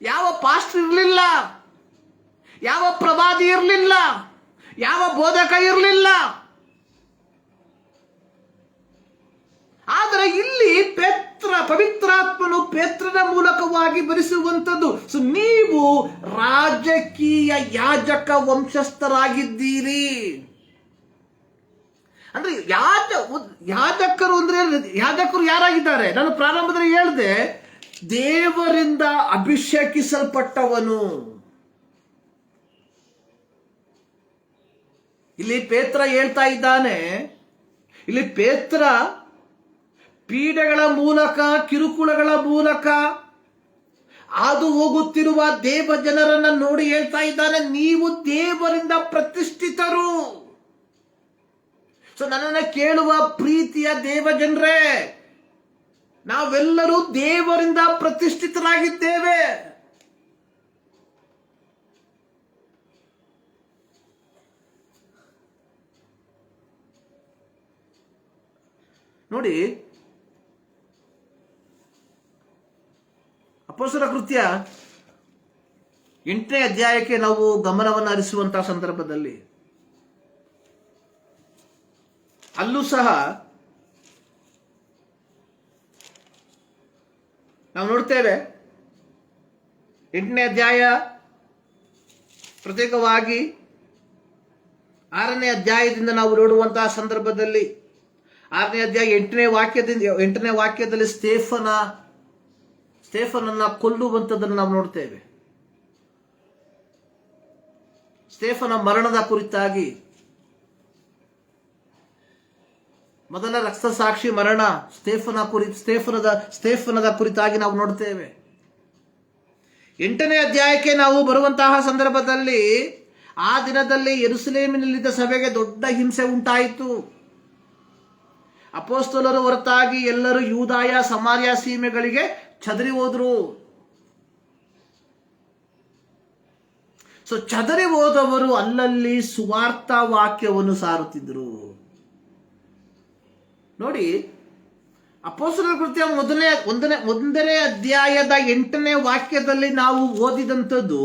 Speaker 1: ಯಾವ ಪಾಸ್ಟರ್ ಇರಲಿಲ್ಲ, ಯಾವ ಪ್ರವಾದಿ ಇರಲಿಲ್ಲ, ಯಾವ ಬೋಧಕ ಇರಲಿಲ್ಲ. ಆದರೆ ಇಲ್ಲಿ ಪವಿತ್ರಾತ್ಮನು ಪೇತ್ರನ ಮೂಲಕವಾಗಿ ಬರೆಸುವಂಥದ್ದು. ಸೊ ನೀವು ರಾಜಕೀಯ ಯಾಜಕ ವಂಶಸ್ಥರಾಗಿದ್ದೀರಿ. ಅಂದ್ರೆ ಯಾಜಕರು ಅಂದ್ರೆ, ಯಾಜಕರು ಯಾರಾಗಿದ್ದಾರೆ? ನಾನು ಪ್ರಾರಂಭದಲ್ಲಿ ಹೇಳಿದೆ, ದೇವರಿಂದ ಅಭಿಷೇಕಿಸಲ್ಪಟ್ಟವನು. ಇಲ್ಲಿ ಪೇತ್ರ ಹೇಳ್ತಾ ಇದ್ದಾನೆ, ಇಲ್ಲಿ ಪೇತ್ರ ಪೀಡೆಗಳ ಮೂಲಕ, ಕಿರುಕುಳಗಳ ಮೂಲಕ ಹಾದು ಹೋಗುತ್ತಿರುವ ದೇವ ಜನರನ್ನ ನೋಡಿ ಹೇಳ್ತಾ ಇದ್ದಾನೆ, ನೀವು ದೇವರಿಂದ ಪ್ರತಿಷ್ಠಿತರು. ಸೊ ನನ್ನನ್ನು ಕೇಳುವ ಪ್ರೀತಿಯ ದೇವ ಜನರೇ, ನಾವೆಲ್ಲರೂ ದೇವರಿಂದ ಪ್ರತಿಷ್ಠಿತರಾಗಿದ್ದೇವೆ. ನೋಡಿ, ಅಪೊಸ್ತಲರ ಕೃತ್ಯ 8ನೇ ಅಧ್ಯಾಯಕ್ಕೆ ನಾವು ಗಮನವನ್ನು ಹರಿಸುವಂತಹ ಸಂದರ್ಭದಲ್ಲಿ ಅಲ್ಲೂ ಸಹ ನಾವು ನೋಡ್ತೇವೆ. 8ನೇ ಅಧ್ಯಾಯ ಪ್ರತ್ಯೇಕವಾಗಿ 6ನೇ ಅಧ್ಯಾಯದಿಂದ ನಾವು ನೋಡುವಂತಹ ಸಂದರ್ಭದಲ್ಲಿ 6ನೇ ಅಧ್ಯಾಯ 8ನೇ ವಾಕ್ಯದಲ್ಲಿ ಸ್ಟೇಫನನ್ನ ಕೊಲ್ಲುವಂಥದ್ದನ್ನು ನಾವು ನೋಡ್ತೇವೆ. ಸ್ಟೇಫನ ಮರಣದ ಕುರಿತಾಗಿ, ಮೊದಲ ರಕ್ತಸಾಕ್ಷಿ ಮರಣ ಸ್ಟೇಫನದ ಕುರಿತಾಗಿ ನಾವು ನೋಡ್ತೇವೆ. 8ನೇ ಅಧ್ಯಾಯಕ್ಕೆ ನಾವು ಬರುವಂತಹ ಸಂದರ್ಭದಲ್ಲಿ ಆ ದಿನದಲ್ಲಿ ಯೆರೂಸಲೇಮಿನಲ್ಲಿದ್ದ ಸಭೆಗೆ ದೊಡ್ಡ ಹಿಂಸೆ ಉಂಟಾಯಿತು. ಅಪೊಸ್ತಲರು ಹೊರತಾಗಿ ಎಲ್ಲರೂ ಯೂದಾಯ, ಸಮಾರ್ಯ ಸೀಮೆಗಳಿಗೆ ಚದರಿ ಹೋದ್ರು. ಸೊ ಚದರಿ ಹೋದವರು ಅಲ್ಲಲ್ಲಿ ಸುವಾರ್ಥ ವಾಕ್ಯವನ್ನು ಸಾರುತ್ತಿದ್ರು. ನೋಡಿ, ಅಪೊಸ್ತಲರ ಕೃತ್ಯ 1ನೇ ಅಧ್ಯಾಯದ 8ನೇ ವಾಕ್ಯದಲ್ಲಿ ನಾವು ಓದಿದಂಥದ್ದು,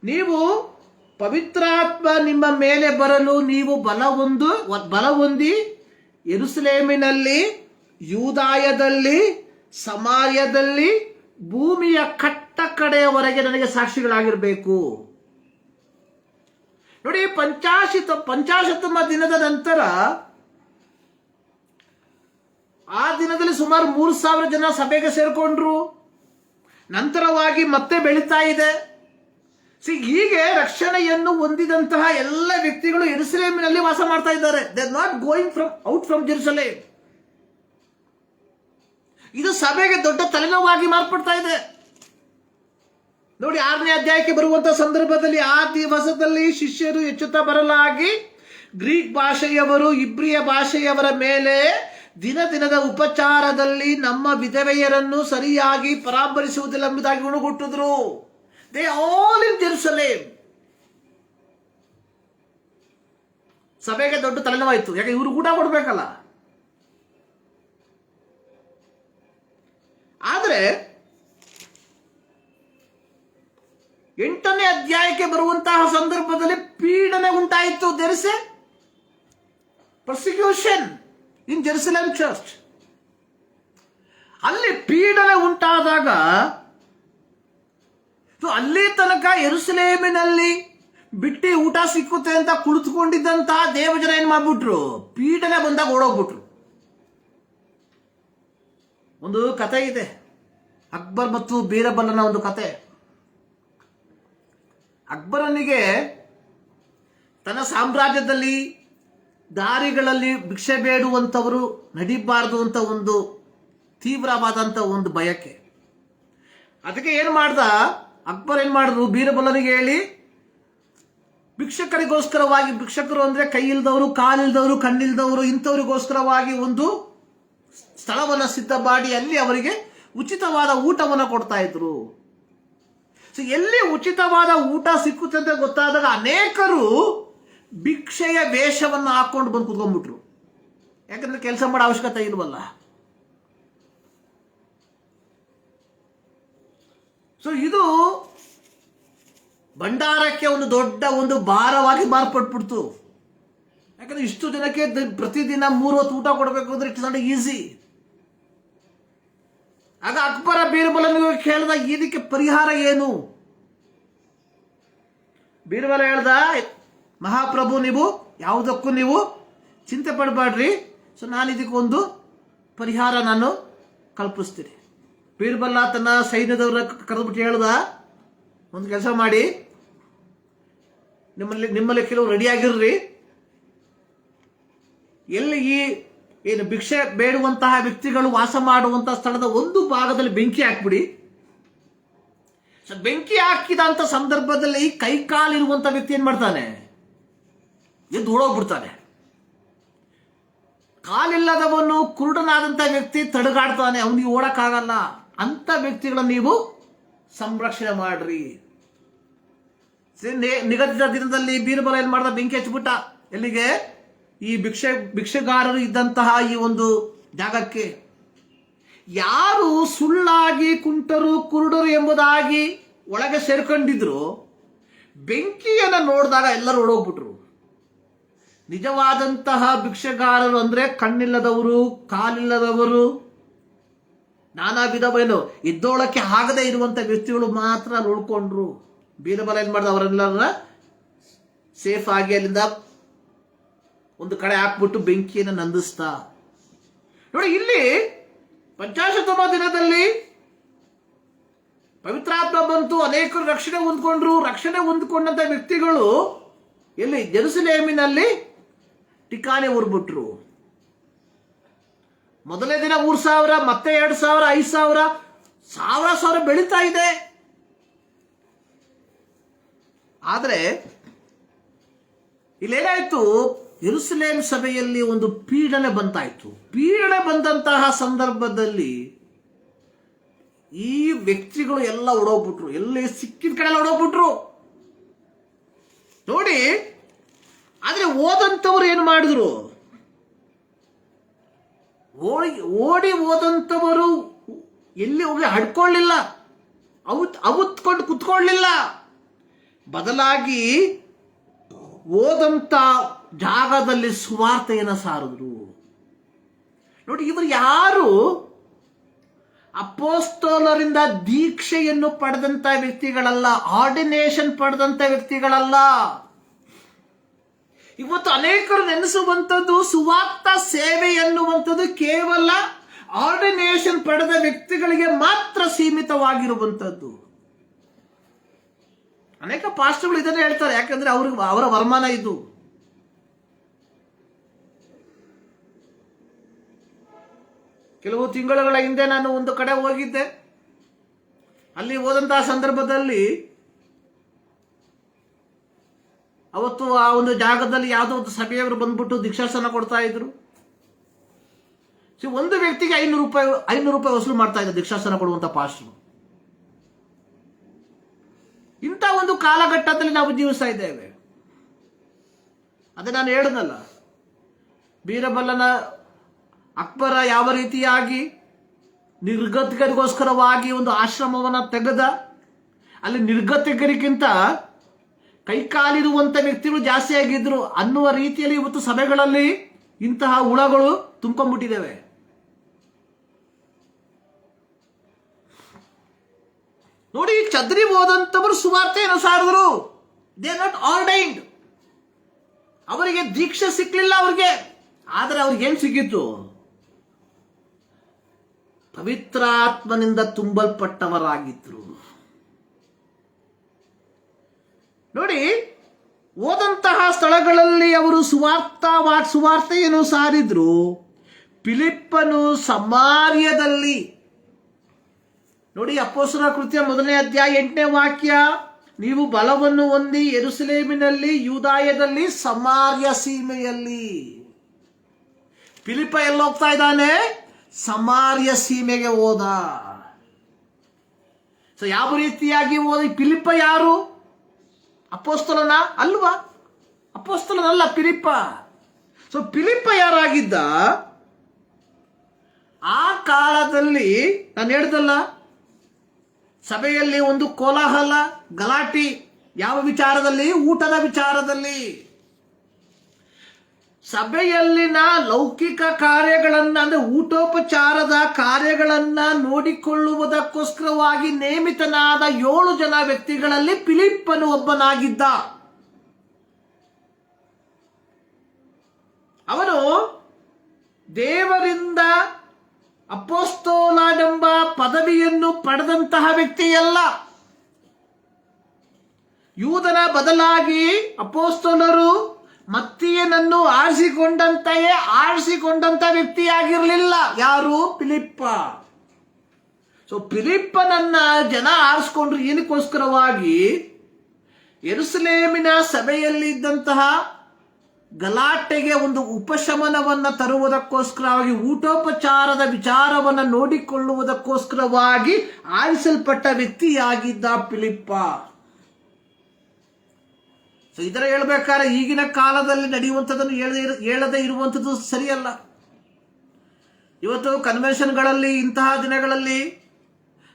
Speaker 1: ನೀವು ಪವಿತ್ರಾತ್ಮ ನಿಮ್ಮ ಮೇಲೆ ಬರಲು ನೀವು ಬಲಹೊಂದಿ ಯೆರೂಸಲೇಮಿನಲ್ಲಿ, ಯೂದಾಯದಲ್ಲಿ, ಸಮಾರ್ಯದಲ್ಲಿ, ಭೂಮಿಯ ಕಟ್ಟ ಕಡೆಯವರೆಗೆ ನನಗೆ ಸಾಕ್ಷಿಗಳಾಗಿರಬೇಕು. ನೋಡಿ, ಪಂಚಾಶತಮ ದಿನದ ನಂತರ ಆ ದಿನದಲ್ಲಿ ಸುಮಾರು 3,000 ಜನ ಸಭೆಗೆ ಸೇರ್ಕೊಂಡ್ರು. ನಂತರವಾಗಿ ಮತ್ತೆ ಬೆಳೀತಾ ಇದೆ. ಹೀಗೆ ರಕ್ಷಣೆಯನ್ನು ಹೊಂದಿದಂತಹ ಎಲ್ಲ ವ್ಯಕ್ತಿಗಳು ಯೆರೂಸಲೇಮಿನಲ್ಲಿ ವಾಸ ಮಾಡ್ತಾ ಇದ್ದಾರೆ. They are not going out from Jerusalem. ಇದು ಸಭೆಗೆ ದೊಡ್ಡ ತಲೆನೋವಾಗಿ ಮಾರ್ಪಡ್ತಾ ಇದೆ. ನೋಡಿ, 6ನೇ ಅಧ್ಯಾಯಕ್ಕೆ ಬರುವಂತಹ ಸಂದರ್ಭದಲ್ಲಿ, ಆ ದಿವಸದಲ್ಲಿ ಶಿಷ್ಯರು ಎಚ್ಚುತ್ತಾ ಬರಲಾಗಿ ಗ್ರೀಕ್ ಭಾಷೆಯವರು ಇಬ್ರಿಯ ಭಾಷೆಯವರ ಮೇಲೆ ದಿನ ದಿನದ ಉಪಚಾರದಲ್ಲಿ ನಮ್ಮ ವಿಧವೆಯರನ್ನು ಸರಿಯಾಗಿ ಪರಾಮರಿಸುವುದಿಲ್ಲ ಎಂಬುದಾಗಿ ಗುಣಗುಟ್ಟಿದ್ರು. They all in Jerusalem. ಸಭೆಗೆ ದೊಡ್ಡ ತಲೆನೋವಾಯಿತು. ಯಾಕೆ? ಇವರು ಊಟ ಕೊಡ್ಬೇಕಲ್ಲ. ಆದರೆ 8ನೇ ಅಧ್ಯಾಯಕ್ಕೆ ಬರುವಂತಹ ಸಂದರ್ಭದಲ್ಲಿ ಪೀಡನೆ ಉಂಟಾಯಿತು. There is a persecution in Jerusalem church. ಅಲ್ಲಿ ಪೀಡನೆ ಉಂಟಾದಾಗ ಅಲ್ಲಿ ತನಕ ಯೆರೂಸಲೇಮಿನಲ್ಲಿ ಬಿಟ್ಟಿ ಊಟ ಸಿಕ್ಕುತ್ತೆ ಅಂತ ಕುಳಿತುಕೊಂಡಿದ್ದಂತಹ ದೇವಜನ ಏನ್ ಮಾಡ್ಬಿಟ್ರು? ಪೀಡನೆ ಬಂದಾಗ ಓಡೋಗ್ಬಿಟ್ರು. ಒಂದು ಕತೆ ಇದೆ, ಅಕ್ಬರ್ ಮತ್ತು ಬೀರಬಲನ ಒಂದು ಕತೆ. ಅಕ್ಬರನಿಗೆ ತನ್ನ ಸಾಮ್ರಾಜ್ಯದಲ್ಲಿ ದಾರಿಗಳಲ್ಲಿ ಭಿಕ್ಷೆ ಬೇಡುವಂಥವರು ನಡಿಬಾರದು ಅಂತ ಒಂದು ತೀವ್ರವಾದಂಥ ಒಂದು ಬಯಕೆ. ಅದಕ್ಕೆ ಏನು ಮಾಡ್ದ ಅಕ್ಬರ್? ಏನು ಮಾಡಿದ್ರು? ಬೀರಬಲನಿಗೆ ಹೇಳಿ ಭಿಕ್ಷಕರಿಗೋಸ್ಕರವಾಗಿ, ಭಿಕ್ಷಕರು ಅಂದ್ರೆ ಕೈ ಇಲ್ದವರು, ಕಾಲಿಲ್ದವರು, ಕಣ್ಣಿಲ್ದವರು, ಇಂಥವರಿಗೋಸ್ಕರವಾಗಿ ಒಂದು ಸ್ಥಳವನ್ನು ಸಿದ್ಧ ಮಾಡಿ ಅಲ್ಲಿ ಅವರಿಗೆ ಉಚಿತವಾದ ಊಟವನ್ನು ಕೊಡ್ತಾ ಇದ್ರು. ಎಲ್ಲಿ ಉಚಿತವಾದ ಊಟ ಸಿಕ್ಕುತ್ತೆ ಅಂತ ಗೊತ್ತಾದಾಗ ಅನೇಕರು ಭಿಕ್ಷೆಯ ವೇಷವನ್ನು ಹಾಕೊಂಡು ಬಂದು ಕುತ್ಕೊಂಡ್ಬಿಟ್ರು. ಯಾಕಂದ್ರೆ ಕೆಲಸ ಮಾಡೋ ಅವಶ್ಯಕತೆ ಇಲ್ವಲ್ಲ. ಇದು ಭಂಡಾರಕ್ಕೆ ಒಂದು ದೊಡ್ಡ ಒಂದು ಭಾರವಾಗಿ ಮಾರ್ಪಟ್ಬಿಡ್ತು. ಯಾಕಂದ್ರೆ ಇಷ್ಟು ಜನಕ್ಕೆ ಪ್ರತಿದಿನ 3 ಹೊತ್ತು ಊಟ ಕೊಡಬೇಕು ಅಂದ್ರೆ ಇಟ್ಸ್ ನಾಟ್ ಈಸಿ. ಆಗ ಅಕ್ಬರ ಬೀರ್ಬಲನಿಗೆ ಕೇಳ್ದ, ಇದಕ್ಕೆ ಪರಿಹಾರ ಏನು? ಬೀರ್ಬಲ ಹೇಳ್ದ, ಮಹಾಪ್ರಭು, ನೀವು ಯಾವುದಕ್ಕೂ ನೀವು ಚಿಂತೆ ಪಡಬೇಡ್ರಿ. ನಾನು ಇದಕ್ಕೊಂದು ಪರಿಹಾರ ನಾನು ಕಲ್ಪಿಸ್ತೀನಿ. ಬೀರ್ಬಲ ತನ್ನ ಸೈನ್ಯದವರ ಕರೆದ್ಬಿಟ್ಟು ಹೇಳ್ದ, ಒಂದು ಕೆಲಸ ಮಾಡಿ, ನಿಮ್ಮಲ್ಲಿ ಕೆಲವು ರೆಡಿಯಾಗಿರ್ರಿ. ಎಲ್ಲಿ ಏನು ಭಿಕ್ಷೆ ಬೇಡುವಂತಹ ವ್ಯಕ್ತಿಗಳು ವಾಸ ಮಾಡುವಂತಹ ಸ್ಥಳದ ಒಂದು ಭಾಗದಲ್ಲಿ ಬೆಂಕಿ ಹಾಕ್ಬಿಡಿ. ಬೆಂಕಿ ಹಾಕಿದಂತ ಸಂದರ್ಭದಲ್ಲಿ ಕೈಕಾಲಿರುವಂತ ವ್ಯಕ್ತಿ ಏನ್ ಮಾಡ್ತಾನೆ? ಎದ್ದು ಓಡೋಗ್ಬಿಡ್ತಾನೆ. ಕಾಲಿಲ್ಲದವನು, ಕುರುಡನಾದಂತ ವ್ಯಕ್ತಿ ತಡಗಾಡ್ತಾನೆ, ಅವನಿಗೆ ಓಡಕ್ಕಾಗಲ್ಲ. ಅಂತ ವ್ಯಕ್ತಿಗಳನ್ನ ನೀವು ಸಂರಕ್ಷಣೆ ಮಾಡ್ರಿ. ನಿಗದಿತ ದಿನದಲ್ಲಿ ಬೀರ್ಬಲ ಏನ್ ಮಾಡ್ದ? ಬೆಂಕಿ ಹಚ್ಚಿಬಿಟ್ಟ. ಎಲ್ಲಿಗೆ? ಈ ಭಿಕ್ಷೆಗಾರರು ಇದ್ದಂತಹ ಈ ಒಂದು ಜಾಗಕ್ಕೆ. ಯಾರು ಸುಳ್ಳಾಗಿ ಕುಂಟರು, ಕುರುಡರು ಎಂಬುದಾಗಿ ಒಳಗೆ ಸೇರ್ಕೊಂಡಿದ್ರು, ಬೆಂಕಿಯನ್ನು ನೋಡಿದಾಗ ಎಲ್ಲರೂ ಓಡೋಗ್ಬಿಟ್ರು. ನಿಜವಾದಂತಹ ಭಿಕ್ಷೆಗಾರರು ಅಂದ್ರೆ ಕಣ್ಣಿಲ್ಲದವರು, ಕಾಲಿಲ್ಲದವರು, ನಾನಾ ವಿಧವೇನು ಇದ್ದೋಳಕ್ಕೆ ಆಗದೆ ಇರುವಂತ ವ್ಯಕ್ತಿಗಳು ಮಾತ್ರ ನೋಡ್ಕೊಂಡ್ರು. ಬೀರಬಲ ಏನ್ ಮಾಡ್ದ? ಅವರೆಲ್ಲರನ್ನ ಸೇಫ್ ಆಗಿ ಅಲ್ಲಿಂದ ಒಂದು ಕಡೆ ಹಾಕ್ಬಿಟ್ಟು ಬೆಂಕಿಯನ್ನು ನಂದಿಸ್ತಾ. ನೋಡಿ, ಇಲ್ಲಿ ಪಂಚಾಶತಮ ದಿನದಲ್ಲಿ ಪವಿತ್ರಾತ್ಮ ಬಂತು, ಅನೇಕರು ರಕ್ಷಣೆ ಹೊಂದ್ಕೊಂಡ್ರು. ರಕ್ಷಣೆ ಹೊಂದ್ಕೊಂಡಂತ ವ್ಯಕ್ತಿಗಳು ಎಲ್ಲಿ? ಜೆರುಸಲೇಮಿನಲ್ಲಿ ಠಿಕಾಣಿ ಊರ್ಬಿಟ್ರು. ಮೊದಲನೇ ದಿನ 3,000, ಮತ್ತೆ 2,000, 5,000, 1,000 ಬೆಳೀತಾ ಇದೆ. ಆದ್ರೆ ಇಲ್ಲೇನಾಯ್ತು? ಯೆರೂಸಲೇಮ್ ಸಭೆಯಲ್ಲಿ ಒಂದು ಪೀಡನೆ ಬಂತಾಯ್ತು. ಪೀಡನೆ ಬಂದಂತಹ ಸಂದರ್ಭದಲ್ಲಿ ಈ ವ್ಯಕ್ತಿಗಳು ಎಲ್ಲ ಓಡೋಗ್ಬಿಟ್ರು. ಎಲ್ಲಿ ಸಿಕ್ಕಿದ ಕಡೆ ಎಲ್ಲ ಓಡೋಗ್ಬಿಟ್ರು. ನೋಡಿ, ಆದ್ರೆ ಓದಂತವ್ರು ಏನು ಮಾಡಿದ್ರು? ಓಡಿ ಓದಂತವರು ಎಲ್ಲಿ ಹೋಗಿ ಹಡ್ಕೊಳ್ಳಿಲ್ಲ, ಅವತ್ಕೊಂಡು ಕುತ್ಕೊಳ್ಳಿಲ್ಲ. ಬದಲಾಗಿ ಓದಂತ ಜಾಗದಲ್ಲಿ ಸುವಾರ್ತೆಯನ್ನು ಸಾರಿದ್ರು. ನೋಡಿ, ಇವರು ಯಾರು ಅಪೋಸ್ತಲರಿಂದ ದೀಕ್ಷೆಯನ್ನು ಪಡೆದಂತ ವ್ಯಕ್ತಿಗಳಲ್ಲ, ಆರ್ಡಿನೇಷನ್ ಪಡೆದಂತ ವ್ಯಕ್ತಿಗಳಲ್ಲ. ಇವತ್ತು ಅನೇಕರು ನೆನೆಸುವಂಥದ್ದು ಸುವಾರ್ತ ಸೇವೆ ಎನ್ನುವಂಥದ್ದು ಕೇವಲ ಆರ್ಡಿನೇಷನ್ ಪಡೆದ ವ್ಯಕ್ತಿಗಳಿಗೆ ಮಾತ್ರ ಸೀಮಿತವಾಗಿರುವಂತದ್ದು. ಅನೇಕ ಪಾಸ್ಟರ್ಗಳು ಇದನ್ನೇ ಹೇಳ್ತಾರೆ, ಯಾಕಂದ್ರೆ ಅವರ ವರಮಾನ ಇದು. ಕೆಲವು ತಿಂಗಳುಗಳ ಹಿಂದೆ ನಾನು ಒಂದು ಕಡೆ ಹೋಗಿದ್ದೆ. ಅಲ್ಲಿ ಹೋದಂತಹ ಸಂದರ್ಭದಲ್ಲಿ ಅವತ್ತು ಆ ಒಂದು ಜಾಗದಲ್ಲಿ ಯಾವುದೋ ಒಂದು ಸಭೆಯವರು ಬಂದ್ಬಿಟ್ಟು ದೀಕ್ಷಾಸನ ಕೊಡ್ತಾ ಇದ್ರು. ಒಂದು ವ್ಯಕ್ತಿಗೆ 500 ರೂಪಾಯಿ ವಸೂಲು ಮಾಡ್ತಾ ಇದ್ದ ದೀಕ್ಷಾಸನ ಕೊಡುವಂತ ಪಾಸ್ಟರ್. ಇಂಥ ಒಂದು ಕಾಲಘಟ್ಟದಲ್ಲಿ ನಾವು ಜೀವಿಸ್ತಾ ಇದ್ದೇವೆ. ಅದೇ ನಾನು ಹೇಳಿದ್ನಲ್ಲ, ಬೀರಬಲ್ಲನ ಅಕ್ಬರ ಯಾವ ರೀತಿಯಾಗಿ ನಿರ್ಗತಿಕರಿಗೋಸ್ಕರವಾಗಿ ಒಂದು ಆಶ್ರಮವನ್ನು ತೆಗೆದ, ಅಲ್ಲಿ ನಿರ್ಗತಿಕರಿಗಿಂತ ಕೈಕಾಲಿರುವಂತ ವ್ಯಕ್ತಿಗಳು ಜಾಸ್ತಿ ಆಗಿದ್ರು ಅನ್ನುವ ರೀತಿಯಲ್ಲಿ ಇವತ್ತು ಸಭೆಗಳಲ್ಲಿ ಇಂತಹ ಹುಳಗಳು ತುಂಬಿಕೊಂಡಿದ್ದೇವೆ. ನೋಡಿ, ಚದ್ರಿ ಹೋದಂತವರು ಸುವಾರ್ತೆಯನ್ನು ಸಾರಿದ್ರು. They are not ordained. ಅವರಿಗೆ ದೀಕ್ಷೆ ಸಿಕ್ಲಿಲ್ಲ ಅವ್ರಿಗೆ. ಆದರೆ ಅವ್ರಿಗೆ ಏನ್ ಸಿಕ್ಕಿತ್ತು? ಪವಿತ್ರಾತ್ಮನಿಂದ ತುಂಬಲ್ಪಟ್ಟವರಾಗಿದ್ರು. ನೋಡಿ, ಹೋದಂತಹ ಸ್ಥಳಗಳಲ್ಲಿ ಅವರು ಸುವಾರ್ತೆಯನ್ನು ಸಾರಿದ್ರು. ಫಿಲಿಪ್ಪನು ಸಮಾರ್ಯದಲ್ಲಿ, ನೋಡಿ ಅಪೊಸ್ತಲರ ಕೃತ್ಯ 1ನೇ ಅಧ್ಯಾಯ 8ನೇ ವಾಕ್ಯ, ನೀವು ಬಲವನ್ನು ಹೊಂದಿ ಯೆರೂಸಲೇಮಿನಲ್ಲಿ, ಯೂದಾಯದಲ್ಲಿ, ಸಮಾರ್ಯ ಸೀಮೆಯಲ್ಲಿ. ಫಿಲಿಪ್ಪ ಎಲ್ಲಿ ಹೋಗ್ತಾ ಇದ್ದಾನೆ? ಸಮಾರ್ಯ ಸೀಮೆಗೆ ಹೋದ. ಸೊ ಯಾವ ರೀತಿಯಾಗಿ ಹೋದ? ಫಿಲಿಪ್ಪ ಯಾರು? ಅಪೊಸ್ತಲನ ಅಲ್ವಾ? ಅಪೊಸ್ತಲನಲ್ಲ, ಫಿಲಿಪ್ಪ. ಸೊ ಫಿಲಿಪ್ಪ ಯಾರಾಗಿದ್ದ? ಆ ಕಾಲದಲ್ಲಿ ನಾನು ಹೇಳ್ದಲ್ಲ, ಸಭೆಯಲ್ಲಿ ಒಂದು ಕೋಲಾಹಲ, ಗಲಾಟಿ. ಯಾವ ವಿಚಾರದಲ್ಲಿ? ಊಟದ ವಿಚಾರದಲ್ಲಿ. ಸಭೆಯಲ್ಲಿನ ಲೌಕಿಕ ಕಾರ್ಯಗಳನ್ನ, ಅಂದ್ರೆ ಊಟೋಪಚಾರದ ಕಾರ್ಯಗಳನ್ನ ನೋಡಿಕೊಳ್ಳುವುದಕ್ಕೋಸ್ಕರವಾಗಿ ನೇಮಿತನಾದ 7 ಜನ ವ್ಯಕ್ತಿಗಳಲ್ಲಿ ಫಿಲಿಪ್ಪನು ಒಬ್ಬನಾಗಿದ್ದ. ಅವನು ದೇವರಿಂದ ಅಪೊಸ್ತಲನೆಂಬ ಪದವಿಯನ್ನು ಪಡೆದಂತಹ ವ್ಯಕ್ತಿಯಲ್ಲ. ಯೂದನ ಬದಲಾಗಿ ಅಪೊಸ್ತಲರು ಮತ್ತಿಯನನ್ನು ಆರಿಸಿಕೊಂಡಂತೆಯೇ ಆರಿಸಿಕೊಂಡಂತ ವ್ಯಕ್ತಿಯಾಗಿರಲಿಲ್ಲ. ಯಾರು? ಫಿಲಿಪ್ಪ. ಸೊ ಫಿಲಿಪ್ಪನನ್ನ ಜನ ಆರಿಸಿಕೊಂಡ್ರು ಏನಕ್ಕೋಸ್ಕರವಾಗಿ? ಯೆರೂಸಲೇಮಿನ ಸಭೆಯಲ್ಲಿ ಇದ್ದಂತಹ ಗಲಾಟೆಗೆ ಒಂದು ಉಪಶಮನವನ್ನ ತರುವುದಕ್ಕೋಸ್ಕರವಾಗಿ, ಊಟೋಪಚಾರದ ವಿಚಾರವನ್ನು ನೋಡಿಕೊಳ್ಳುವುದಕ್ಕೋಸ್ಕರವಾಗಿ ಆರಿಸಲ್ಪಟ್ಟ ವ್ಯಕ್ತಿಯಾಗಿದ್ದ ಫಿಲಿಪ್ಪ. ಸೊ ಇದರ ಹೇಳ್ಬೇಕಾದ್ರೆ ಈಗಿನ ಕಾಲದಲ್ಲಿ ನಡೆಯುವಂಥದ್ದನ್ನು ಹೇಳದೇ ಇರುವಂಥದ್ದು ಸರಿಯಲ್ಲ. ಇವತ್ತು ಕನ್ವೆನ್ಷನ್ಗಳಲ್ಲಿ, ಇಂತಹ ದಿನಗಳಲ್ಲಿ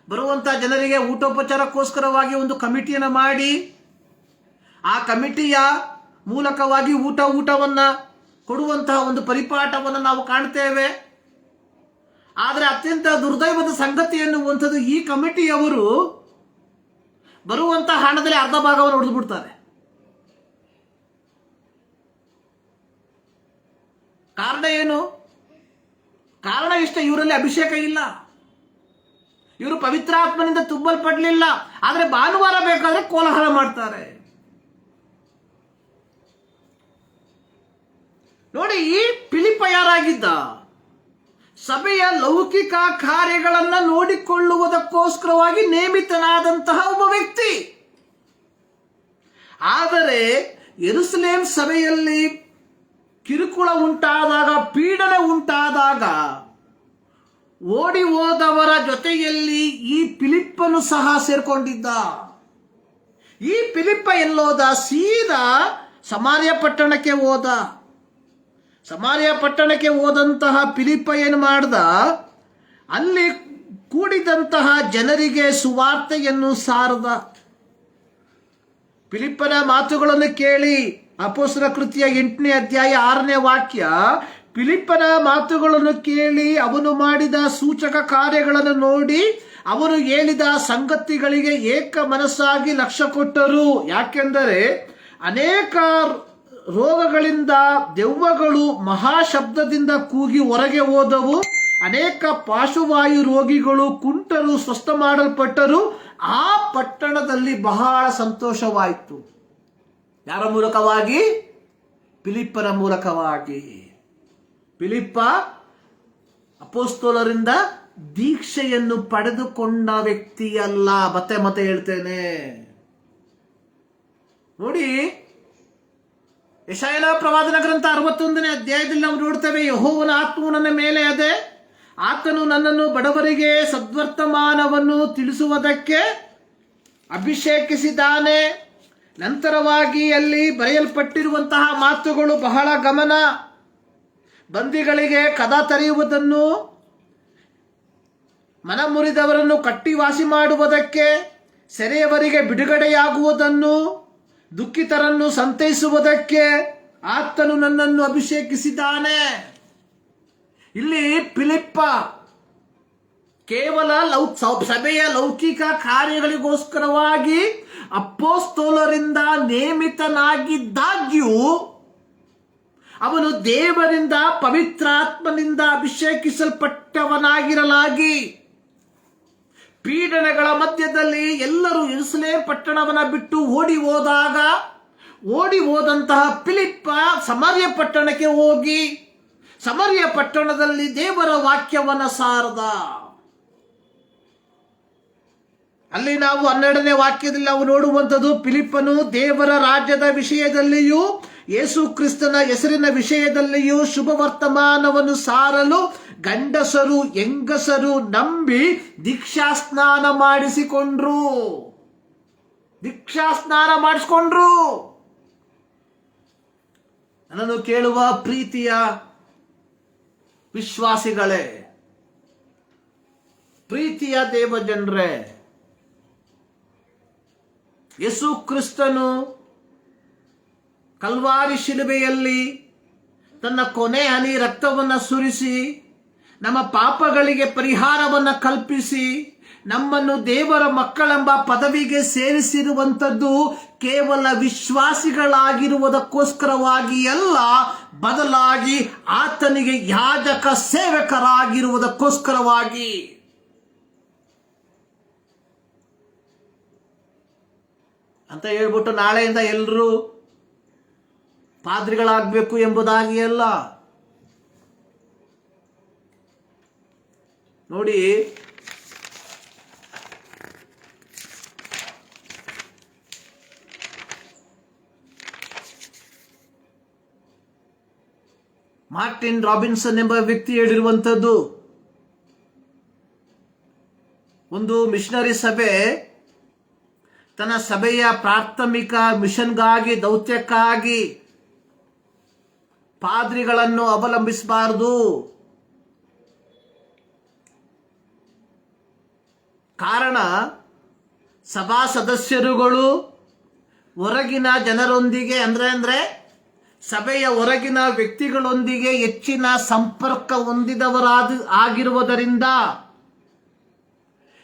Speaker 1: ಬರುವಂತಹ ಜನರಿಗೆ ಊಟೋಪಚಾರಕ್ಕೋಸ್ಕರವಾಗಿ ಒಂದು ಕಮಿಟಿಯನ್ನು ಮಾಡಿ, ಆ ಕಮಿಟಿಯ ಮೂಲಕವಾಗಿ ಊಟವನ್ನ ಕೊಡುವಂತಹ ಒಂದು ಪರಿಪಾಠವನ್ನು ನಾವು ಕಾಣ್ತೇವೆ. ಆದರೆ ಅತ್ಯಂತ ದುರ್ದೈವದ ಸಂಗತಿ ಎನ್ನುವಂಥದ್ದು, ಈ ಕಮಿಟಿಯವರು ಬರುವಂತಹ ಹಣದಲ್ಲಿ ಅರ್ಧ ಭಾಗವನ್ನು ಹೊಡೆದು ಬಿಡ್ತಾರೆ. ಕಾರಣ ಏನು? ಕಾರಣ ಇಷ್ಟ, ಇವರಲ್ಲಿ ಅಭಿಷೇಕ ಇಲ್ಲ, ಇವರು ಪವಿತ್ರಾತ್ಮನಿಂದ ತುಂಬಲ್ಪಡಲಿಲ್ಲ. ಆದರೆ ಭಾನುವಾರ ಬೇಕಾದ್ರೆ ಕೋಲಾಹಲ ಮಾಡ್ತಾರೆ. ನೋಡಿ, ಈ ಫಿಲಿಪ್ಪ ಯಾರಾಗಿದ್ದ? ಸಭೆಯ ಲೌಕಿಕ ಕಾರ್ಯಗಳನ್ನ ನೋಡಿಕೊಳ್ಳುವುದಕ್ಕೋಸ್ಕರವಾಗಿ ನೇಮಿತನಾದಂತಹ ಒಬ್ಬ ವ್ಯಕ್ತಿ. ಆದರೆ ಯೆರೂಸಲೇಮ್ ಸಭೆಯಲ್ಲಿ ಕಿರುಕುಳ ಉಂಟಾದಾಗ, ಪೀಡನೆ ಉಂಟಾದಾಗ ಓಡಿ ಹೋದವರ ಜೊತೆಯಲ್ಲಿ ಈ ಫಿಲಿಪ್ಪನು ಸಹ ಸೇರ್ಕೊಂಡಿದ್ದ. ಈ ಫಿಲಿಪ್ಪ ಎಲ್ಲೋದ? ಸೀದಾ ಸಮಾರ್ಯ ಪಟ್ಟಣಕ್ಕೆ ಹೋದ. ಸಮಾರ್ಯ ಪಟ್ಟಣಕ್ಕೆ ಹೋದಂತಹ ಫಿಲಿಪ್ಪ ಏನು ಮಾಡ್ದ? ಅಲ್ಲಿ ಕೂಡಿದಂತಹ ಜನರಿಗೆ ಸುವಾರ್ತೆಯನ್ನು ಸಾರದ. ಫಿಲಿಪ್ಪನ ಮಾತುಗಳನ್ನು ಕೇಳಿ, ಅಪೊಸ್ತಲರ ಕೃತ್ಯ 8ನೇ ಅಧ್ಯಾಯ 6ನೇ ವಾಕ್ಯ, ಫಿಲಿಪ್ಪನ ಮಾತುಗಳನ್ನು ಕೇಳಿ ಅವನು ಮಾಡಿದ ಸೂಚಕ ಕಾರ್ಯಗಳನ್ನು ನೋಡಿ ಅವನು ಹೇಳಿದ ಸಂಗತಿಗಳಿಗೆ ಏಕ ಮನಸ್ಸಾಗಿ ಲಕ್ಷ್ಯ ಕೊಟ್ಟರು. ಯಾಕೆಂದರೆ ಅನೇಕ ರೋಗಗಳಿಂದ ದೆವ್ವಗಳು ಮಹಾಶಬ್ದದಿಂದ ಕೂಗಿ ಹೊರಗೆ ಹೋದವು. ಅನೇಕ ಪಾರ್ಶ್ವವಾಯು ರೋಗಿಗಳು ಕುಂಟರು ಸ್ವಸ್ಥ ಮಾಡಲ್ಪಟ್ಟರು. ಆ ಪಟ್ಟಣದಲ್ಲಿ ಬಹಳ ಸಂತೋಷವಾಯಿತು. ಯಾರ ಮೂಲಕವಾಗಿ? ಫಿಲಿಪ್ಪನ ಮೂಲಕವಾಗಿ. ಫಿಲಿಪ್ಪ ಅಪೊಸ್ತಲರಿಂದ ದೀಕ್ಷೆಯನ್ನು ಪಡೆದುಕೊಂಡ ವ್ಯಕ್ತಿಯಲ್ಲ. ಮತ್ತೆ ಹೇಳ್ತೇನೆ ನೋಡಿ, ಯೆಶಾಯನ ಪ್ರವಾದನ ಗ್ರಂಥ 61ನೇ ಅಧ್ಯಾಯದಲ್ಲಿ ನಾವು ನೋಡ್ತೇವೆ, ಯೆಹೋವನ ಆತ್ಮವು ನನ್ನ ಮೇಲೆ ಅದೆ, ಆತನು ನನ್ನನ್ನು ಬಡವರಿಗೆ ಸದ್ವರ್ತಮಾನವನ್ನು ತಿಳಿಸುವುದಕ್ಕೆ ಅಭಿಷೇಕಿಸಿದ್ದಾನೆ. ನಂತರವಾಗಿ ಅಲ್ಲಿ ಬರೆಯಲ್ಪಟ್ಟಿರುವಂತಹ ಮಾತುಗಳು ಬಹಳ ಗಮನ. ಬಂದಿಗಳಿಗೆ ಕದ ತೆರೆಯುವುದನ್ನು, ಮನಮುರಿದವರನ್ನು ಕಟ್ಟಿ ವಾಸಿ ಮಾಡುವುದಕ್ಕೆ, ಸೆರೆಯವರಿಗೆ ಬಿಡುಗಡೆಯಾಗುವುದನ್ನು, ದುಃಖಿತರನ್ನು ಸಂತೈಸುವುದಕ್ಕೆ ಆತನು ನನ್ನನ್ನು ಅಭಿಷೇಕಿಸಿದ್ದಾನೆ. ಇಲ್ಲಿ ಫಿಲಿಪ್ಪ ಕೇವಲ ಸಭೆಯ ಲೌಕಿಕ ಕಾರ್ಯಗಳಿಗೋಸ್ಕರವಾಗಿ ಅಪೊಸ್ತಲರಿಂದ ನೇಮಿತನಾಗಿದ್ದಾಗ್ಯೂ ಅವನು ದೇವರಿಂದ ಪವಿತ್ರಾತ್ಮನಿಂದ ಅಭಿಷೇಕಿಸಲ್ಪಟ್ಟವನಾಗಿರಲಾಗಿ ಪೀಡನೆಗಳ ಮಧ್ಯದಲ್ಲಿ ಎಲ್ಲರೂ ಯೆರೂಸಲೇಮ್ ಪಟ್ಟಣವನ್ನ ಬಿಟ್ಟು ಓಡಿ ಹೋದಂತಹ ಫಿಲಿಪ್ಪ ಸಮಾರ್ಯ ಪಟ್ಟಣಕ್ಕೆ ಹೋಗಿ ಸಮಾರ್ಯ ಪಟ್ಟಣದಲ್ಲಿ ದೇವರ ವಾಕ್ಯವನ್ನ ಸಾರದ. ಅಲ್ಲಿ ನಾವು 12ನೇ ವಾಕ್ಯದಲ್ಲಿ ನಾವು ನೋಡುವಂಥದ್ದು, ಫಿಲಿಪ್ಪನು ದೇವರ ರಾಜ್ಯದ ವಿಷಯದಲ್ಲಿಯೂ ಯೇಸು ಕ್ರಿಸ್ತನ ಹೆಸರಿನ ವಿಷಯದಲ್ಲಿಯೂ ಶುಭ ವರ್ತಮಾನವನ್ನು ಸಾರಲು ಗಂಡಸರು ಹೆಂಗಸರು ನಂಬಿ ದೀಕ್ಷಾಸ್ನಾನ ಮಾಡಿಸಿಕೊಂಡ್ರು. ನನ್ನನ್ನು ಕೇಳುವ ಪ್ರೀತಿಯ ವಿಶ್ವಾಸಿಗಳೇ, ಪ್ರೀತಿಯ ದೇವಜನರೇ, ಯೇಸು ಕ್ರಿಸ್ತನು ಕಲ್ವಾರಿ ಶಿಲುಬೆಯಲ್ಲಿ ತನ್ನ ಕೊನೆ ಹನಿ ರಕ್ತವನ್ನು ಸುರಿಸಿ ನಮ್ಮ ಪಾಪಗಳಿಗೆ ಪರಿಹಾರವನ್ನು ಕಲ್ಪಿಸಿ ನಮ್ಮನ್ನು ದೇವರ ಮಕ್ಕಳೆಂಬ ಪದವಿಗೆ ಸೇರಿಸಿರುವಂಥದ್ದು ಕೇವಲ ವಿಶ್ವಾಸಿಗಳಾಗಿರುವುದಕ್ಕೋಸ್ಕರವಾಗಿ ಅಲ್ಲ, ಬದಲಾಗಿ ಆತನಿಗೆ ಯಾಜಕ ಸೇವಕರಾಗಿರುವುದಕ್ಕೋಸ್ಕರವಾಗಿ. ಅಂತ ಹೇಳ್ಬಿಟ್ಟು ನಾಳೆಯಿಂದ ಎಲ್ಲರೂ ಪಾದ್ರಿಗಳಾಗಬೇಕು ಎಂಬುದಾಗಿ ಅಲ್ಲ. ನೋಡಿ, ಮಾರ್ಟಿನ್ ರಾಬಿನ್ಸನ್ ಎಂಬ ವ್ಯಕ್ತಿ ಹೇಳಿರುವಂಥದ್ದು, ಒಂದು ಮಿಷನರಿ ಸಭೆ ತನ್ನ ಸಭೆಯ ಪ್ರಾಥಮಿಕ ಮಿಷನ್ಗಾಗಿ, ದೌತ್ಯಕ್ಕಾಗಿ ಪಾದ್ರಿಗಳನ್ನು ಅವಲಂಬಿಸಬಾರದು. ಕಾರಣ, ಸಭಾ ಸದಸ್ಯರುಗಳು ಹೊರಗಿನ ಜನರೊಂದಿಗೆ ಅಂದ್ರೆ ಸಭೆಯ ಹೊರಗಿನ ವ್ಯಕ್ತಿಗಳೊಂದಿಗೆ ಹೆಚ್ಚಿನ ಸಂಪರ್ಕ ಹೊಂದಿದವರಾಗಿರುವುದರಿಂದ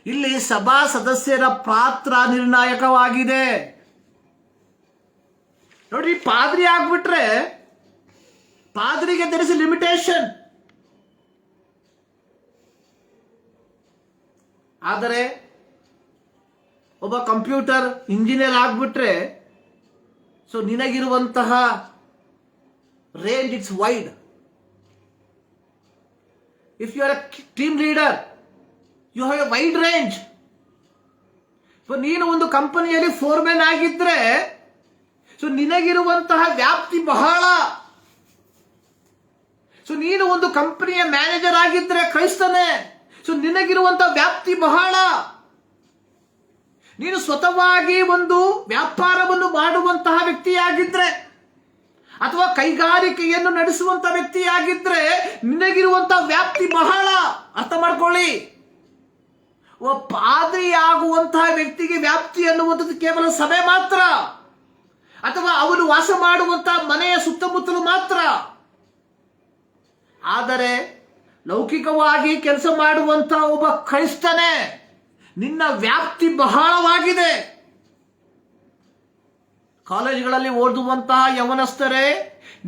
Speaker 1: ಇಲ್ಲಿ ಸಭಾ ಸದಸ್ಯರ ಪಾತ್ರ ನಿರ್ಣಾಯಕವಾಗಿದೆ. ನೋಡಿ, ಪಾದ್ರಿ ಆಗ್ಬಿಟ್ರೆ ಪಾದ್ರಿಗೆ there is a limitation. ಆದರೆ ಒಬ್ಬ ಕಂಪ್ಯೂಟರ್ ಇಂಜಿನಿಯರ್ ಆಗ್ಬಿಟ್ರೆ ಸೊ ನಿನಗಿರುವಂತಹ range it's wide. If you are a team leader you have a wide range. So ನೀನು ಒಂದು ಕಂಪನಿಯಲ್ಲಿ ಫೋರ್ಮೆನ್ ಆಗಿದ್ರೆ ಸೊ ನಿನಗಿರುವಂತಹ ವ್ಯಾಪ್ತಿ ಬಹಳ. ಸೊ ನೀನು ಒಂದು ಕಂಪನಿಯ ಮ್ಯಾನೇಜರ್ ಆಗಿದ್ರೆ ಕ್ರೈಸ್ತನೇ, ಸೊ ನಿನಗಿರುವಂತಹ ವ್ಯಾಪ್ತಿ ಬಹಳ. ನೀನು ಸ್ವತಃವಾಗಿ ಒಂದು ವ್ಯಾಪಾರವನ್ನು ಮಾಡುವಂತಹ ವ್ಯಕ್ತಿಯಾಗಿದ್ರೆ ಅಥವಾ ಕೈಗಾರಿಕೆಯನ್ನು ನಡೆಸುವಂತಹ ವ್ಯಕ್ತಿಯಾಗಿದ್ರೆ ನಿನಗಿರುವಂತಹ ವ್ಯಾಪ್ತಿ ಬಹಳ. ಅರ್ಥ ಮಾಡ್ಕೊಳ್ಳಿ, ಒಬ್ಬ ಪಾದ್ರಿ ಆಗುವಂತಹ ವ್ಯಕ್ತಿಗೆ ವ್ಯಾಪ್ತಿ ಅನ್ನುವಂಥದ್ದು ಕೇವಲ ಸಭೆ ಮಾತ್ರ, ಅಥವಾ ಅವನು ವಾಸ ಮಾಡುವಂತಹ ಮನೆಯ ಸುತ್ತಮುತ್ತಲು ಮಾತ್ರ. ಆದರೆ ಲೌಕಿಕವಾಗಿ ಕೆಲಸ ಮಾಡುವಂತಹ ಒಬ್ಬ ಕ್ರೈಸ್ತನೇ, ನಿನ್ನ ವ್ಯಾಪ್ತಿ ಬಹಳವಾಗಿದೆ. ಕಾಲೇಜುಗಳಲ್ಲಿ ಓದುವಂತಹ ಯವನಸ್ಥರೇ,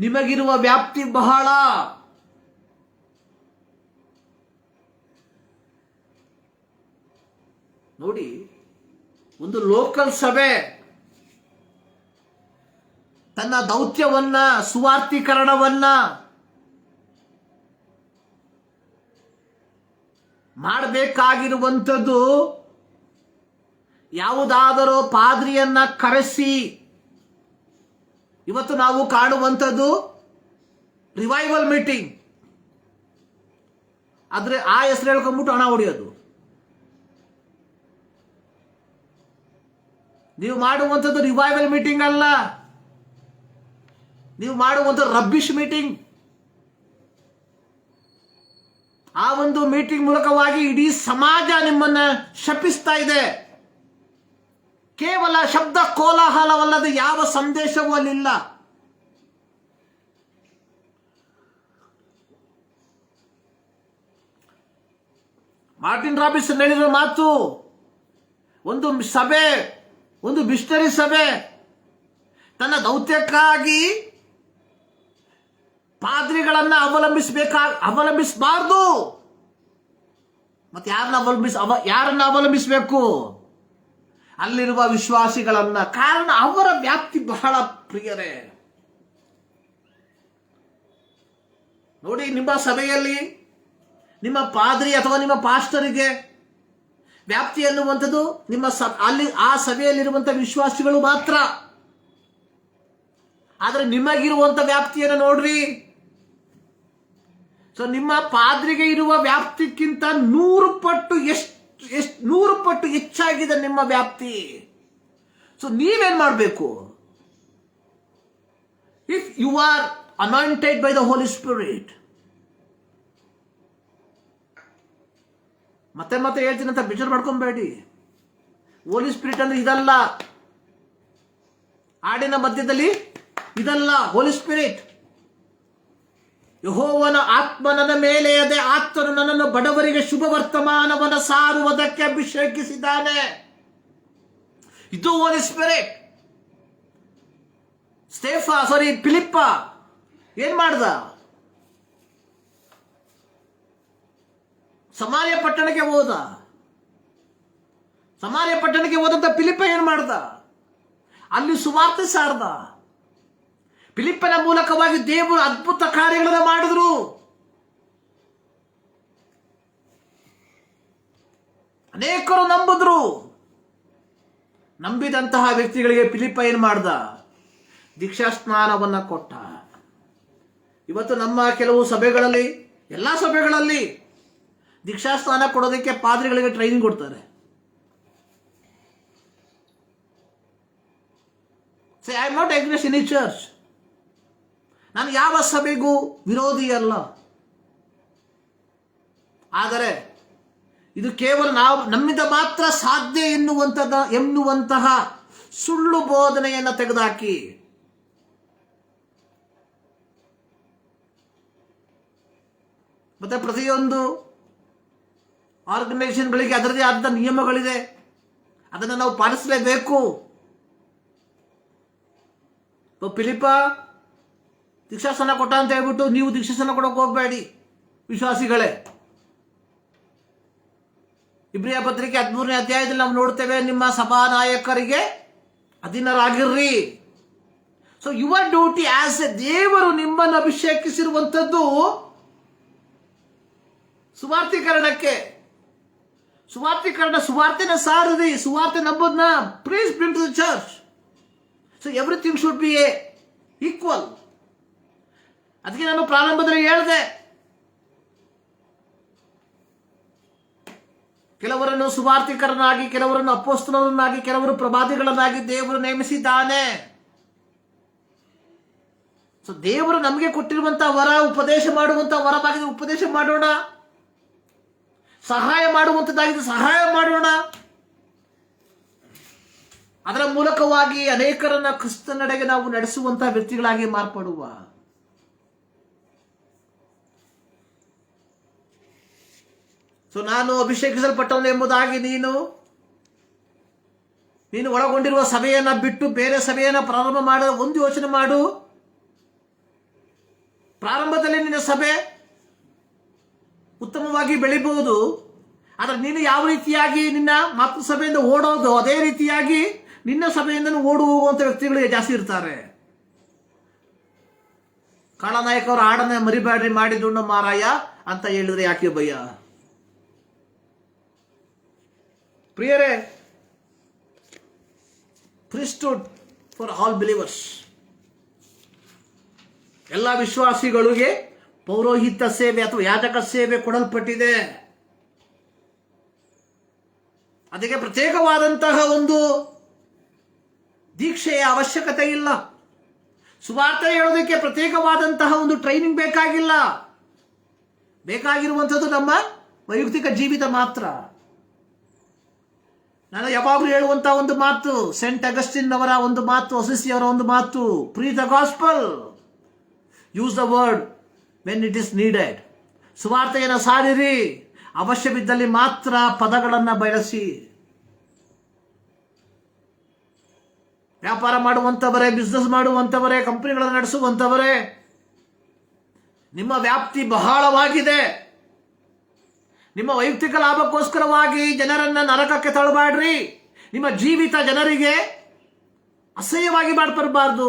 Speaker 1: ನಿಮಗಿರುವ ವ್ಯಾಪ್ತಿ ಬಹಳ. ನೋಡಿ, ಒಂದು ಲೋಕಲ್ ಸಭೆ ತನ್ನ ದೌತ್ಯವನ್ನ, ಸುವಾರ್ತೀಕರಣವನ್ನ ಮಾಡಬೇಕಾಗಿರುವಂಥದ್ದು ಯಾವುದಾದರೂ ಪಾದ್ರಿಯನ್ನ ಕರೆಸಿ. ಇವತ್ತು ನಾವು ಕಾಣುವಂಥದ್ದು ರಿವೈವಲ್ ಮೀಟಿಂಗ್, ಆದ್ರೆ ಆ ಹೆಸರು ಹೇಳ್ಕೊಂಡ್ಬಿಟ್ಟು ಹಣ ಹೊಡೆಯೋದು. ನೀವು ಮಾಡುವಂಥದ್ದು ರಿವೈವಲ್ ಮೀಟಿಂಗ್ ಅಲ್ಲ, ನೀವು ಮಾಡುವಂಥದ್ದು ರಬ್ಬಿಶ್ ಮೀಟಿಂಗ್. ಆ ಒಂದು ಮೀಟಿಂಗ್ ಮೂಲಕವಾಗಿ ಇಡೀ ಸಮಾಜ ನಿಮ್ಮನ್ನ ಶಪಿಸ್ತಾ ಇದೆ. ಕೇವಲ ಶಬ್ದ ಕೋಲಾಹಲವಲ್ಲದೆ ಯಾವ ಸಂದೇಶವೂ ಅಲ್ಲಿಲ್ಲ. ಮಾರ್ಟಿನ್ ರಾಬಿನ್ಸನ್ ಹೇಳಿರೋ ಮಾತು, ಒಂದು ಸಭೆ, ಒಂದು ಮಿಷನರಿ ಸಭೆ ತನ್ನ ದೌತ್ಯಕ್ಕಾಗಿ ಪಾದ್ರಿಗಳನ್ನ ಅವಲಂಬಿಸಬಾರ್ದು. ಮತ್ತೆ ಯಾರನ್ನ ಅವಲಂಬಿಸಬೇಕು? ಅಲ್ಲಿರುವ ವಿಶ್ವಾಸಿಗಳನ್ನ. ಕಾರಣ ಅವರ ವ್ಯಾಪ್ತಿ ಬಹಳ ಪ್ರಿಯರೇ. ನೋಡಿ, ನಿಮ್ಮ ಸಭೆಯಲ್ಲಿ ನಿಮ್ಮ ಪಾದ್ರಿ ಅಥವಾ ನಿಮ್ಮ ಪಾಸ್ಟರಿಗೆ ವ್ಯಾಪ್ತಿ ಅನ್ನುವಂಥದ್ದು ಅಲ್ಲಿ ಆ ಸಭೆಯಲ್ಲಿರುವಂತಹ ವಿಶ್ವಾಸಿಗಳು ಮಾತ್ರ. ಆದ್ರೆ ನಿಮಗಿರುವಂತ ವ್ಯಾಪ್ತಿಯನ್ನು ನೋಡ್ರಿ. ಸೊ ನಿಮ್ಮ ಪಾದ್ರಿಗೆ ಇರುವ ವ್ಯಾಪ್ತಿಗಿಂತ 100 ಪಟ್ಟು ಹೆಚ್ಚಾಗಿದೆ ನಿಮ್ಮ ವ್ಯಾಪ್ತಿ. ಸೊ ನೀವೇನ್ ಮಾಡಬೇಕು? If you are anointed by the Holi Spirit, ಮತ್ತೆ ಹೇಳ್ತೀನಿ ಅಂತ ಬೇಜಾರು ಮಾಡ್ಕೊಂಬೇಡಿ. ಹೋಲಿ ಸ್ಪಿರಿಟ್ ಅಂದ್ರೆ ಇದಲ್ಲ, ಹಾಡಿನ ಮಧ್ಯದಲ್ಲಿ ಇದಲ್ಲ. ಹೋಲಿ ಸ್ಪಿರಿಟ್, ಯೆಹೋವನ ಆತ್ಮ ನನ್ನ ಮೇಲೆ ಇದೆ, ಆತನು ನನ್ನನ್ನು ಬಡವರಿಗೆ ಶುಭ ವರ್ತಮಾನವನ್ನು ಸಾರುವುದಕ್ಕೆ ಅಭಿಷೇಕಿಸಿದ್ದಾನೆ. ಇದು ಹೋಲಿ ಸ್ಪಿರಿಟ್. ಫಿಲಿಪ್ಪ ಏನ್ ಮಾಡ್ದ? ಸಮಾರ್ಯ ಪಟ್ಟಣಕ್ಕೆ ಹೋದ. ಸಮಾರ್ಯ ಪಟ್ಟಣಕ್ಕೆ ಹೋದಂತ ಫಿಲಿಪ್ಪ ಏನ್ ಮಾಡ್ದ? ಅಲ್ಲಿ ಸುವಾರ್ತೆ ಸಾರ್ದ. ಫಿಲಿಪ್ಪನ ಮೂಲಕವಾಗಿ ದೇವರು ಅದ್ಭುತ ಕಾರ್ಯಗಳನ್ನು ಮಾಡಿದ್ರು. ಅನೇಕರು ನಂಬಿದ್ರು. ನಂಬಿದಂತಹ ವ್ಯಕ್ತಿಗಳಿಗೆ ಫಿಲಿಪ್ಪ ಏನ್ ಮಾಡ್ದ? ದೀಕ್ಷಾ ಸ್ನಾನವನ್ನ ಕೊಟ್ಟ. ಇವತ್ತು ನಮ್ಮ ಕೆಲವು ಸಭೆಗಳಲ್ಲಿ, ಎಲ್ಲಾ ಸಭೆಗಳಲ್ಲಿ ದೀಕ್ಷಾ ಸ್ನಾನ ಕೊಡೋದಕ್ಕೆ ಪಾದ್ರಿಗಳಿಗೆ ಟ್ರೈನಿಂಗ್ ಕೊಡ್ತಾರೆ. I am not against any church. ನಾನು ಯಾವ ಸಭೆಗೂ ವಿರೋಧಿ ಅಲ್ಲ. ಆದರೆ ಇದು ಕೇವಲ ನಮ್ಮಿಂದ ಮಾತ್ರ ಸಾಧ್ಯ ಎನ್ನುವಂತಹ ಸುಳ್ಳು ಬೋಧನೆಯನ್ನು ತೆಗೆದುಹಾಕಿ ಮತ್ತೆ ಪ್ರತಿಯೊಂದು ಆರ್ಗನೈಸೇಷನ್ಗಳಿಗೆ ಅದರದೇ ಆದ ನಿಯಮಗಳಿದೆ, ಅದನ್ನು ನಾವು ಪಾಲಿಸಲೇಬೇಕು. ಫಿಲಿಪ್ಪ ದೀಕ್ಷಾಸನ ಕೊಟ್ಟ ಅಂತ ಹೇಳ್ಬಿಟ್ಟು ನೀವು ದೀಕ್ಷಾಸನ ಕೊಡೋಕೆ ಹೋಗಬೇಡಿ ವಿಶ್ವಾಸಿಗಳೇ. ಇಬ್ರಿಯ ಪತ್ರಿಕೆ 13ನೇ ಅಧ್ಯಾಯದಲ್ಲಿ ನಾವು ನೋಡ್ತೇವೆ, ನಿಮ್ಮ ಸಭಾ ನಾಯಕರಿಗೆ ಅಧೀನರಾಗಿರ್ರಿ. So your duty as a, ದೇವರು ನಿಮ್ಮನ್ನು ಅಭಿಷೇಕಿಸಿರುವಂಥದ್ದು ಸುವಾರ್ತೀಕರಣಕ್ಕೆ. ಸುವಾರ್ತೆನ ಸಾರದಿ, ಸುವಾರ್ತೆ ನಂಬೋದನ್ನ please bring to the church. So everything should be equal. ಅದಕ್ಕೆ ನಾನು ಪ್ರಾರಂಭದಲ್ಲಿ ಹೇಳಿದೆ, ಕೆಲವರನ್ನು ಸುವಾರ್ತಿಕರನ್ನಾಗಿ, ಕೆಲವರನ್ನು ಅಪೊಸ್ತಲರನ್ನಾಗಿ, ಕೆಲವರು ಪ್ರವಾದಿಗಳನ್ನಾಗಿ ದೇವರು ನೇಮಿಸಿದ್ದಾನೆ. ಸೊ ದೇವರು ನಮಗೆ ಕೊಟ್ಟಿರುವಂತಹ ವರ, ಉಪದೇಶ ಮಾಡುವಂತಹ ವರವಾಗಿದೆ, ಉಪದೇಶ ಮಾಡೋಣ. ಸಹಾಯ ಮಾಡುವಂಥದ್ದಾಗಿದೆ, ಸಹಾಯ ಮಾಡೋಣ. ಅದರ ಮೂಲಕವಾಗಿ ಅನೇಕರನ್ನ ಕ್ರಿಸ್ತನೆಡೆಗೆ ನಾವು ನಡೆಸುವಂತಹ ವ್ಯಕ್ತಿಗಳಾಗಿ ಮಾರ್ಪಡುವ. ಸೊ ನಾನು ಅಭಿಷೇಕಿಸಲ್ಪಟ್ಟವನು ಎಂಬುದಾಗಿ ನೀನು ಒಳಗೊಂಡಿರುವ ಸಭೆಯನ್ನ ಬಿಟ್ಟು ಬೇರೆ ಸಭೆಯನ್ನ ಪ್ರಾರಂಭ ಮಾಡೋ ಒಂದು ಯೋಚನೆ ಮಾಡು. ಪ್ರಾರಂಭದಲ್ಲಿ ನಿನ್ನ ಸಭೆ ಉತ್ತಮವಾಗಿ ಬೆಳಿಬಹುದು, ಆದರೆ ನೀನು ಯಾವ ರೀತಿಯಾಗಿ ನಿನ್ನ ಮಾತೃ ಸಭೆಯಿಂದ ಓಡೋದು ಅದೇ ರೀತಿಯಾಗಿ ನಿನ್ನ ಸಭೆಯಿಂದ ಓಡು ಹೋಗುವಂಥ ವ್ಯಕ್ತಿಗಳು ಜಾಸ್ತಿ ಇರ್ತಾರೆ. ಕಾಳನಾಯಕ ಅವರು ಹಾಡನ್ನ ಮರಿಬೇಡ್ರಿ ಮಾಡಿದುಂಡು ಮಾರಾಯ ಅಂತ ಹೇಳಿದ್ರೆ ಯಾಕೆ ಭಯ? ಪ್ರಿಯರೇ, priesthood ಫಾರ್ ಆಲ್ ಬಿಲೀವರ್ಸ್, ಎಲ್ಲ ವಿಶ್ವಾಸಿಗಳಿಗೆ ಪೌರೋಹಿತ ಸೇವೆ ಅಥವಾ ಯಾಜಕ ಸೇವೆ ಕೊಡಲ್ಪಟ್ಟಿದೆ. ಅದಕ್ಕೆ ಪ್ರತ್ಯೇಕವಾದಂತಹ ಒಂದು ದೀಕ್ಷೆಯ ಅವಶ್ಯಕತೆ ಇಲ್ಲ. ಸುವಾರ್ತೆ ಹೇಳೋದಕ್ಕೆ ಪ್ರತ್ಯೇಕವಾದಂತಹ ಒಂದು ಟ್ರೈನಿಂಗ್ ಬೇಕಾಗಿಲ್ಲ. ಬೇಕಾಗಿರುವಂಥದ್ದು ನಮ್ಮ ವೈಯಕ್ತಿಕ ಜೀವಿತ ಮಾತ್ರ. ನಾನು ಯಾವಾಗಲೂ ಹೇಳುವಂತಹ ಒಂದು ಮಾತು, ಸೆಂಟ್ ಅಗಸ್ಟಿನ್ ಅವರ ಒಂದು ಮಾತು, ಅಸಿಸಿ ಅವರ ಒಂದು ಮಾತು, preach the gospel, use the word when it is needed. ಸುವಾರ್ತೆಯನ್ನು ಸಾರಿರಿ, ಅವಶ್ಯವಿದ್ದಲ್ಲಿ ಮಾತ್ರ ಪದಗಳನ್ನು ಬಳಸಿ. ವ್ಯಾಪಾರ ಮಾಡುವಂಥವರೇ, ಬಿಸ್ನೆಸ್ ಮಾಡುವಂಥವರೇ, ಕಂಪನಿಗಳನ್ನು ನಡೆಸುವಂಥವರೇ, ನಿಮ್ಮ ವ್ಯಾಪ್ತಿ ಬಹಳವಾಗಿದೆ. ನಿಮ್ಮ ವೈಯಕ್ತಿಕ ಲಾಭಕ್ಕೋಸ್ಕರವಾಗಿ ಜನರನ್ನ ನರಕಕ್ಕೆ ತಳ್ಳಬೇಡ್ರಿ. ನಿಮ್ಮ ಜೀವಿತ ಜನರಿಗೆ ಅಸಹ್ಯವಾಗಿ ಮಾಡ್ಬಾರ್ದು.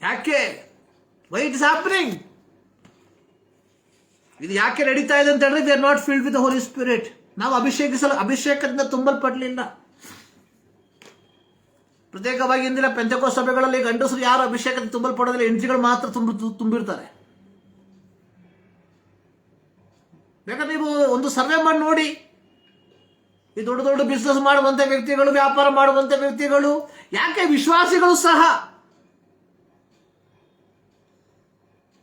Speaker 1: ಯಾಕೆ? Why it is happening? ಇದು ಯಾಕೆ ನಡೀತಾ ಇದೆ ಅಂತ ಹೇಳಿದ್ರೆ, we are not filled with the Holi Spirit. ನಾವು ಅಭಿಷೇಕದಿಂದ ತುಂಬಲ್ಪಡಲಿಲ್ಲ. ಪ್ರತ್ಯೇಕವಾಗಿ ಇಂದಿನ ಪೆಂತೆಕೋಸ್ತ ಸಭೆಗಳಲ್ಲಿ ಗಂಡಸರು ಯಾರು ಅಭಿಷೇಕದಿಂದ ತುಂಬಲ್ಪಡೋದಿಲ್ಲ, ಹೆಂಡತಿಗಳು ಮಾತ್ರ ತುಂಬಿರ್ತಾರೆ. ಬೇಕಾದ್ರೆ ನೀವು ಒಂದು ಸರ್ವೆ ಮಾಡಿ ನೋಡಿ. ಈ ದೊಡ್ಡ ದೊಡ್ಡ ಬಿಸ್ನೆಸ್ ಮಾಡುವಂತ ವ್ಯಕ್ತಿಗಳು, ವ್ಯಾಪಾರ ಮಾಡುವಂತ ವ್ಯಕ್ತಿಗಳು, ಯಾಕೆ ವಿಶ್ವಾಸಿಗಳು ಸಹ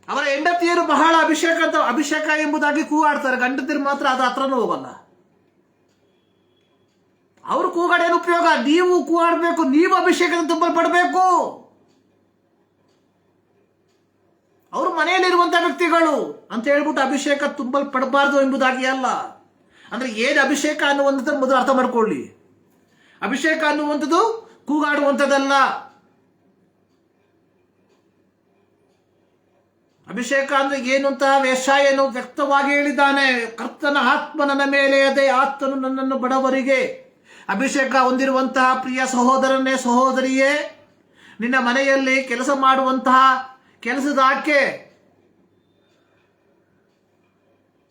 Speaker 1: ಅವರ ಹೆಂಡತಿಯರು ಬಹಳ ಅಭಿಷೇಕ ಎಂಬುದಾಗಿ ಕೂಗಾಡ್ತಾರೆ, ಗಂಡತಿಯರು ಮಾತ್ರ ಅದು ಹತ್ರನೂ ಹೋಗಲ್ಲ. ಅವ್ರು ಕೂಗಾಡೇನು ಉಪಯೋಗ? ನೀವು ಕೂಗಾಡಬೇಕು, ನೀವು ಅಭಿಷೇಕದಿಂದ ತುಂಬಲ್ಪಡಬೇಕು. ಅವರು ಮನೆಯಲ್ಲಿರುವಂತಹ ವ್ಯಕ್ತಿಗಳು ಅಂತ ಹೇಳ್ಬಿಟ್ಟು ಅಭಿಷೇಕ ತುಂಬಲ್ಪಡಬಾರ್ದು ಎಂಬುದಾಗಿ ಅಲ್ಲ. ಅಂದ್ರೆ ಏನು ಅಭಿಷೇಕ ಅನ್ನುವಂಥದ್ದು ಮೊದಲು ಅರ್ಥ ಮಾಡ್ಕೊಳ್ಳಿ. ಅಭಿಷೇಕ ಅನ್ನುವಂಥದ್ದು ಕೂಗಾಡುವಂಥದ್ದಲ್ಲ. ಅಭಿಷೇಕ ಅಂದ್ರೆ ಏನು ಅಂತ ವೇಷಾಯನು ವ್ಯಕ್ತವಾಗಿ ಹೇಳಿದ್ದಾನೆ. ಕರ್ತನ ಆತ್ಮ ನನ್ನ ಮೇಲೆ ಅದೇ, ಆತ್ಮನು ನನ್ನನ್ನು ಬಡವರಿಗೆ. ಅಭಿಷೇಕ ಹೊಂದಿರುವಂತಹ ಪ್ರಿಯ ಸಹೋದರನೇ, ಸಹೋದರಿಯೇ, ನಿನ್ನ ಮನೆಯಲ್ಲಿ ಕೆಲಸ ಮಾಡುವಂತಹ ಕೆಲಸದ ಆಕೆ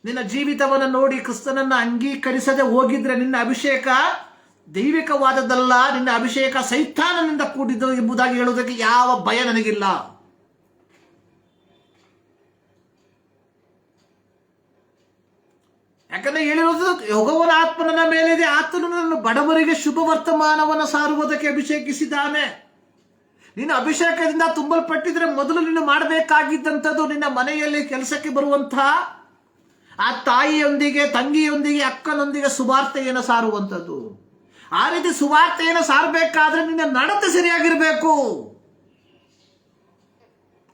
Speaker 1: ನಿನ್ನ ಜೀವಿತವನ್ನು ನೋಡಿ ಕ್ರಿಸ್ತನನ್ನು ಅಂಗೀಕರಿಸದೆ ಹೋಗಿದ್ರೆ ನಿನ್ನ ಅಭಿಷೇಕ ದೈವಿಕವಾದದ್ದಲ್ಲ, ನಿನ್ನ ಅಭಿಷೇಕ ಸೈತಾನನಿಂದ ಕೂಡಿದ್ದು ಎಂಬುದಾಗಿ ಹೇಳುವುದಕ್ಕೆ ಯಾವ ಭಯ ನನಗಿಲ್ಲ. ಯಾಕಂದ್ರೆ ಹೇಳಿರೋದು ಯೆಹೋವನ ಆತ್ಮ ನನ್ನ ಮೇಲಿದೆ, ಆತನು ನನ್ನ ಬಡವರಿಗೆ ಶುಭ ವರ್ತಮಾನವನ್ನು ಸಾರುವುದಕ್ಕೆ ಅಭಿಷೇಕಿಸಿದ್ದಾನೆ. ನೀನು ಅಭಿಷೇಕದಿಂದ ತುಂಬಲ್ಪಟ್ಟಿದ್ರೆ ಮೊದಲು ನೀನು ಮಾಡಬೇಕಾಗಿದ್ದಂಥದ್ದು ನಿನ್ನ ಮನೆಯಲ್ಲಿ ಕೆಲಸಕ್ಕೆ ಬರುವಂತಹ ಆ ತಾಯಿಯೊಂದಿಗೆ, ತಂಗಿಯೊಂದಿಗೆ, ಅಕ್ಕನೊಂದಿಗೆ ಸುವಾರ್ತೆಯನ್ನು ಸಾರುವಂಥದ್ದು. ಆ ರೀತಿ ಸುವಾರ್ತೆಯನ್ನು ಸಾರಬೇಕಾದ್ರೆ ನಿನ್ನ ನಡತೆ ಸರಿಯಾಗಿರಬೇಕು.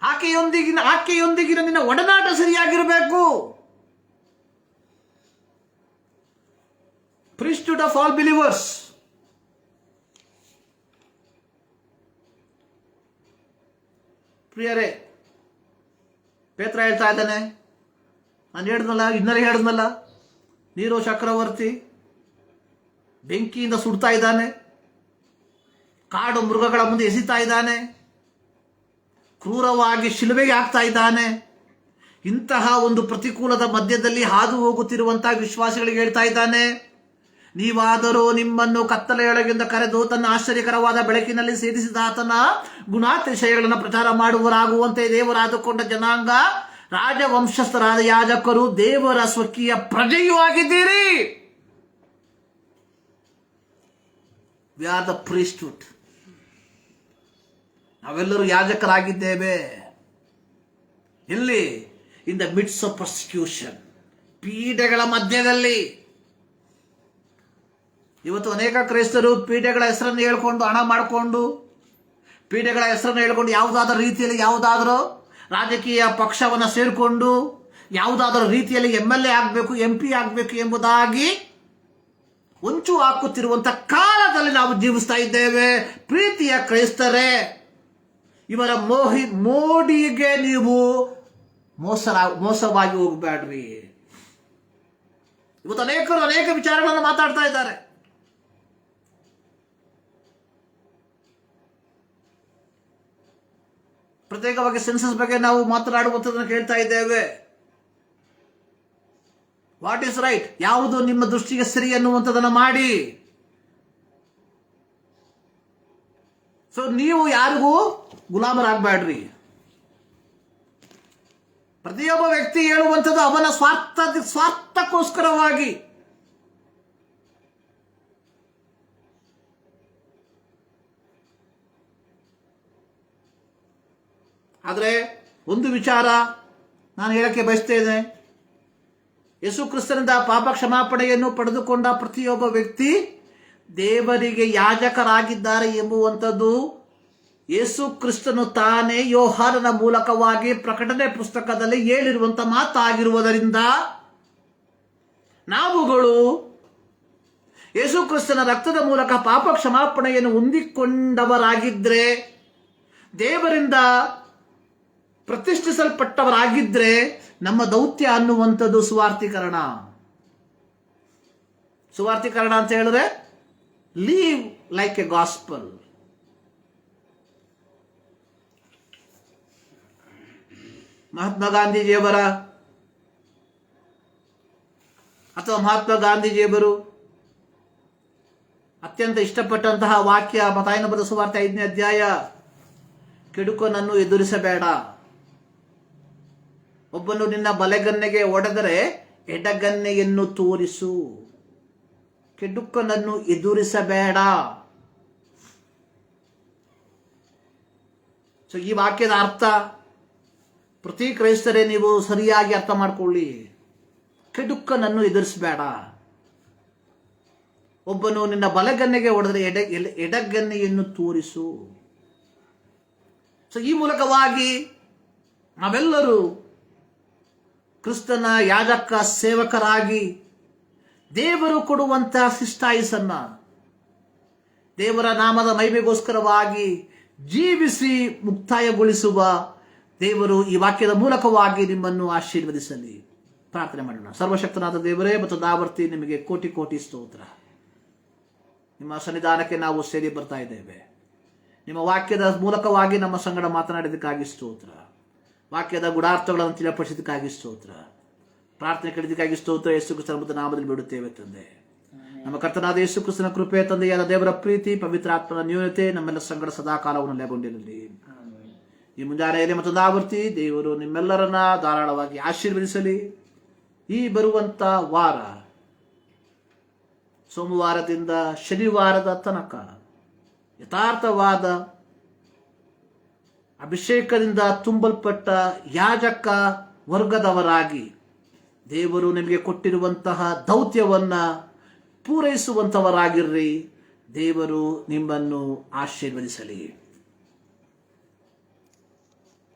Speaker 1: ಆಕೆಯೊಂದಿಗಿನ ನಿನ್ನ ಒಡನಾಟ ಸರಿಯಾಗಿರಬೇಕು. priesthood of all believers. ಪ್ರಿಯರೇ, ಪೇತ್ರ ಹೇಳ್ತಾ ಇದ್ದಾನೆ, ನಾನು ಹೇಳಿದ್ನಲ್ಲ, ನೀರೋ ಚಕ್ರವರ್ತಿ ಬೆಂಕಿಯಿಂದ ಸುಡ್ತಾ ಇದ್ದಾನೆ, ಕಾಡು ಮೃಗಗಳ ಮುಂದೆ ಎಸಿತಾ ಇದ್ದಾನೆ, ಕ್ರೂರವಾಗಿ ಶಿಲುಬೆಗೆ ಹಾಕ್ತಾ ಇದ್ದಾನೆ. ಇಂತಹ ಒಂದು ಪ್ರತಿಕೂಲದ ಮಧ್ಯದಲ್ಲಿ ಹಾದು ಹೋಗುತ್ತಿರುವಂತಹ ವಿಶ್ವಾಸಿಗಳಿಗೆ ಹೇಳ್ತಾ ಇದ್ದಾನೆ, ನೀವಾದರೂ ನಿಮ್ಮನ್ನು ಕತ್ತಲೆಯೊಳಗಿಂದ ಕರೆದು ತನ್ನ ಆಶ್ಚರ್ಯಕರವಾದ ಬೆಳಕಿನಲ್ಲಿ ಸೇರಿಸಿದ ಆತನ ಗುಣಾತಿಶಯಗಳನ್ನು ಪ್ರಚಾರ ಮಾಡುವರಾಗುವಂತೆ ದೇವರಾದುಕೊಂಡ ಜನಾಂಗ, ರಾಜವಂಶಸ್ಥರಾದ ಯಾಜಕರು, ದೇವರ ಸ್ವಕೀಯ ಪ್ರಜೆಯೂ ಆಗಿದ್ದೀರಿ. We are the priesthood. ನಾವೆಲ್ಲರೂ ಯಾಜಕರಾಗಿದ್ದೇವೆ. ಎಲ್ಲಿ? In the midst of persecution, ಪೀಡೆಗಳ ಮಧ್ಯದಲ್ಲಿ. ಇವತ್ತು ಅನೇಕ ಕ್ರೈಸ್ತರು ಪೀಡೆಗಳ ಹೆಸರನ್ನು ಹೇಳ್ಕೊಂಡು, ಹಣ ಮಾಡಿಕೊಂಡು, ಪೀಡೆಗಳ ಹೆಸರನ್ನು ಹೇಳ್ಕೊಂಡು ಯಾವುದಾದ್ರೂ ರೀತಿಯಲ್ಲಿ ಯಾವುದಾದ್ರೂ ರಾಜಕೀಯ ಪಕ್ಷವನ್ನು ಸೇರಿಕೊಂಡು ಯಾವುದಾದ್ರೂ ರೀತಿಯಲ್ಲಿ MLA ಆಗಬೇಕು, MP ಆಗಬೇಕು ಎಂಬುದಾಗಿ ಹೊಂಚು ಹಾಕುತ್ತಿರುವಂತ ಕಾಲದಲ್ಲಿ ನಾವು ಜೀವಿಸ್ತಾ ಇದ್ದೇವೆ. ಪ್ರೀತಿಯ ಕ್ರೈಸ್ತರೇ, ಇವರ ಮೋಡಿಗೆ ನೀವು ಮೋಸವಾಗಿ ಹೋಗ್ಬೇಡ್ರಿ. ಇವತ್ತು ಅನೇಕರು ಅನೇಕ ವಿಚಾರಗಳನ್ನು ಮಾತಾಡ್ತಾ ಇದ್ದಾರೆ. ಪ್ರತ್ಯೇಕವಾಗಿ ಸೆನ್ಸಸ್ ಬಗ್ಗೆ ನಾವು ಮಾತನಾಡುವಂಥದ್ದನ್ನು ಕೇಳ್ತಾ ಇದ್ದೇವೆ. ವಾಟ್ ಈಸ್ ರೈಟ್, ಯಾವುದು ನಿಮ್ಮ ದೃಷ್ಟಿಗೆ ಸರಿ ಅನ್ನುವಂಥದ್ದನ್ನು ಮಾಡಿ. ಸೊ ನೀವು ಯಾರಿಗೂ ಗುಲಾಮರಾಗಬೇಡ್ರಿ. ಪ್ರತಿಯೊಬ್ಬ ವ್ಯಕ್ತಿ ಹೇಳುವಂಥದ್ದು ಅವನ ಸ್ವಾರ್ಥಕ್ಕೋಸ್ಕರವಾಗಿ. ಆದರೆ ಒಂದು ವಿಚಾರ ನಾನು ಹೇಳಕ್ಕೆ ಬಯಸ್ತೇನೆ. ಯೇಸು ಕ್ರಿಸ್ತನಿಂದ ಪಾಪ ಕ್ಷಮಾಪಣೆಯನ್ನು ಪಡೆದುಕೊಂಡ ಪ್ರತಿಯೊಬ್ಬ ವ್ಯಕ್ತಿ ದೇವರಿಗೆ ಯಾಜಕರಾಗಿದ್ದಾರೆ ಎಂಬುವಂಥದ್ದು ಯೇಸು ಕ್ರಿಸ್ತನು ತಾನೇ ಯೋಹಾನನ ಮೂಲಕವಾಗಿ ಪ್ರಕಟಣೆ ಪುಸ್ತಕದಲ್ಲಿ ಹೇಳಿರುವಂಥ ಮಾತಾಗಿರುವುದರಿಂದ ನಾವುಗಳು ಯೇಸು ಕ್ರಿಸ್ತನ ರಕ್ತದ ಮೂಲಕ ಪಾಪ ಕ್ಷಮಾಪಣೆಯನ್ನು ಹೊಂದಿಕೊಂಡವರಾಗಿದ್ದರೆ, ದೇವರಿಂದ ಪ್ರತಿಷ್ಠಿಸಲ್ಪಟ್ಟವರಾಗಿದ್ದರೆ, ನಮ್ಮ ದೌತ್ಯ ಅನ್ನುವಂಥದ್ದು ಸುವಾರ್ತೀಕರಣ. ಸುವಾರ್ತೀಕರಣ ಅಂತ ಹೇಳಿದ್ರೆ leave like A gospel. Mahatma ಗಾಂಧೀಜಿಯವರು ಅತ್ಯಂತ ಇಷ್ಟಪಟ್ಟಂತಹ ವಾಕ್ಯ ಮತ್ತಾಯನ ಬರೆದ ಸುವಾರ್ತೆ 5ನೇ ಅಧ್ಯಾಯ, ಕೆಡುಕನನ್ನು ಎದುರಿಸಬೇಡ. ಒಬ್ಬನು ನಿನ್ನ ಬಲಗನ್ನೆಗೆ ಒಡೆದರೆ ಎಡಗನ್ನೆಯನ್ನು ತೋರಿಸು. ಕೆಡುಕನನ್ನು ಎದುರಿಸಬೇಡ. ಸೊ ಈ ವಾಕ್ಯದ ಅರ್ಥ ಪ್ರತಿ ಕ್ರೈಸ್ತರೇ ನೀವು ಸರಿಯಾಗಿ ಅರ್ಥ ಮಾಡ್ಕೊಳ್ಳಿ. ಕೆಡುಕನನ್ನು ಎದುರಿಸಬೇಡ. ಒಬ್ಬನು ನಿನ್ನ ಬಲಗನ್ನೆಗೆ ಹೊಡೆದರೆ ಎಡಗನ್ನೆಯನ್ನು ತೋರಿಸು. ಸೊ ಈ ಮೂಲಕವಾಗಿ ನಾವೆಲ್ಲರೂ ಕ್ರಿಸ್ತನ ಯಾಜಕ ಸೇವಕರಾಗಿ ದೇವರು ಕೊಡುವಂತ ಶಿಷ್ಟಾಯುಸನ್ನ ದೇವರ ನಾಮದ ಮಹಿಮೆಗೋಸ್ಕರವಾಗಿ ಜೀವಿಸಿ ಮುಕ್ತಾಯಗೊಳಿಸುವ ದೇವರು ಈ ವಾಕ್ಯದ ಮೂಲಕವಾಗಿ ನಿಮ್ಮನ್ನು ಆಶೀರ್ವದಿಸಲಿ. ಪ್ರಾರ್ಥನೆ ಮಾಡೋಣ. ಸರ್ವಶಕ್ತನಾದ ದೇವರೇ ಮತ್ತು ದಾವರ್ತಿ, ನಿಮಗೆ ಕೋಟಿ ಕೋಟಿ ಸ್ತೋತ್ರ. ನಿಮ್ಮ ಸನ್ನಿಧಾನಕ್ಕೆ ನಾವು ಸೇರಿ ಬರ್ತಾ ಇದ್ದೇವೆ. ನಿಮ್ಮ ವಾಕ್ಯದ ಮೂಲಕವಾಗಿ ನಮ್ಮ ಸಂಗಡ ಮಾತನಾಡಿದಕ್ಕಾಗಿ ಸ್ತೋತ್ರ. ವಾಕ್ಯದ ಗುಡಾರ್ಥಗಳನ್ನು ತಿಳಿಪಡಿಸಿದಕ್ಕಾಗಿ ಸ್ತೋತ್ರ. ಪ್ರಾರ್ಥನೆ ಕೇಳಿದಕ್ಕಾಗಿ ಸ್ತೋತ್ರ. ಯೇಸು ಕ್ರಿಸ್ತನ ನಾಮದಲ್ಲಿ ಬಿಡುತ್ತೇವೆ ತಂದೆ. ನಮ್ಮ ಕರ್ತನಾದ ಯೇಸು ಕ್ರಿಸ್ತನ ಕೃಪೆ, ತಂದೆಯಾದ ದೇವರ ಪ್ರೀತಿ, ಪವಿತ್ರಾತ್ಮನ ನ್ಯೂನತೆ ನಮ್ಮೆಲ್ಲ ಸಂಗಡ ಸದಾಕಾಲವನ್ನು ನೆಲೆಗೊಂಡಿರಲಿ. ಈ ಮುಂಜಾನೆಯಲ್ಲಿ ಮತ್ತು ಆವರ್ತಿ ದೇವರು ನಿಮ್ಮೆಲ್ಲರನ್ನ ಧಾರಾಳವಾಗಿ ಆಶೀರ್ವದಿಸಲಿ. ಈ ಬರುವಂತ ವಾರ ಸೋಮವಾರದಿಂದ ಶನಿವಾರದ ತನಕ ಯಥಾರ್ಥವಾದ ಅಭಿಷೇಕದಿಂದ ತುಂಬಲ್ಪಟ್ಟ ಯಾಜಕ ವರ್ಗದವರಾಗಿ ದೇವರು ನಿಮಗೆ ಕೊಟ್ಟಿರುವಂತಹ ದೌತ್ಯವನ್ನ ಪೂರೈಸುವಂತವರಾಗಿರ್ರಿ. ದೇವರು ನಿಮ್ಮನ್ನು ಆಶೀರ್ವದಿಸಲಿ.